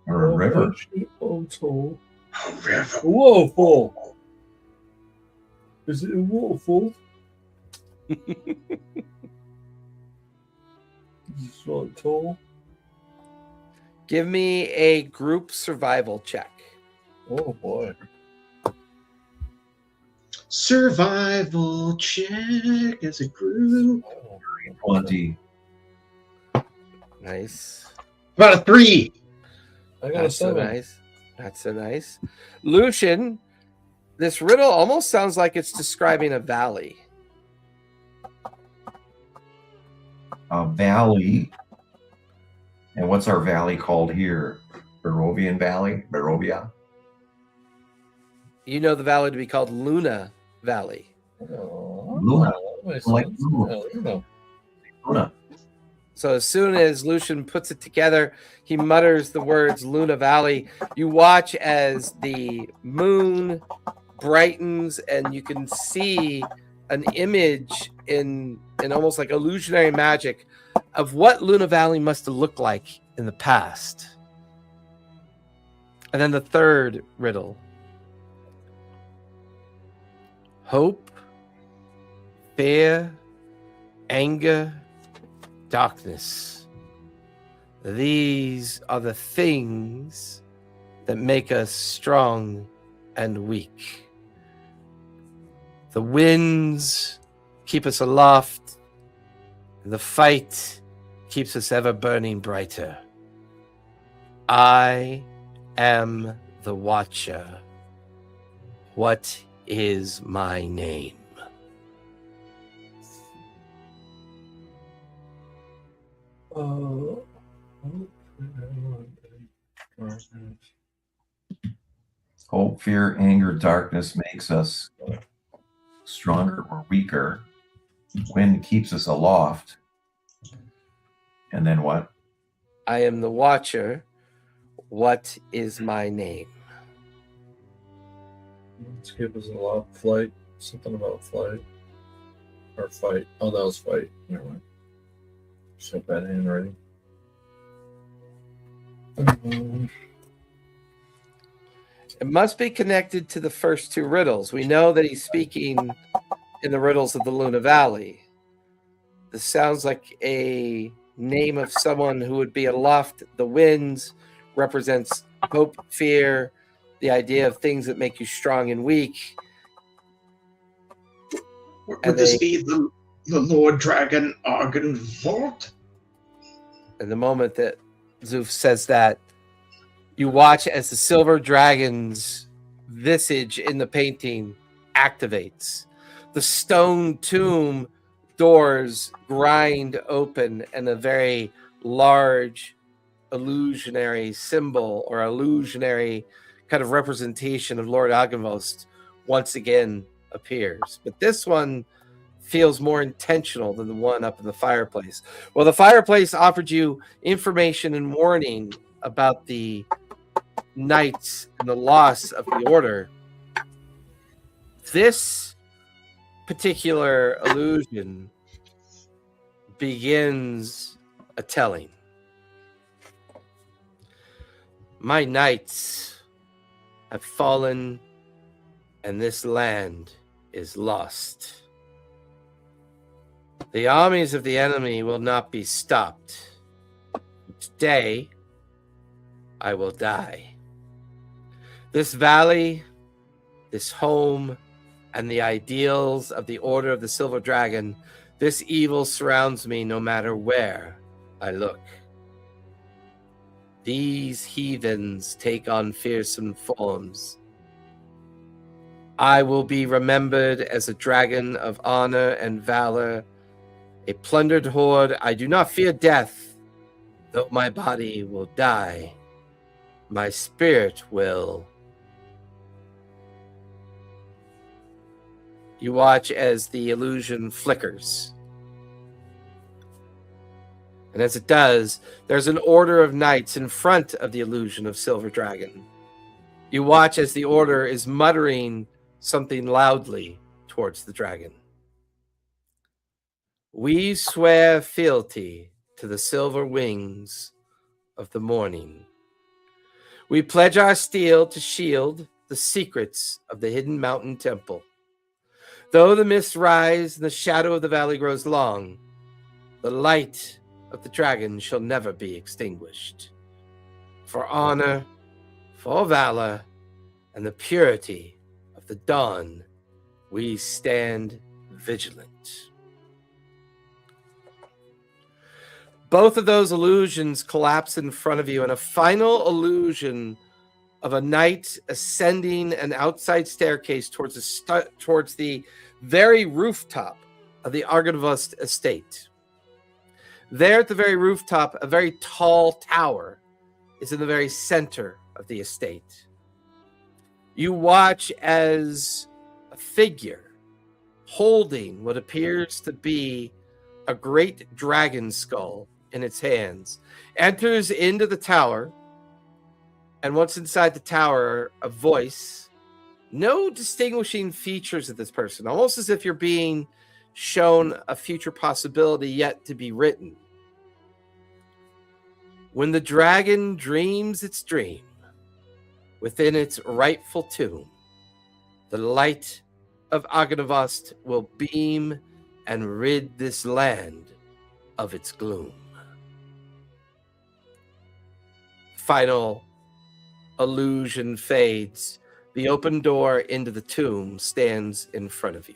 Or a river? A river. A waterfall. Is it a waterfall? It's not tall. Give me a group survival check. Oh boy. Survival check as a group. 20. Nice. About a 3. I got a That's so 7. nice. That's so nice. Lucian, this riddle almost sounds like it's describing a valley. A valley. And what's our valley called here? Barovian Valley? Barovia? You know the valley to be called Luna Valley. Oh, Luna. that makes Like sense. Luna. Yeah, Luna. Luna. So as soon as Lucian puts it together, he mutters the words Luna Valley. You watch as the moon brightens and you can see an image in almost like illusionary magic of what Luna Valley must have looked like in the past. And then the third riddle. Hope, fear, anger, darkness. These are the things that make us strong and weak. The winds keep us aloft. The fight keeps us ever burning brighter. I am the Watcher. What is my name? Hope, fear, anger, darkness makes us stronger or weaker. Wind keeps us aloft. And then what? I am the Watcher. What is my name? Let's give us a lot of flight. Something about flight. Or fight. Oh, that was fight. Never mind. So bad handwriting. It must be connected to the first two riddles. We know that he's speaking in the riddles of the Luna Valley. This sounds like a name of someone who would be aloft the winds, represents hope, fear, the idea of things that make you strong and weak. Would this be the Lord Dragon Argynvost? And the moment that Zoof says that, you watch as the silver dragon's visage in the painting activates. The stone tomb doors grind open, and a very large illusionary symbol or illusionary kind of representation of Lord Argynvost once again appears. But this one feels more intentional than the one up in the fireplace. Well, the fireplace offered you information and warning about the knights and the loss of the order. This particular illusion begins a telling. My knights have fallen, and this land is lost. The armies of the enemy will not be stopped. Today, I will die. This valley, this home, and the ideals of the Order of the Silver Dragon, this evil surrounds me no matter where I look. These heathens take on fearsome forms. I will be remembered as a dragon of honor and valor, a plundered horde. I do not fear death, though my body will die. My spirit will. You watch as the illusion flickers. And as it does, there's an order of knights in front of the illusion of Silver Dragon. You watch as the order is muttering something loudly towards the dragon. We swear fealty to the silver wings of the morning. We pledge our steel to shield the secrets of the hidden mountain temple. Though the mists rise and the shadow of the valley grows long, the light of the dragon shall never be extinguished. For honor, for valor, and the purity of the dawn, we stand vigilant. Both of those illusions collapse in front of you, and a final illusion of a knight ascending an outside staircase towards the very rooftop of the Argynvost estate. There at the very rooftop, a very tall tower is in the very center of the estate. You watch as a figure holding what appears to be a great dragon skull in its hands enters into the tower. And once inside the tower, a voice, no distinguishing features of this person, almost as if you're being shown a future possibility yet to be written. When the dragon dreams its dream, within its rightful tomb, the light of Argynvost will beam and rid this land of its gloom. Final illusion fades. The open door into the tomb stands in front of you.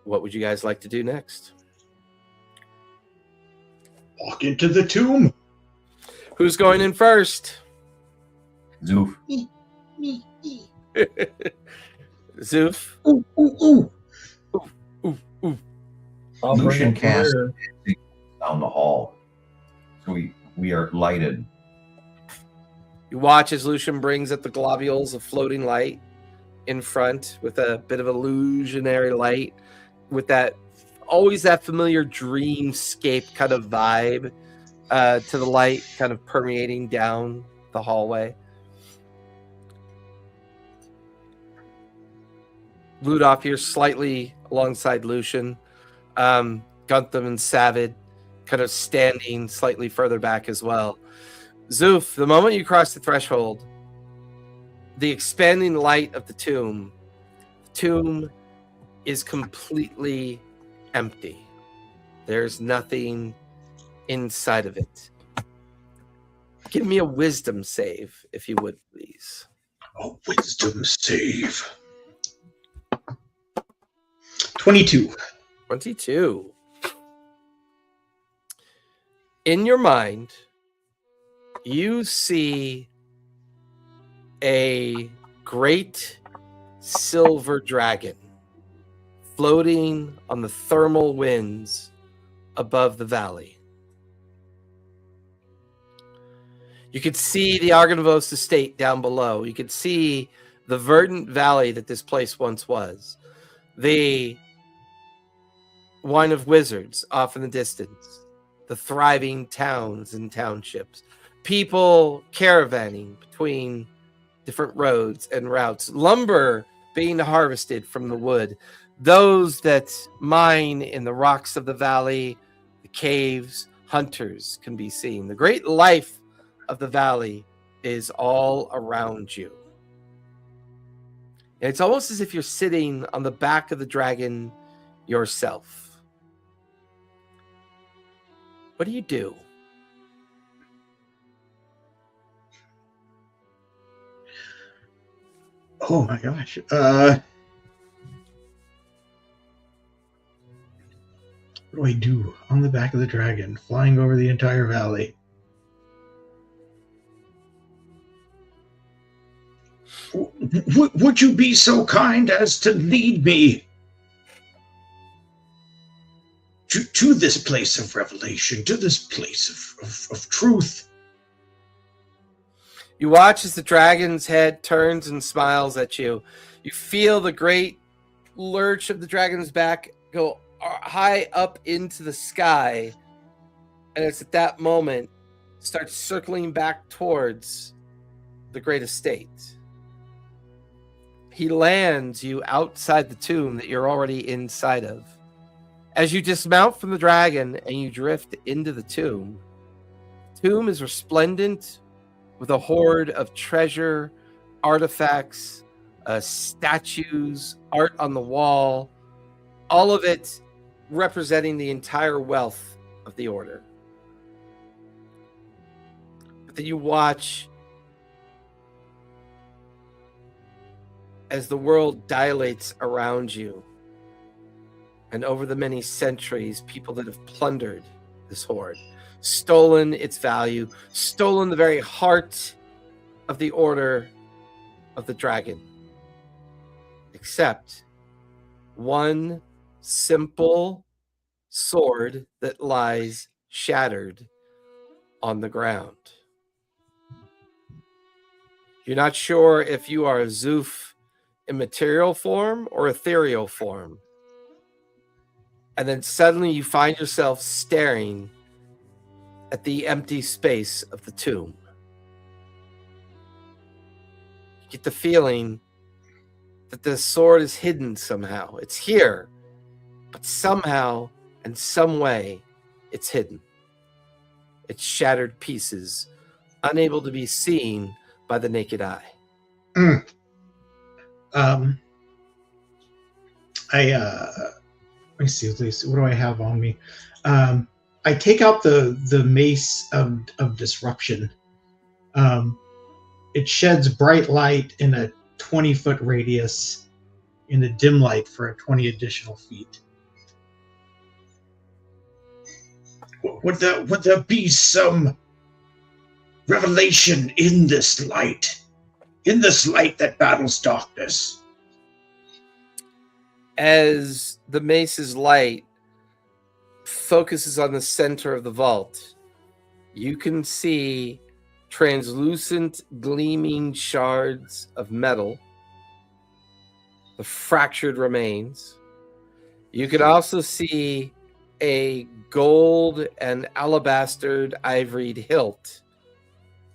What would you guys like to do next? Walk into the tomb. Who's going in first? Zoof. Me. Zoof. Ooh, ooh, ooh. I'll bring Lucian it casts here. down the hall. So we are lighted. You watch as Lucian brings up the globules of floating light in front with a bit of illusionary light with that always that familiar dreamscape kind of vibe to the light kind of permeating down the hallway. Ludolf here slightly alongside Lucian. Gartham and Savid kind of standing slightly further back as well. Zoof, the moment you cross the threshold, the expanding light of the tomb is completely empty. There's nothing inside of it. Give me a wisdom save, if you would, please. A wisdom save. 22. 22. In your mind, you see a great silver dragon floating on the thermal winds above the valley. You could see the Argynvost estate down below. You could see the verdant valley that this place once was. The Wine of Wizards off in the distance. The thriving towns and townships. People caravanning between different roads and routes. Lumber being harvested from the wood. Those that mine in the rocks of the valley, the caves, hunters can be seen. The great life of the valley is all around you. And it's almost as if you're sitting on the back of the dragon yourself. What do you do? Oh my gosh. What do I do on the back of the dragon, flying over the entire valley? Would you be so kind as to lead me to this place of revelation, to this place of truth? You watch as the dragon's head turns and smiles at you. You feel the great lurch of the dragon's back go high up into the sky. And it's at that moment it starts circling back towards the great estate. He lands you outside the tomb that you're already inside of. As you dismount from the dragon and you drift into the tomb is resplendent with a hoard of treasure, artifacts, statues, art on the wall, all of it representing the entire wealth of the order. But then you watch as the world dilates around you, and over the many centuries, people that have plundered this hoard, stolen its value, stolen the very heart of the order of the dragon. Except one simple sword that lies shattered on the ground. You're not sure if you are a Zoof in material form or ethereal form. And then suddenly you find yourself staring at the empty space of the tomb. You get the feeling that the sword is hidden somehow. It's here, but somehow and some way it's hidden. It's shattered pieces, unable to be seen by the naked eye. Let me see, what do I have on me? I take out the mace of disruption. It sheds bright light in a 20-foot radius in a dim light for 20 additional feet. Would there be some revelation in this light? In this light that battles darkness? As the mace's light focuses on the center of the vault, you can see translucent, gleaming shards of metal, the fractured remains, You can also see a gold and alabastered ivory hilt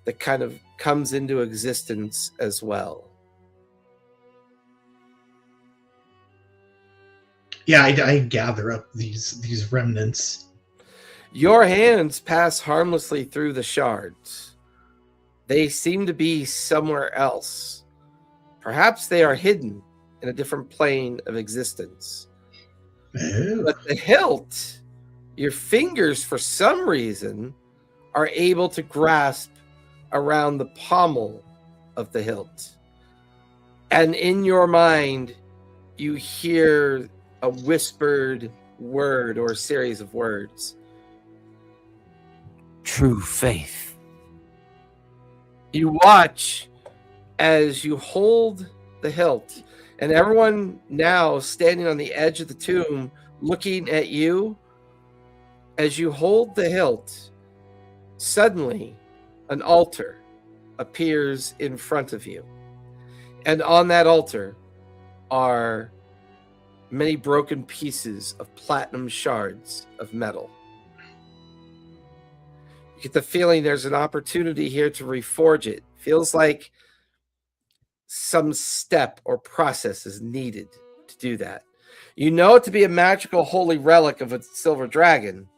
that kind of comes into existence as well. Yeah, I gather up these remnants. Your hands pass harmlessly through the shards. They seem to be somewhere else. Perhaps they are hidden in a different plane of existence. Oh. But the hilt, your fingers, for some reason, are able to grasp around the pommel of the hilt. And in your mind, you hear a whispered word or a series of words. True faith. You watch as you hold the hilt, and everyone now standing on the edge of the tomb looking at you. As you hold the hilt, suddenly an altar appears in front of you. And on that altar are many broken pieces of platinum shards of metal. You get the feeling there's an opportunity here to reforge it. Feels like some step or process is needed to do that. You know it to be a magical holy relic of a silver dragon.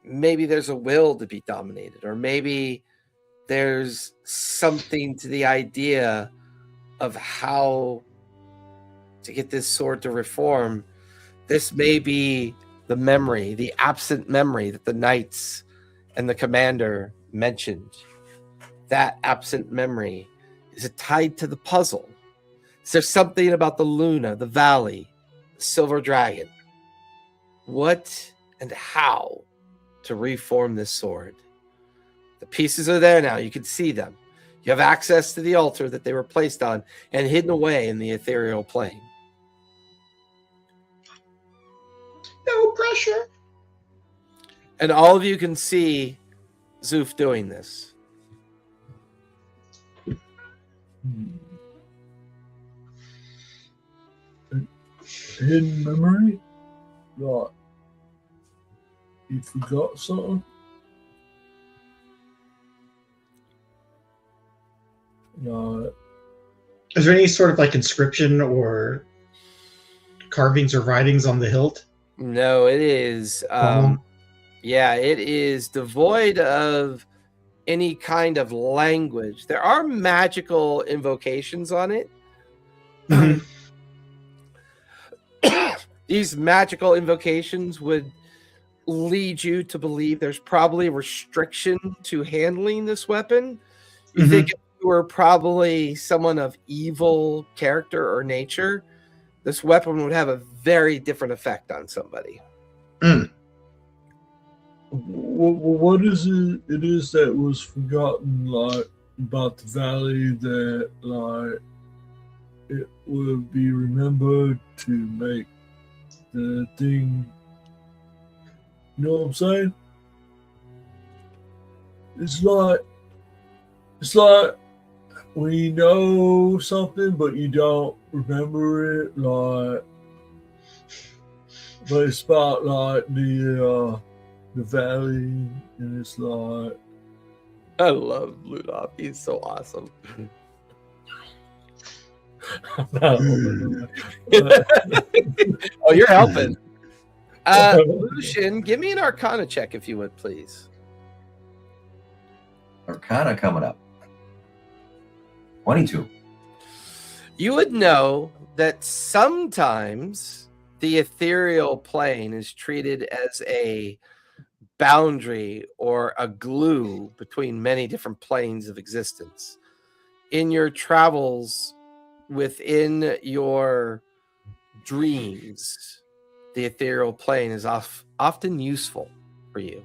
Maybe there's a will to be dominated, or maybe there's something to the idea of how to get this sword to reform. This may be the memory, the absent memory that the knights and the commander mentioned. That absent memory, is it tied to the puzzle? Is there something about the Luna, the valley, the silver dragon? What and how to reform this sword? The pieces are there now. You can see them. You have access to the altar that they were placed on and hidden away in the ethereal plane. No pressure. And all of you can see Zoof doing this. Hidden memory? Right. You forgot something? No. Is there any sort of like inscription or carvings or writings on the hilt? No, it is. Yeah, it is devoid of any kind of language. There are magical invocations on it. Mhm. These magical invocations would lead you to believe there's probably a restriction to handling this weapon. You think if you were probably someone of evil character or nature, this weapon would have a very different effect on somebody. What is it is that was forgotten, like, about the valley that, like, it would be remembered to make the thing, you know what I'm saying? It's like when you know something but you don't remember it, like, but it's about like the valley, and it's like, I love Ludolf. He's so awesome. no. Oh, you're helping. Lucian, give me an Arcana check if you would, please. Arcana coming up. 22. You would know that sometimes the ethereal plane is treated as a boundary or a glue between many different planes of existence. In your travels within your dreams, the ethereal plane is often useful for you.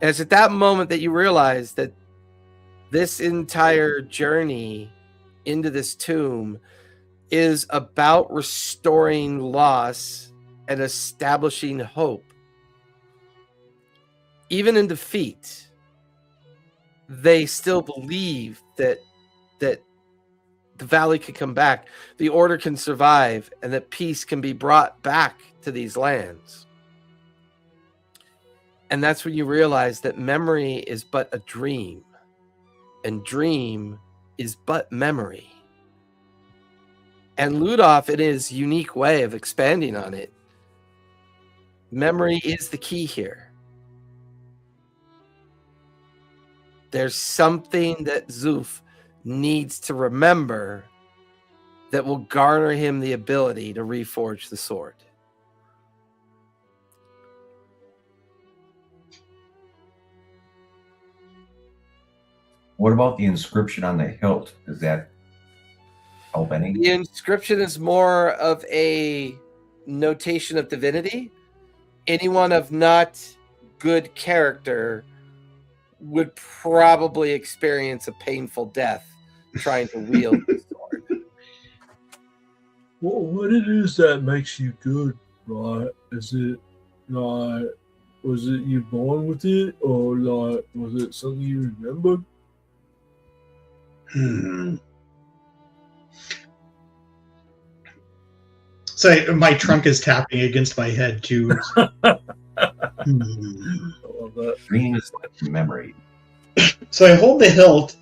And it's at that moment that you realize that this entire journey into this tomb is about restoring loss and establishing hope. Even in defeat, they still believe that the valley can come back, the order can survive, and that peace can be brought back to these lands. And that's when you realize that memory is but a dream, and dream is but memory. And Ludolf, in his unique way of expanding on it, memory is the key here. There's something that Zoof needs to remember that will garner him the ability to reforge the sword. What about the inscription on the hilt? Does that help any? The inscription is more of a notation of divinity. Anyone of not good character would probably experience a painful death trying to wield the sword. Well, what it is that makes you good, right? Is it like, was it you born with it, or like, was it something you remembered? So my trunk is tapping against my head too. Dream is like memory. So I hold the hilt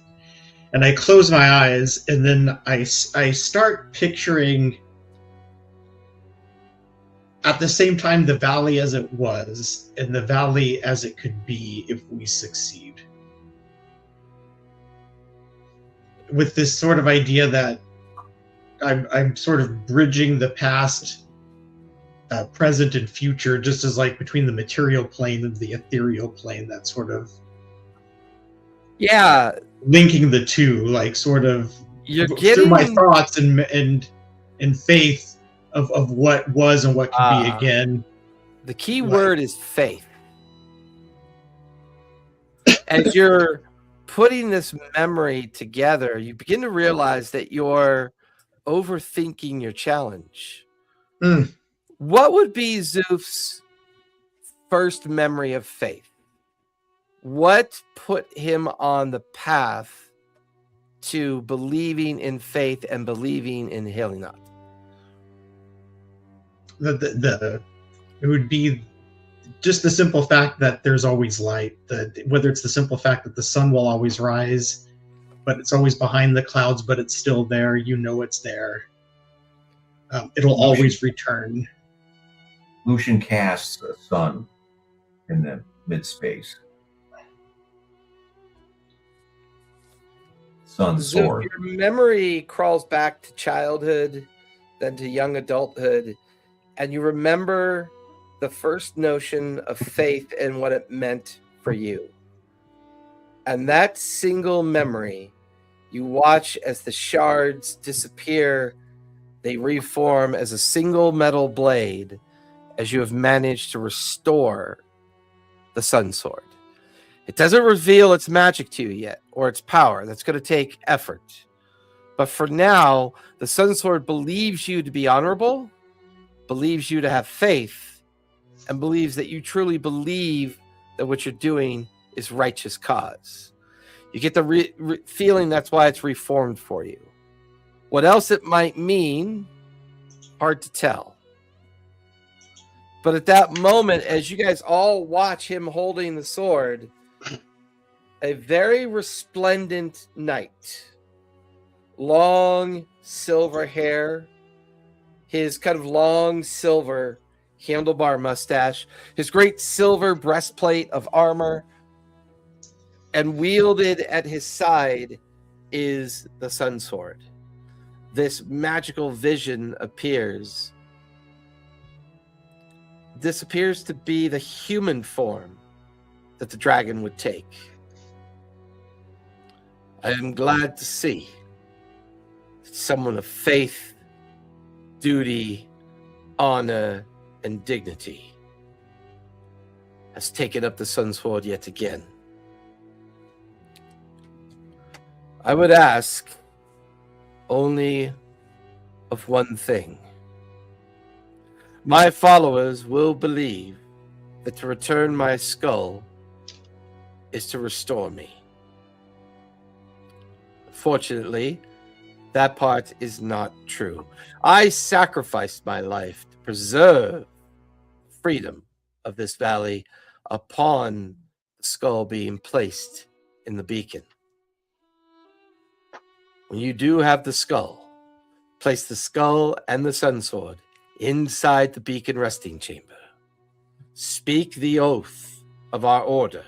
and I close my eyes, and then I start picturing at the same time the valley as it was and the valley as it could be if we succeed. With this sort of idea that I'm sort of bridging the past, present, and future, just as like between the material plane and the ethereal plane, that sort of linking the two, like sort of You're through getting my thoughts and faith of what was and what could be again. The key word is faith. As you're putting this memory together, you begin to realize that you're overthinking your challenge. What would be Zoof's first memory of faith? What put him on the path to believing in faith and believing in Helinot? It would be just the simple fact that there's always light. Whether it's the simple fact that the sun will always rise, but it's always behind the clouds, but it's still there. You know it's there. It'll always return. Lucian casts a sun in the mid-space. Sun sword. Your memory crawls back to childhood, then to young adulthood, and you remember the first notion of faith and what it meant for you. And that single memory, you watch as the shards disappear, they reform as a single metal blade as you have managed to restore the Sunsword. It doesn't reveal its magic to you yet, or its power. That's going to take effort. But for now, the Sunsword believes you to be honorable, believes you to have faith, and believes that you truly believe that what you're doing is righteous cause. You get the feeling that's why it's reformed for you. What else it might mean, hard to tell. But at that moment, as you guys all watch him holding the sword, a very resplendent knight, long silver hair, his kind of long silver handlebar mustache, his great silver breastplate of armor, and wielded at his side is the Sunsword. This magical vision appears. This appears to be the human form that the dragon would take. I am glad to see that someone of faith, duty, honor, and dignity has taken up the Sunsword yet again. I would ask only of one thing. My followers will believe that to return my skull is to restore me. Fortunately, That part is not true. I sacrificed my life to preserve freedom of this valley upon the skull being placed in the beacon. When you do have the skull, place the skull and the Sunsword inside the beacon resting chamber. Speak the oath of our order.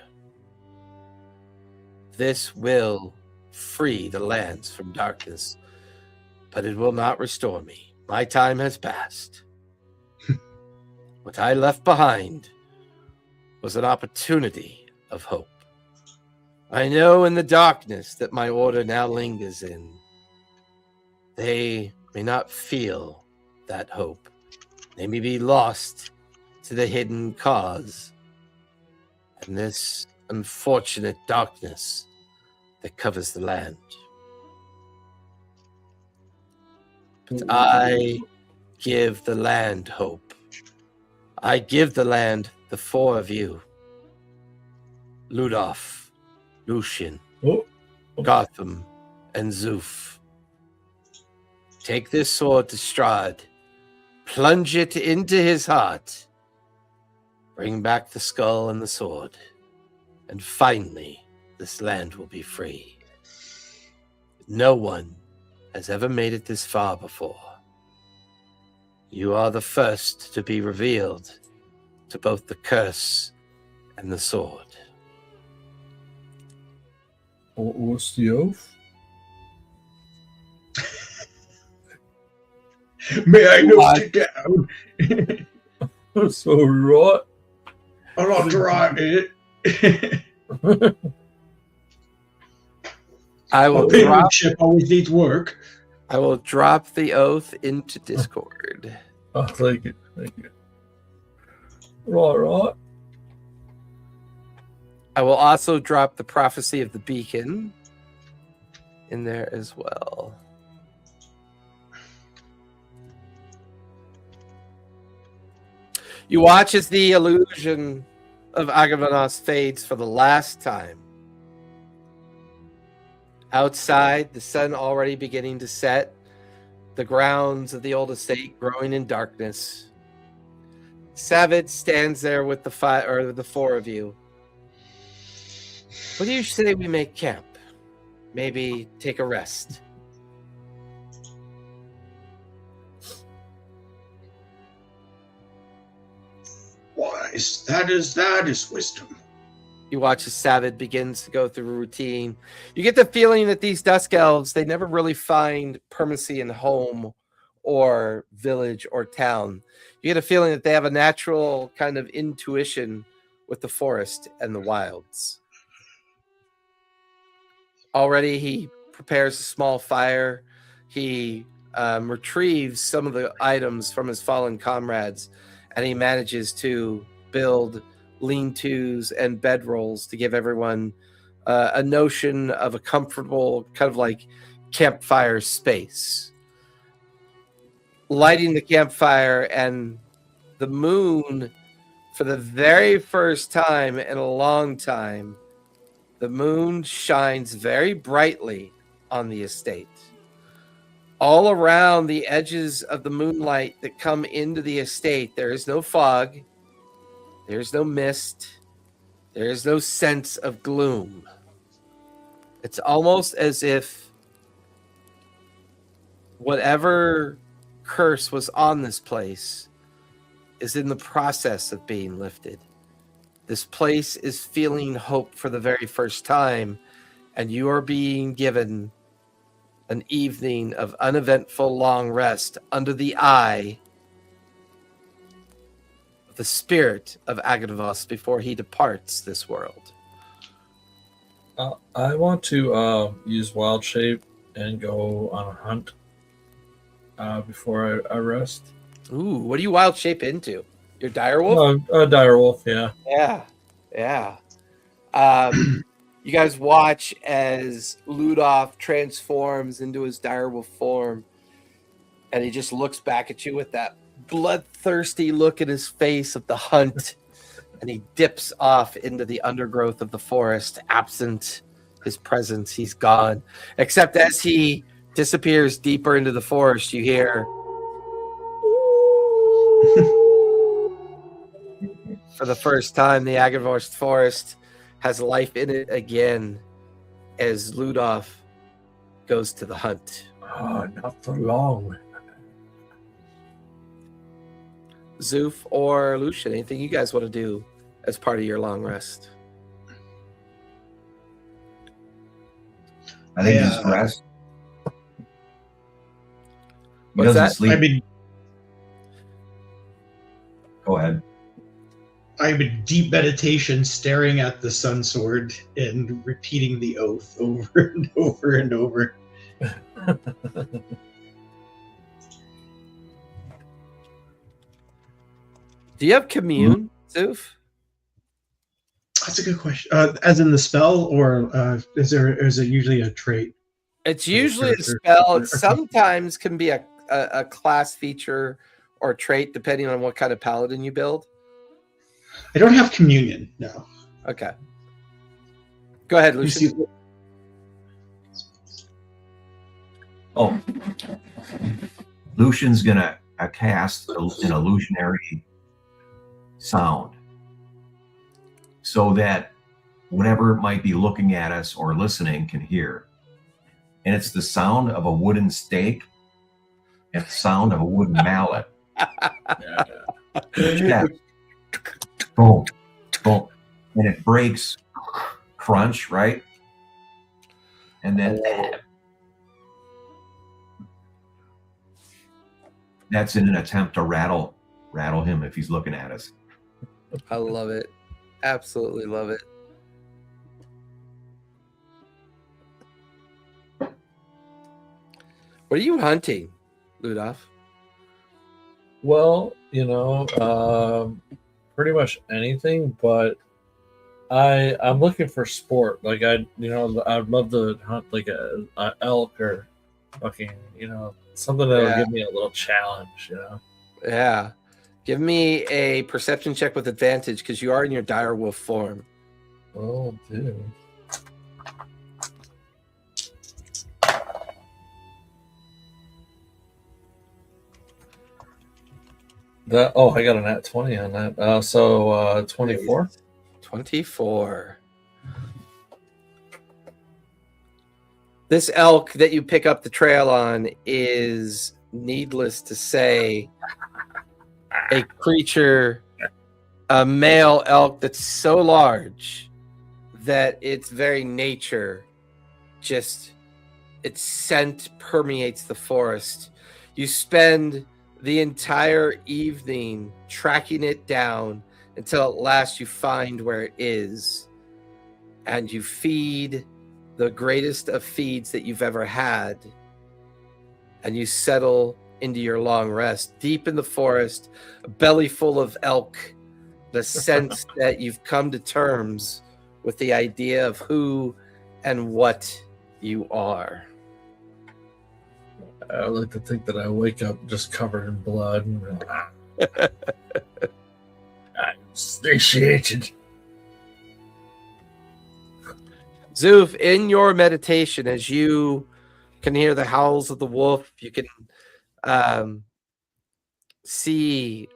This will free the lands from darkness, but it will not restore me. My time has passed. What I left behind was an opportunity of hope. I know in the darkness that my order now lingers in. They may not feel that hope. They may be lost to the hidden cause and this unfortunate darkness that covers the land. But I give the land hope. I give the land the four of you. Ludolf, Lucian, Gartham, and Zoof. Take this sword to Strahd. Plunge it into his heart. Bring back the skull and the sword. And finally, this land will be free. No one has ever made it this far before. You are the first to be revealed to both the curse and the sword. What's the oath? May I note it down? So right. I'm not trying it. I will drop. Penmanship always needs work. I will drop the oath into Discord. I'll take it. Thank you. Right. I will also drop the prophecy of the beacon in there as well. You watch as the illusion of Argynvostholt fades for the last time. Outside, the sun already beginning to set, the grounds of the old estate growing in darkness. Savid stands there with the four of you. What do you say we make camp? Maybe take a rest. Wise, that is wisdom. You watch as Savid begins to go through a routine. You get the feeling that these dusk elves, they never really find permanency in home or village or town. You get a feeling that they have a natural kind of intuition with the forest and the wilds. Already he prepares a small fire. He retrieves some of the items from his fallen comrades, and he manages to build lean-tos and bedrolls to give everyone a notion of a comfortable kind of like campfire space. Lighting the campfire, and the moon, for the very first time in a long time, the moon shines very brightly on the estate. All around the edges of the moonlight that come into the estate, there is no fog, there's no mist, there is no sense of gloom. It's almost as if whatever curse was on this place is in the process of being lifted. This place is feeling hope for the very first time, and you are being given an evening of uneventful long rest under the eye of the spirit of Argynvost before he departs this world. I want to use wild shape and go on a hunt before I rest. Ooh, what do you wild shape into? Your direwolf? A direwolf, yeah. Yeah. You guys watch as Ludolf transforms into his direwolf form, and he just looks back at you with that bloodthirsty look in his face of the hunt, and he dips off into the undergrowth of the forest. Absent his presence, he's gone. Except as he disappears deeper into the forest. You hear for the first time the Argynvost forest has life in it again as Ludolf goes to the hunt. Oh, not for long. Zoof or Lucian, anything you guys want to do as part of your long rest? I think just rest. He What's doesn't that? sleep. I mean, Go ahead. I'm in deep meditation, staring at the Sunsword and repeating the oath over and over and over. Do you have commune, Zoof? That's a good question. As in the spell, or is it usually a trait? It's usually a spell. It sometimes can be a class feature or trait, depending on what kind of paladin you build. I don't have communion, no. Okay. Go ahead, Let me see. Lucian. Oh, Lucian's gonna cast an illusionary sound, so that whatever might be looking at us or listening can hear. And it's the sound of a wooden stake and the sound of a wooden mallet. Yeah. Boom, boom, and it breaks, crunch, right? And then that's in an attempt to rattle him if he's looking at us. I love it. Absolutely love it. What are you hunting, Ludolf? Well, pretty much anything, but I'm looking for sport. Like I'd love to hunt like a elk or fucking, something that'll give me a little challenge, Yeah. Give me a perception check with advantage because you are in your dire wolf form. Oh, dude. I got a nat 20 on that. So 24. 24. This elk that you pick up the trail on is, needless to say, a creature, a male elk that's so large that its very nature its scent permeates the forest. You spend the entire evening tracking it down until at last you find where it is, and you feed the greatest of feeds that you've ever had, and you settle into your long rest deep in the forest, a belly full of elk, the sense that you've come to terms with the idea of who and what you are. I like to think that I wake up just covered in blood. I'm satiated. Zoof, in your meditation, as you can hear the howls of the wolf, you can see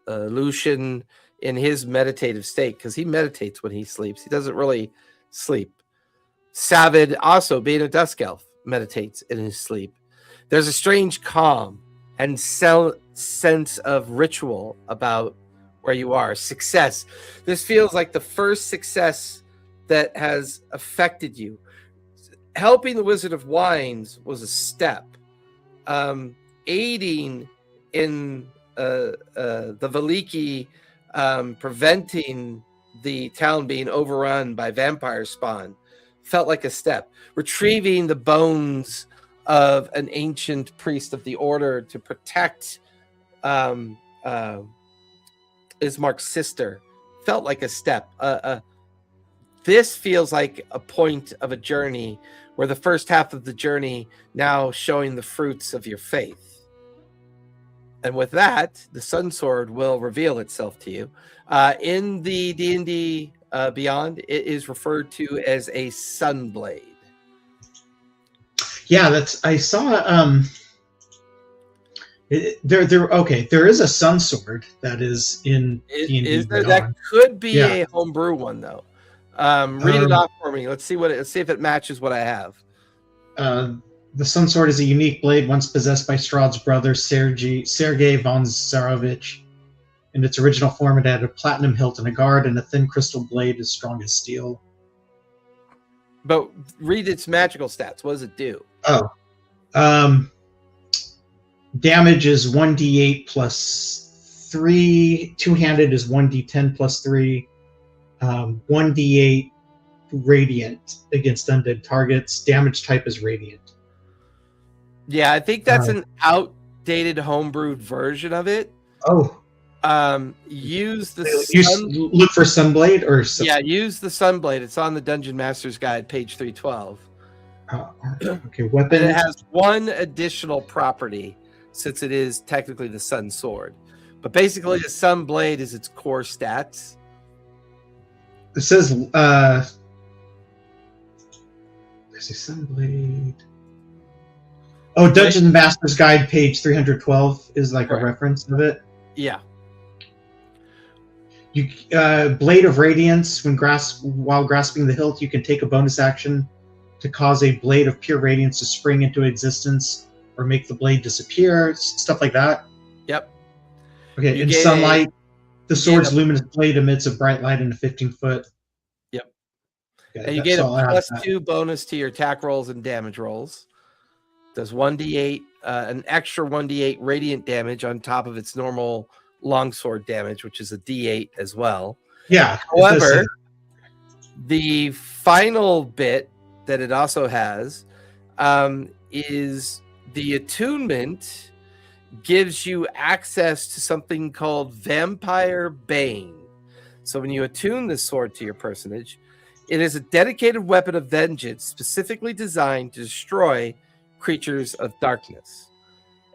Lucian in his meditative state, because he meditates when he sleeps. He doesn't really sleep. Savid, also being a dusk elf, meditates in his sleep. There's a strange calm and sense of ritual about where you are. Success. This feels like the first success that has affected you. Helping the Wizard of Wines was a step. Aiding in the Veliki, preventing the town being overrun by vampire spawn, felt like a step. Retrieving the bones of an ancient priest of the order to protect Ismark's sister felt like a step. This feels like a point of a journey where the first half of the journey now showing the fruits of your faith. And with that, the Sunsword will reveal itself to you. In the D&D Beyond, it is referred to as a sunblade. Yeah, that's. I saw. There is a Sunsword that is in D&D Is there? Beyond. That could be Yeah. a homebrew one though. Read it off for me. Let's see if it matches what I have. The Sunsword is a unique blade once possessed by Strahd's brother Sergei von Zarovich. In its original form, it had a platinum hilt and a guard, and a thin crystal blade as strong as steel. But read its magical stats. What does it do? Damage is 1d8 plus 3. Two-handed is 1d10 plus 3. 1d8 radiant against undead targets. Damage type is radiant. Yeah, I think that's an outdated homebrewed version of it. Oh. Use the look for Sunblade or use the Sunblade. It's on the Dungeon Master's Guide, page 312. Okay, weapon. And it has one additional property, since it is technically the Sun Sword. But basically, the Sunblade is its core stats. It says, there's a Sunblade. Oh, Dungeon Master's Guide, page 312 is like a reference of it. Yeah. You Blade of Radiance. While grasping the hilt, you can take a bonus action to cause a blade of pure radiance to spring into existence or make the blade disappear. Stuff like that. Yep. Okay. In sunlight, the sword's luminous blade emits a bright light in a 15-foot. Yep. Okay, and you get a +2 bonus to your attack rolls and damage rolls. Does 1d8, an extra 1d8 radiant damage on top of its normal longsword damage, which is a d8 as well. Yeah. However, the final bit that it also has is the attunement gives you access to something called Vampire Bane. So when you attune this sword to your personage, it is a dedicated weapon of vengeance specifically designed to destroy creatures of darkness.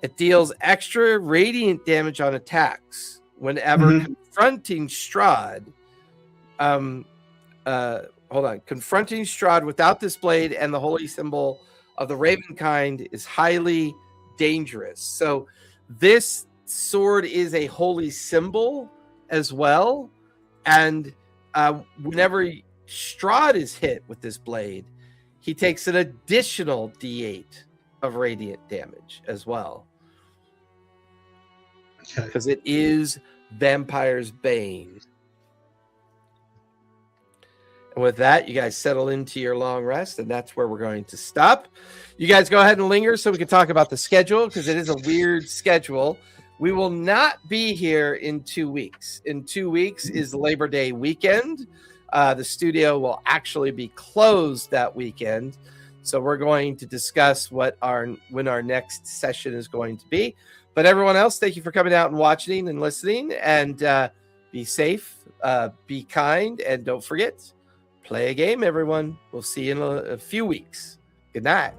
It deals extra radiant damage on attacks whenever confronting Strahd. Confronting Strahd without this blade and the holy symbol of the Ravenkind is highly dangerous. So this sword is a holy symbol as well. And whenever Strahd is hit with this blade, he takes an additional d8 of radiant damage as well. Because it is Vampire's Bane. And with that, you guys settle into your long rest, and that's where we're going to stop. You guys go ahead and linger so we can talk about the schedule, because it is a weird schedule. We will not be here in 2 weeks. In 2 weeks is Labor Day weekend. The studio will actually be closed that weekend. So we're going to discuss when our next session is going to be. But everyone else, thank you for coming out and watching and listening. And be safe, be kind, and don't forget, play a game, everyone. We'll see you in a few weeks. Good night.